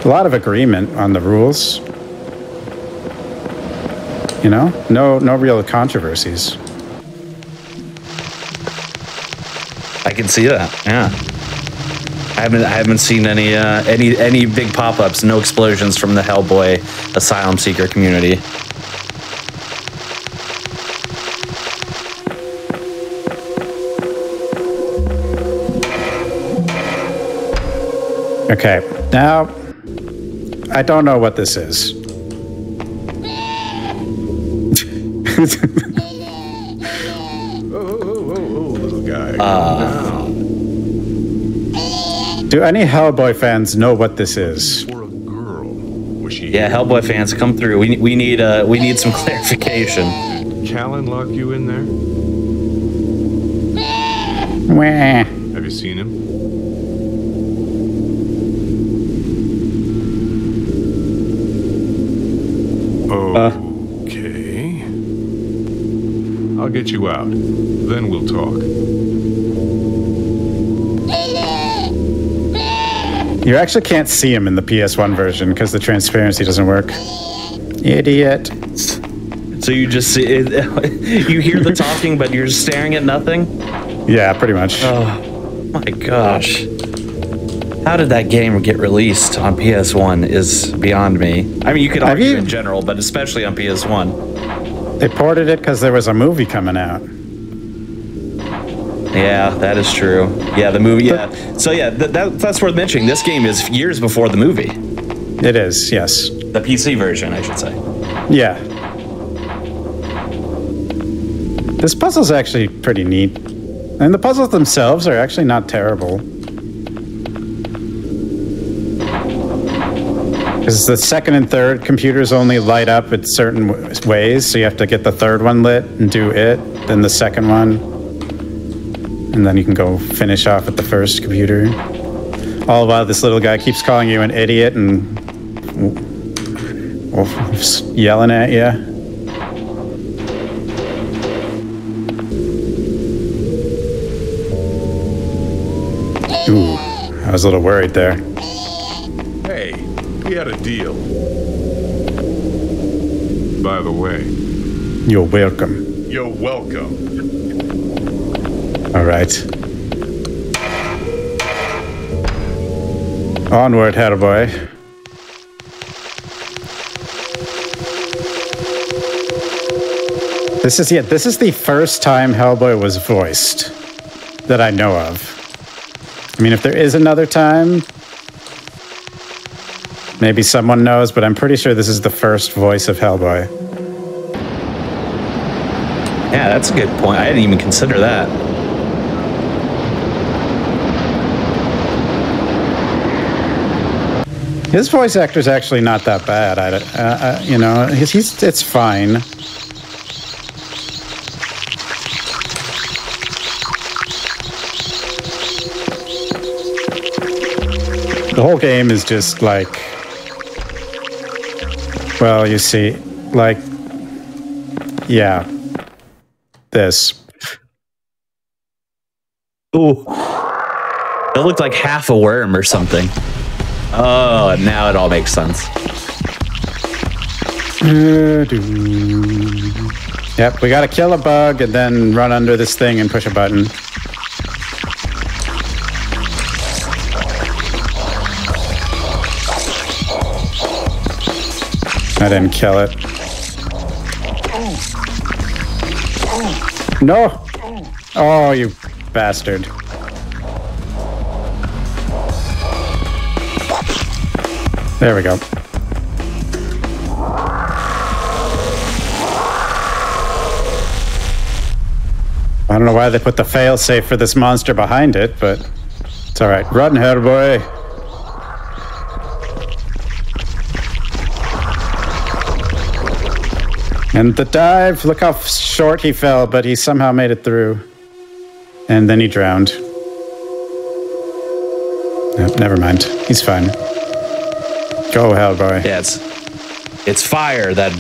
A lot of agreement on the rules. You know? No real controversies. I can see that. Yeah, I haven't seen any big pop-ups. No explosions from the Hellboy Asylum Seeker community. Okay, now I don't know what this is. Little guy. Do any Hellboy fans know what this is? Yeah, Hellboy fans, come through. We need some clarification. Did Callan lock you in there? Wah. Have you seen him? Okay. I'll get you out. Then we'll talk. You actually can't see him in the PS1 version because the transparency doesn't work. Idiot. So you just see it, you hear the talking, but you're just staring at nothing? Yeah, pretty much. Oh my gosh. How did that game get released on PS1 is beyond me. I mean, you could argue in general, but especially on PS1. They ported it because there was a movie coming out. Yeah, that is true. Yeah, the movie, yeah. So yeah, that's worth mentioning. This game is years before the movie. It is, yes. The PC version, I should say. Yeah. This puzzle's actually pretty neat. And the puzzles themselves are actually not terrible. Because the second and third computers only light up in certain ways, so you have to get the third one lit and do it, then the second one, and then you can go finish off at the first computer. All while this little guy keeps calling you an idiot and yelling at you. I was a little worried there. Hey, we had a deal. By the way. You're welcome. You're welcome. All right. Onward, Hellboy. This is the first time Hellboy was voiced that I know of. I mean, if there is another time, maybe someone knows, but I'm pretty sure this is the first voice of Hellboy. Yeah, that's a good point. I didn't even consider that. His voice actor's actually not that bad. You know, it's fine. The whole game is just like, well, you see, like, yeah, this. Ooh, it looked like half a worm or something. Oh, now it all makes sense. Yep, we gotta kill a bug and then run under this thing and push a button. I didn't kill it. No! Oh, you bastard. There we go. I don't know why they put the failsafe for this monster behind it, but it's alright. Run, Hellboy! And the dive, look how short he fell, but he somehow made it through. And then he drowned. Nope, never mind. He's fine. Go, Hellboy. Yeah, it's fire that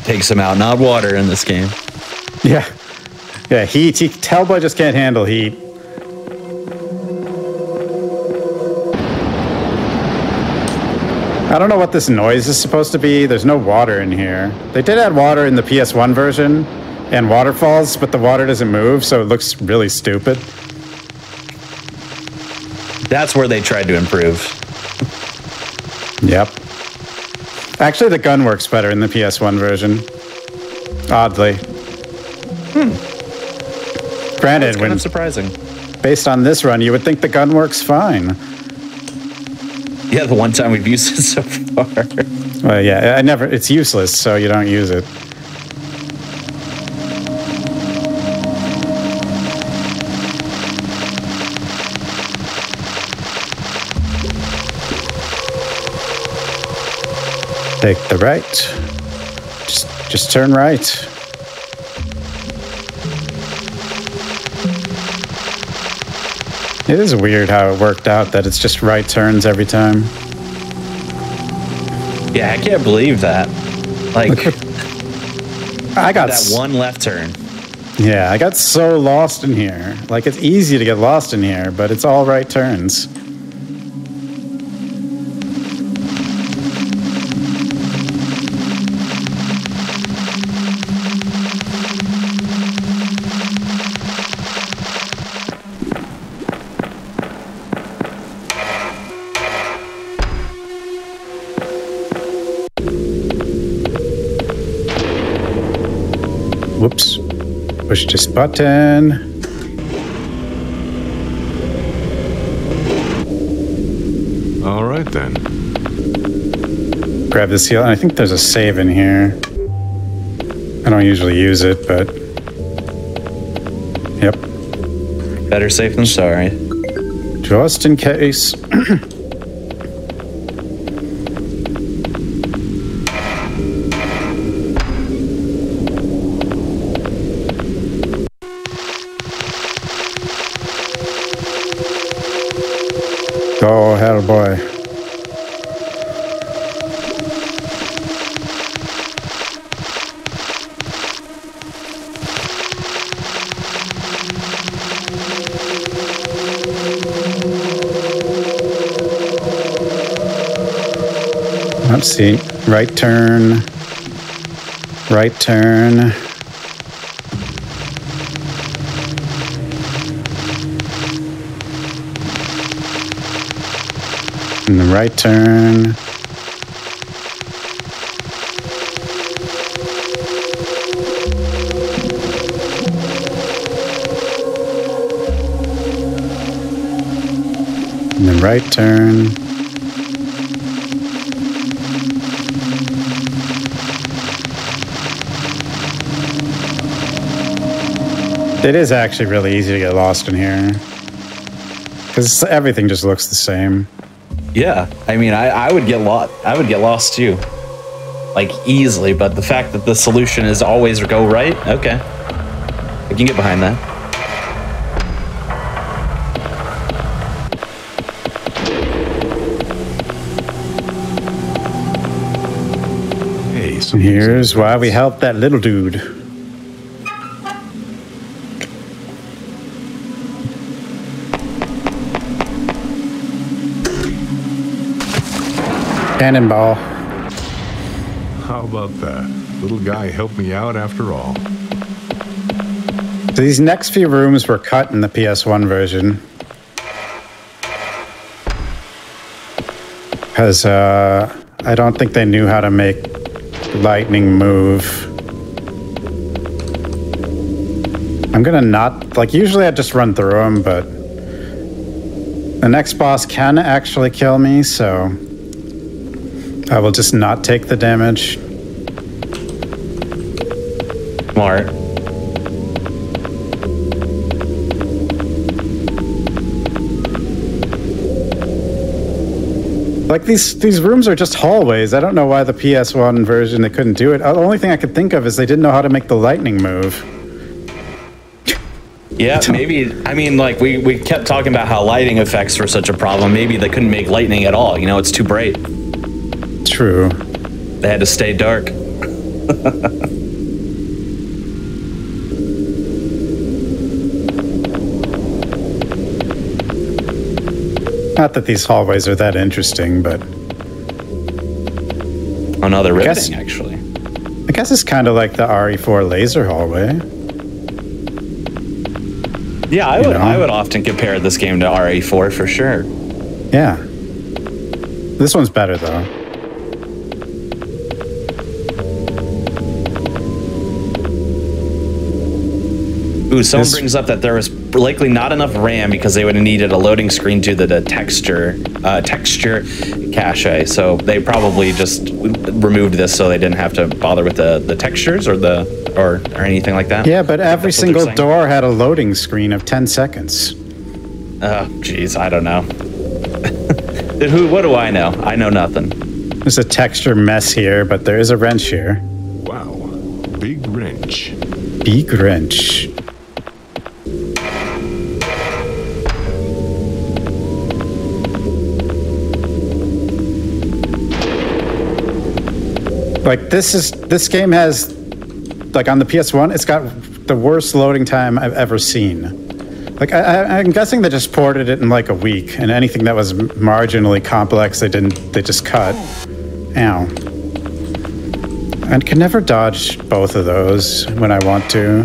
takes him out, not water in this game. Yeah. Yeah, heat. Hellboy just can't handle heat. I don't know what this noise is supposed to be. There's no water in here. They did add water in the PS1 version and waterfalls, but the water doesn't move, so it looks really stupid. That's where they tried to improve. Yep. Actually, the gun works better in the PS1 version. Oddly. Granted, That's kind of surprising. Based on this run, you would think the gun works fine. Yeah, the one time we've used it so far. Well, yeah, it's useless, so you don't use it. Take the right. Just turn right. It is weird how it worked out that it's just right turns every time. Yeah, I can't believe that. Like, I got that one left turn. Yeah, I got so lost in here. Like, it's easy to get lost in here, but it's all right turns. Whoops. Push this button. All right, then. Grab this heel. I think there's a save in here. I don't usually use it, but... Yep. Better safe than sorry. Just in case. Go, Hellboy. Let's see. Right turn. Right turn. And the right turn. And the right turn. It is actually really easy to get lost in here. Because everything just looks the same. Yeah, I mean, I would get lost. I would get lost too, like easily. But the fact that the solution is always go right, okay, I can get behind that. Hey, so here's why we helped that little dude. Cannonball. How about that? Little guy helped me out after all. So these next few rooms were cut in the PS1 version. Because I don't think they knew how to make lightning move. I'm gonna not, like, usually I just run through them, but the next boss can actually kill me, so I will just not take the damage. Smart. Like, these rooms are just hallways. I don't know why the PS1 version, they couldn't do it. The only thing I could think of is they didn't know how to make the lightning move. Yeah, maybe. I mean, like, we kept talking about how lighting effects were such a problem. Maybe they couldn't make lightning at all. You know, it's too bright. True. They had to stay dark. Not that these hallways are that interesting, but... Oh, no, they're riveting, actually. I guess it's kind of like the RE4 laser hallway. Yeah, I would often compare this game to RE4 for sure. Yeah. This one's better, though. Ooh, someone brings up that there was likely not enough RAM because they would have needed a loading screen to the texture cache. So they probably just removed this so they didn't have to bother with the textures or anything like that. Yeah, but every single door had a loading screen of 10 seconds. Oh, jeez, I don't know. What do I know? I know nothing. There's a texture mess here, but there is a wrench here. Wow, big wrench. Big wrench. Like, this game has, like, on the PS1, it's got the worst loading time I've ever seen. Like, I'm guessing they just ported it in like a week, and anything that was marginally complex, they just cut. Ow. And can never dodge both of those when I want to.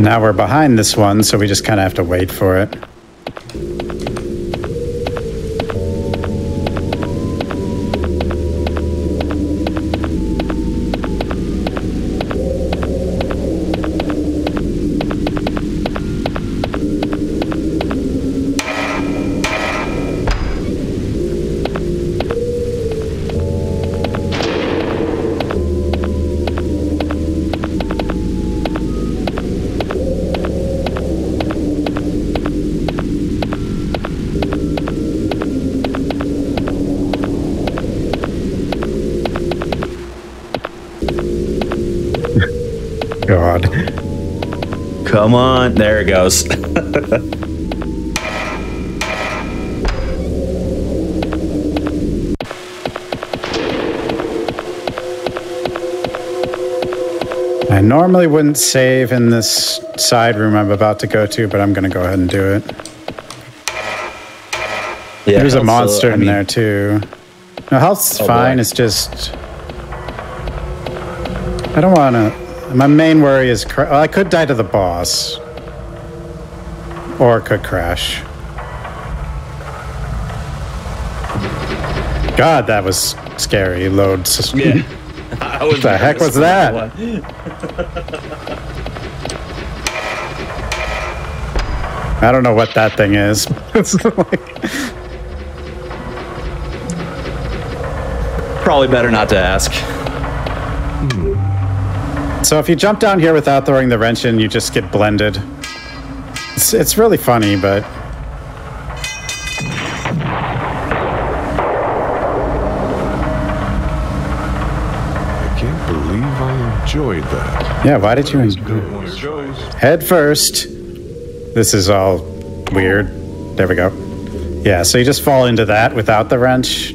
Now we're behind this one, so we just kind of have to wait for it. God. Come on. There it goes. I normally wouldn't save in this side room I'm about to go to, but I'm going to go ahead and do it. Yeah, There's a also, monster I in mean- there too. No, health's Oh, fine. boy. It's just I don't want to. My main worry is well, I could die to the boss, or it could crash. God, that was scary. Loads. Yeah. What the heck was that? I don't know what that thing is. It's like, Probably better not to ask. so if you jump down here without throwing the wrench in, you just get blended. It's really funny, but I can't believe I enjoyed that. yeah, why did you One of those. head first? This is all weird. There we go. Yeah, so you just fall into that without the wrench.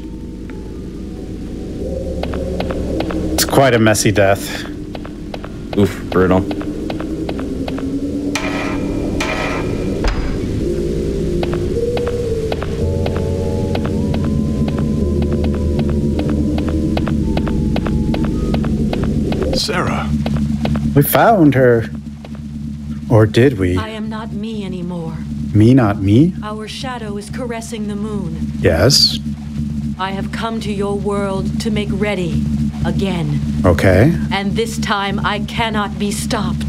It's quite a messy death. Oof, brutal. Sarah. We found her. Or did we? I am not me anymore. Me, not me? Our shadow is caressing the moon. Yes. I have come to your world to make ready again. Okay. And this time I cannot be stopped.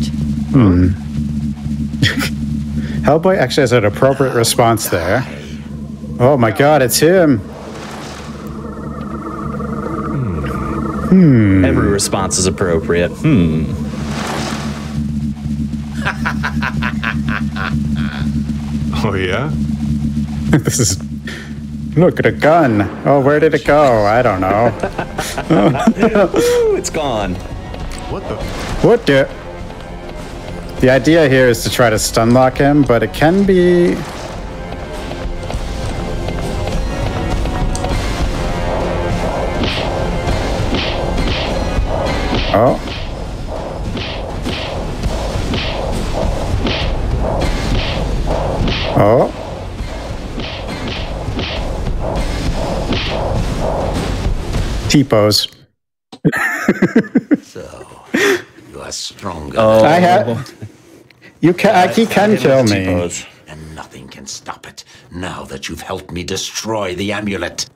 Hellboy actually has an appropriate response there. Oh my god, it's him. Every response is appropriate. Oh, yeah? This is. Look at a gun. Oh, where did it go? I don't know. Ooh, it's gone. What the? What the? The idea here is to try to stun lock him, but it can be. Oh. Oh. T-pose. You are stronger. Oh. I have. You can. He can kill me. And nothing can stop it now that you've helped me destroy the amulet.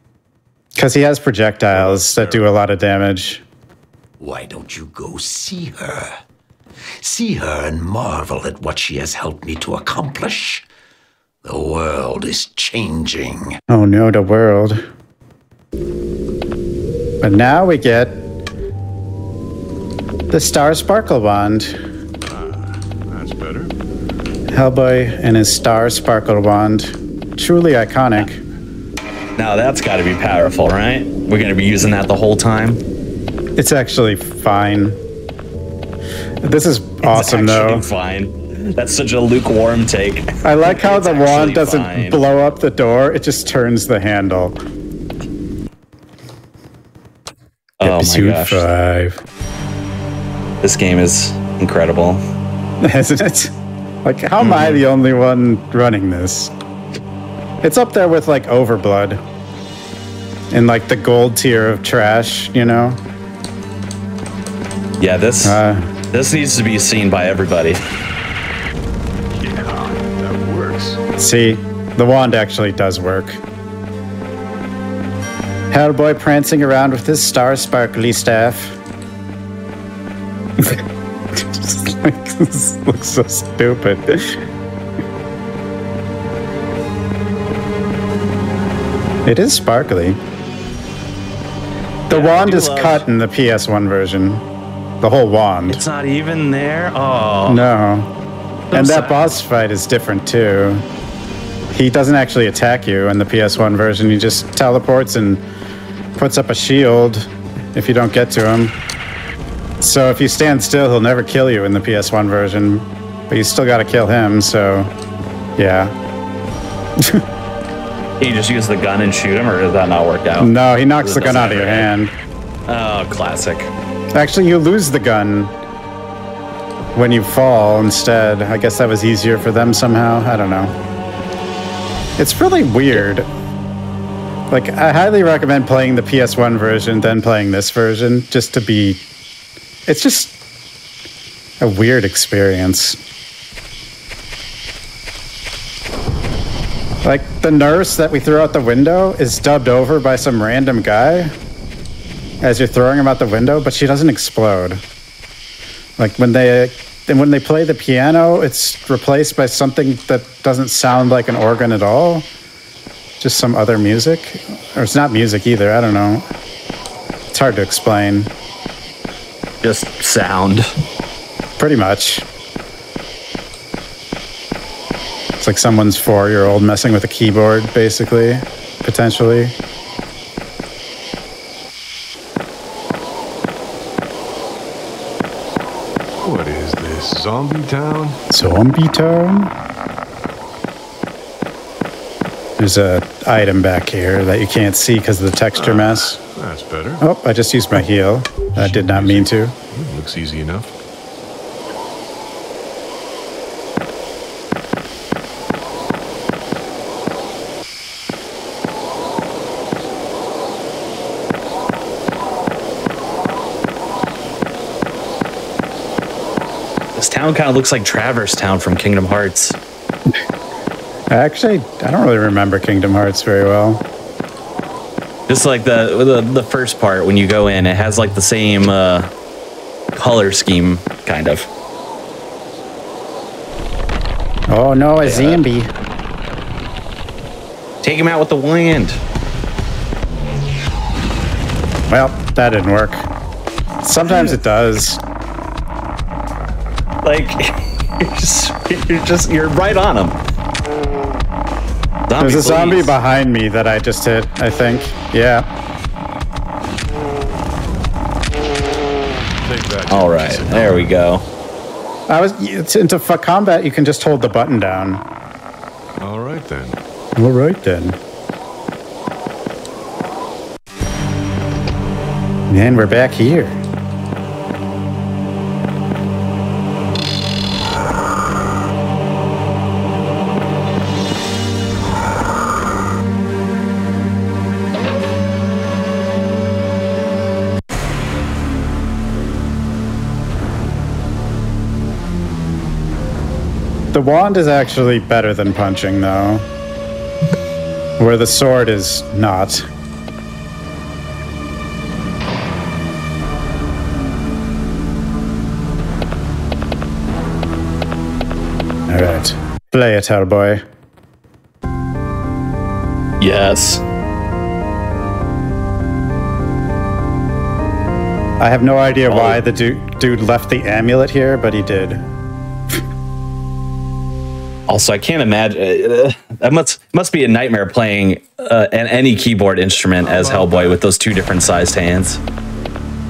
Because he has projectiles that do a lot of damage. Why don't you go see her? See her and marvel at what she has helped me to accomplish. The world is changing. Oh no, the world. But now we get the Star Sparkle Wand. That's better. Hellboy and his Star Sparkle Wand. Truly iconic. Now that's got to be powerful, right? We're going to be using that the whole time. It's actually fine. This is awesome, it's actually though. Fine. That's such a lukewarm take. I like how the wand doesn't fine. blow up the door, it just turns the handle. Oh my Episode gosh. 5. This game is incredible. Isn't it? Like, how am I the only one running this? It's up there with, like, Overblood. In, like, the gold tier of trash, you know? Yeah, this needs to be seen by everybody. Yeah, that works. See, the wand actually does work. Hellboy prancing around with his star sparkly staff. This looks so stupid. It is sparkly. The wand is cut in the PS1 version. The whole wand. It's not even there? Oh. No. And that sad. boss fight is different too. He doesn't actually attack you in the PS1 version. He just teleports and puts up a shield if you don't get to him. So if you stand still, he'll never kill you in the PS1 version. But you still gotta kill him, so yeah. Can you just use the gun and shoot him, or does that not work out? No, he knocks It the gun doesn't out of your ever- hand. Oh, classic. Actually, you lose the gun when you fall instead. I guess that was easier for them somehow. I don't know. It's really weird. Like, I highly recommend playing the PS1 version, then playing this version, just to be... It's just a weird experience. Like, the nurse that we threw out the window is dubbed over by some random guy as you're throwing him out the window, but she doesn't explode. Like, when they play the piano, it's replaced by something that doesn't sound like an organ at all. Just some other music. Or it's not music either, I don't know. It's hard to explain. Just sound. Pretty much. It's like someone's 4-year-old messing with a keyboard, basically. Potentially. What is this? Zombie Town? Zombie Town? There's a item back here that you can't see because of the texture mess. That's better. Oh, I just used my heal. I did not mean to. Looks easy enough. This town kind of looks like Traverse Town from Kingdom Hearts. Actually, I don't really remember Kingdom Hearts very well. Just like the first part, when you go in, it has like the same color scheme, kind of. Oh no, a zombie. Take him out with the wind. Well, that didn't work. Sometimes it does. Like, you're right on him. There's a zombie behind me that I just hit, I think. Yeah. All right, there we go. It's into combat, you can just hold the button down. All right then. All right then. And we're back here. The wand is actually better than punching, though. Where the sword is not. Alright. Play it, Hellboy. Yes. I have no idea why the dude left the amulet here, but he did. Also, I can't imagine that must be a nightmare playing any keyboard instrument as Hellboy with those two different sized hands.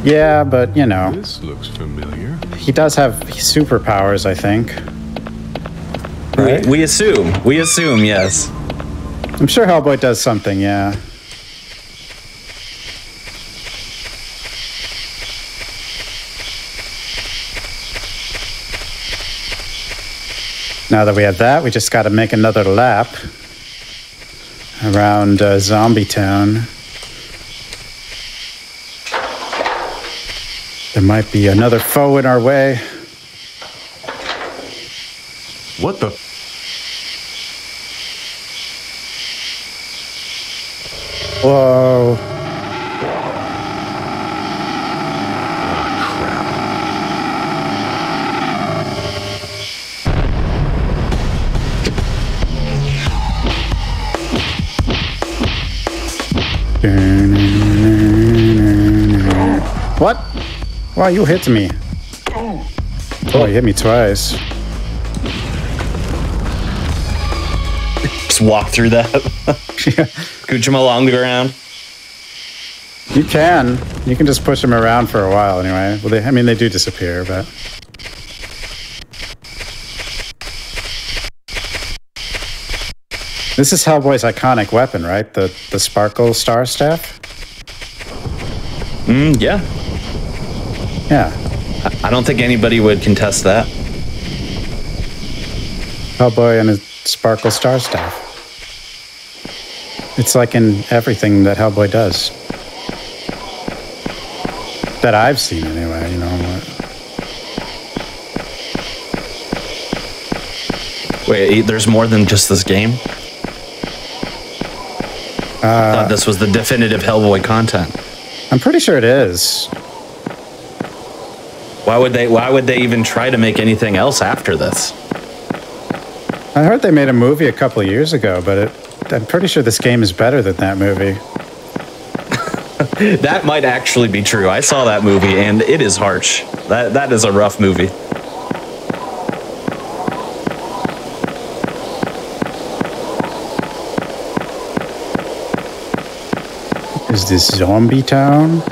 Yeah, but you know, This looks familiar. he does have superpowers, I think. Right? We assume, yes. I'm sure Hellboy does something, yeah. Now that we have that, we just got to make another lap around Zombie Town. There might be another foe in our way. What the? Whoa. What? Wow, you hit me. Oh, you hit me twice. Just walk through that. Scooch him along the ground. You can. You can just push them around for a while anyway. Well, they do disappear, but... This is Hellboy's iconic weapon, right? The Sparkle Star Staff? Yeah. Yeah. I don't think anybody would contest that. Hellboy and his Sparkle Star Staff. It's like in everything that Hellboy does. That I've seen anyway, you know. Wait, there's more than just this game? I thought this was the definitive Hellboy content. I'm pretty sure it is. Why would they even try to make anything else after this? I heard they made a movie a couple of years ago, but I'm pretty sure this game is better than that movie. That might actually be true. I saw that movie and it is harsh. That is a rough movie. Is this Zombie Town?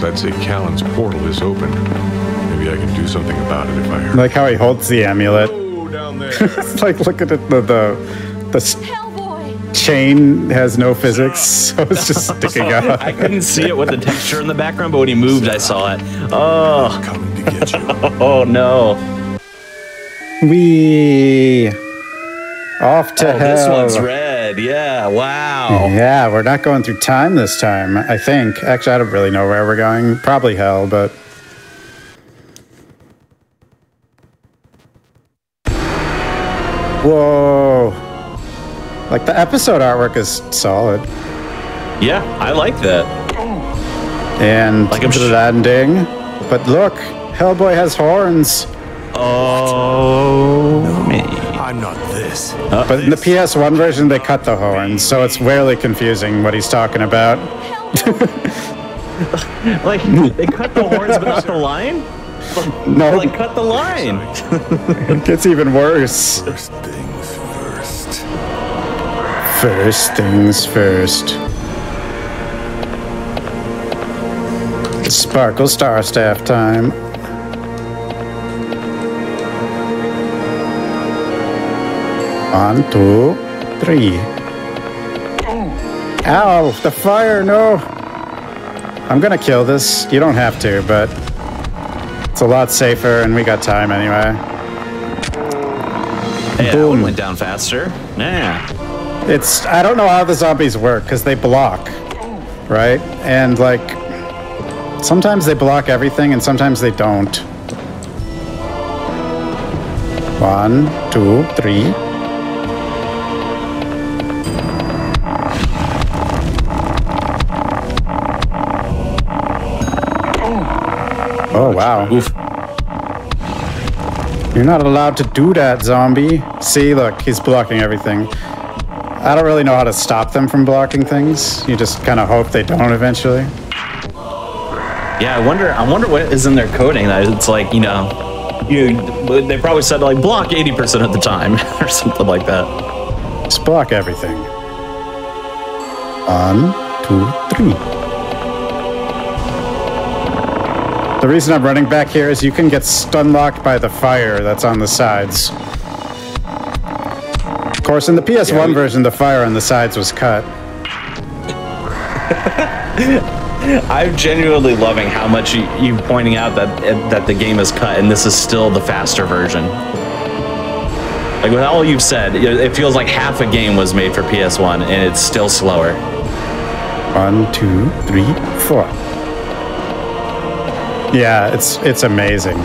I'd say Callan's portal is open. Maybe I can do something about it if I heard. Like how he holds the amulet. Down there. It's like, look at it, the chain has no physics, so it's just sticking out. I couldn't see it with the texture in the background, but when he moved, I saw it. Oh, coming to get you. Oh no. We off to hell. This one's red. Yeah. Wow. Yeah, we're not going through time this time, I think. Actually, I don't really know where we're going. Probably hell, but... Whoa. Like, the episode artwork is solid. Yeah, I like that. And like the landing. But look, Hellboy has horns. Oh, me. I'm not this. But in the PS1 version, they cut the horns, so it's really confusing what he's talking about. Like, they cut the horns but not the line? No. Like, cut the line. It gets even worse. First things first. First things first. Sparkle Star Staff time. One, two, three. Ow, the fire, no. I'm gonna kill this. You don't have to, but it's a lot safer and we got time anyway. Hey, that one went down faster. Yeah. I don't know how the zombies work because they block, right? And like, sometimes they block everything and sometimes they don't. 1, 2, 3. Oh, wow. Oof. You're not allowed to do that, zombie. See, look, he's blocking everything. I don't really know how to stop them from blocking things. You just kind of hope they don't eventually. Yeah, I wonder what is in their coding that it's like, you know, they probably said like block 80% of the time or something like that. Just block everything. 1, 2, 3. The reason I'm running back here is you can get stun locked by the fire that's on the sides. Of course, in the PS1 version, the fire on the sides was cut. I'm genuinely loving how much you pointing out that the game is cut and this is still the faster version. Like with all you've said, it feels like half a game was made for PS1 and it's still slower. 1, 2, 3, 4. Yeah, it's amazing.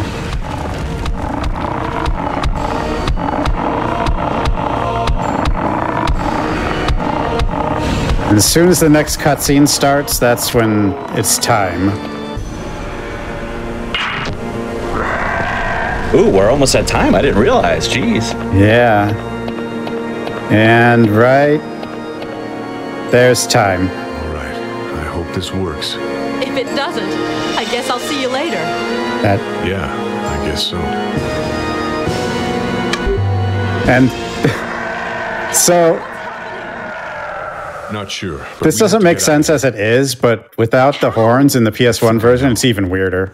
And as soon as the next cutscene starts, that's when it's time. Ooh, we're almost at time. I didn't realize. Jeez. Yeah. And right there's time. All right. I hope this works. If it doesn't, I guess I'll see you later. Yeah, I guess so. And so not sure. This doesn't make sense as it is, but without the horns in the PS1 version, it's even weirder.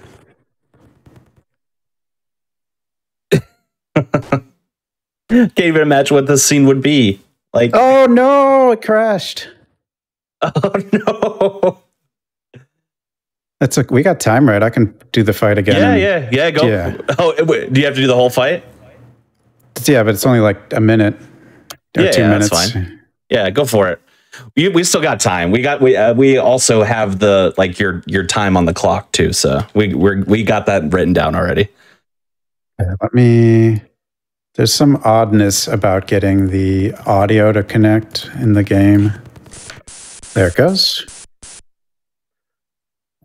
Can't even imagine what this scene would be like. Oh no, it crashed. Oh no. That's we got time, right? I can do the fight again. Yeah. Go. Yeah. Oh, wait, do you have to do the whole fight? Yeah, but it's only like a minute or 2 minutes. That's fine. Yeah, go for it. We still got time. We also have the like your time on the clock too. So we got that written down already. Let me. There's some oddness about getting the audio to connect in the game. There it goes.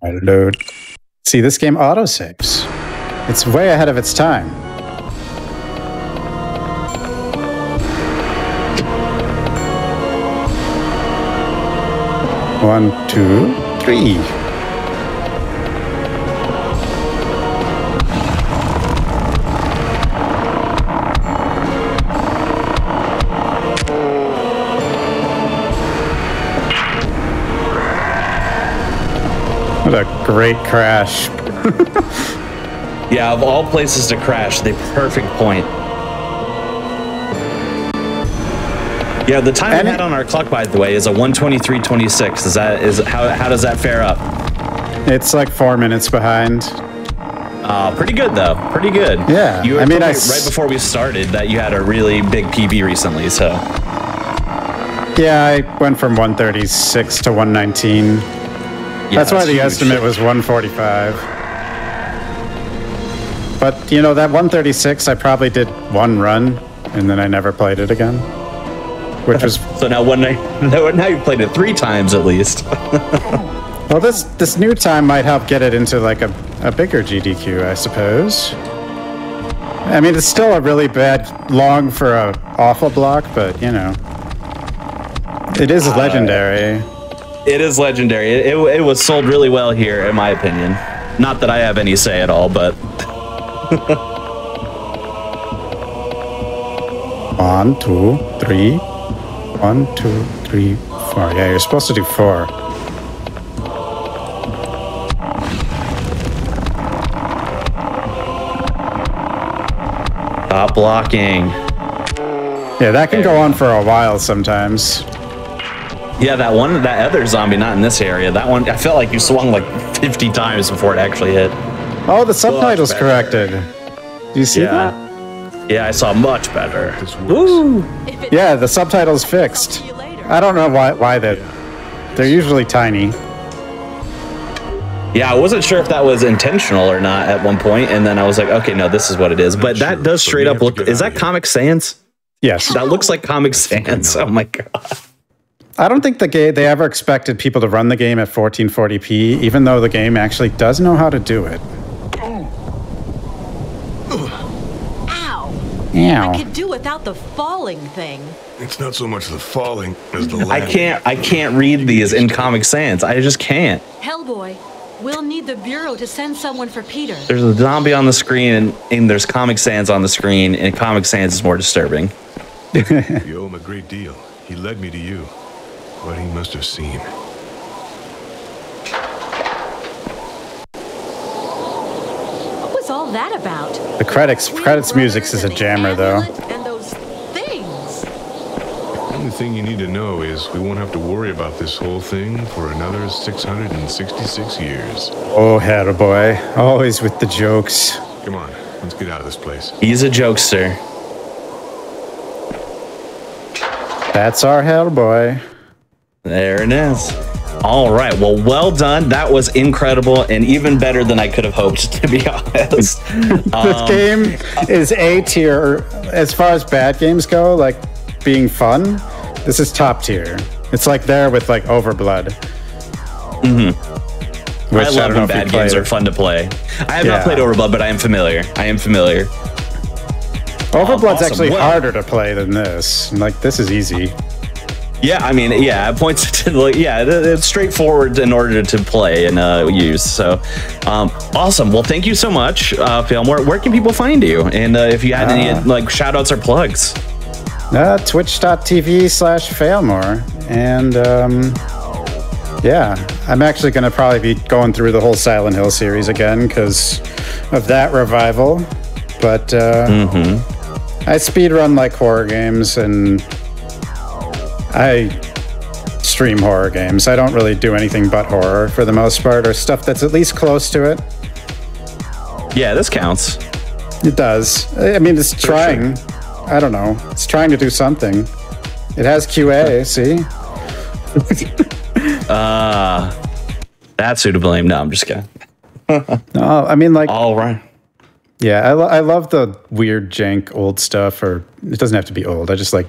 I load. See, this game autosaves. It's way ahead of its time. One, two, three. What a great crash. Yeah, of all places to crash, the perfect point. Yeah, the time we had on our clock, by the way, is a 1:23:26. How does that fare up? It's like 4 minutes behind. Pretty good though. Pretty good. Yeah. You were right before we started that you had a really big PB recently, so. Yeah, I went from 136 to 119. That's why the estimate was 145. But, you know, that 136, I probably did one run, and then I never played it again. Which was... So now now you've played it 3 times at least. Well, this new time might help get it into, like, a bigger GDQ, I suppose. I mean, it's still a really bad long for a awful block, but, you know. It is legendary. It is legendary. It was sold really well here, in my opinion. Not that I have any say at all, but... 1, 2, 3. 1, 2, 3, 4. Yeah, you're supposed to do 4. Stop blocking. Yeah, that can go on for a while sometimes. Yeah, that other zombie, not in this area. That one, I felt like you swung like 50 times before it actually hit. Oh, the subtitles corrected. Do you see that? Yeah, I saw much better. Woo! Yeah, the subtitles fixed. I don't know why they're usually tiny. Yeah, I wasn't sure if that was intentional or not at one point, and then I was like, okay, no, this is what it is. But that does straight up look. Is that Comic Sans? Yes. That looks like Comic Sans. Oh my god. I don't think they ever expected people to run the game at 1440p, even though the game actually does know how to do it. Ow! Ow. I could do without the falling thing. It's not so much the falling as the landing. I can't read these in Comic Sans. I just can't. Hellboy, we'll need the Bureau to send someone for Peter. There's a zombie on the screen, and there's Comic Sans on the screen, and Comic Sans is more disturbing. You owe him a great deal. He led me to you. What he must have seen. What was all that about? The credits music is a jammer, though. And those things. The only thing you need to know is we won't have to worry about this whole thing for another 666 years. Oh, Hellboy. Always with the jokes. Come on, let's get out of this place. He's a jokester. That's our Hellboy. There it is. All right. Well done. That was incredible and even better than I could have hoped, to be honest. This game is A tier as far as bad games go, like being fun. This is top tier. It's like there with like Overblood. Mm-hmm. I love when bad games are fun to play. I have not played Overblood, but I am familiar. Overblood's actually harder to play than this. Like, this is easy. Yeah, I mean, yeah, it points to like, it's straightforward in order to play and use. So, awesome. Well, thank you so much, Failmore. Where can people find you? And if you had any like shout outs or plugs? Twitch.tv/Failmore. And yeah, I'm actually going to probably be going through the whole Silent Hill series again because of that revival. But I speedrun like horror games, and I stream horror games. I don't really do anything but horror for the most part, or stuff that's at least close to it. Yeah, this counts. It does. I mean, it's trying. I don't know. It's trying to do something. It has QA, see? That's who to blame. No, I'm just kidding. No, I mean, like... All right. Yeah, I love the weird jank old stuff, or it doesn't have to be old. I just like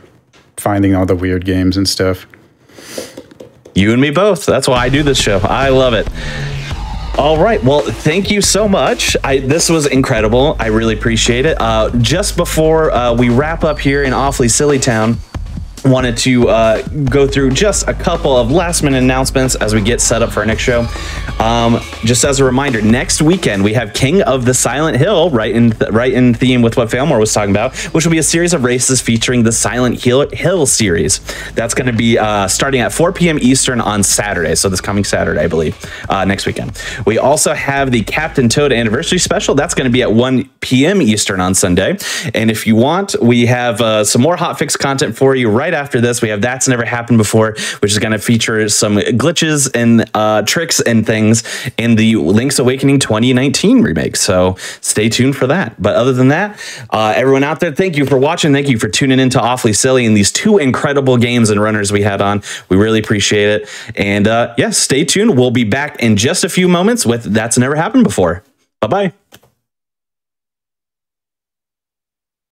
finding all the weird games and stuff. You and me both. That's why I do this show. I love it. All right. Well, thank you so much. This was incredible. I really appreciate it. Just before we wrap up here in Awfully Silly Town, wanted to go through just a couple of last minute announcements as we get set up for our next show. Just as a reminder, next weekend we have King of the Silent Hill, right in theme with what Failmore was talking about, which will be a series of races featuring the Silent Hill series. That's going to be starting at 4 p.m. Eastern on Saturday, so this coming Saturday, I believe, next weekend. We also have the Captain Toad Anniversary Special. That's going to be at 1 p.m. Eastern on Sunday. And if you want, we have some more hotfix content for you right after this. We have That's Never Happened Before, which is going to feature some glitches and tricks and things in the Link's Awakening 2019 remake. So stay tuned for that. But other than that, everyone out there, thank you for watching. Thank you for tuning in to Awfully Silly and these two incredible games and runners we had on. We really appreciate it. And yeah, stay tuned. We'll be back in just a few moments with That's Never Happened Before. Bye-bye.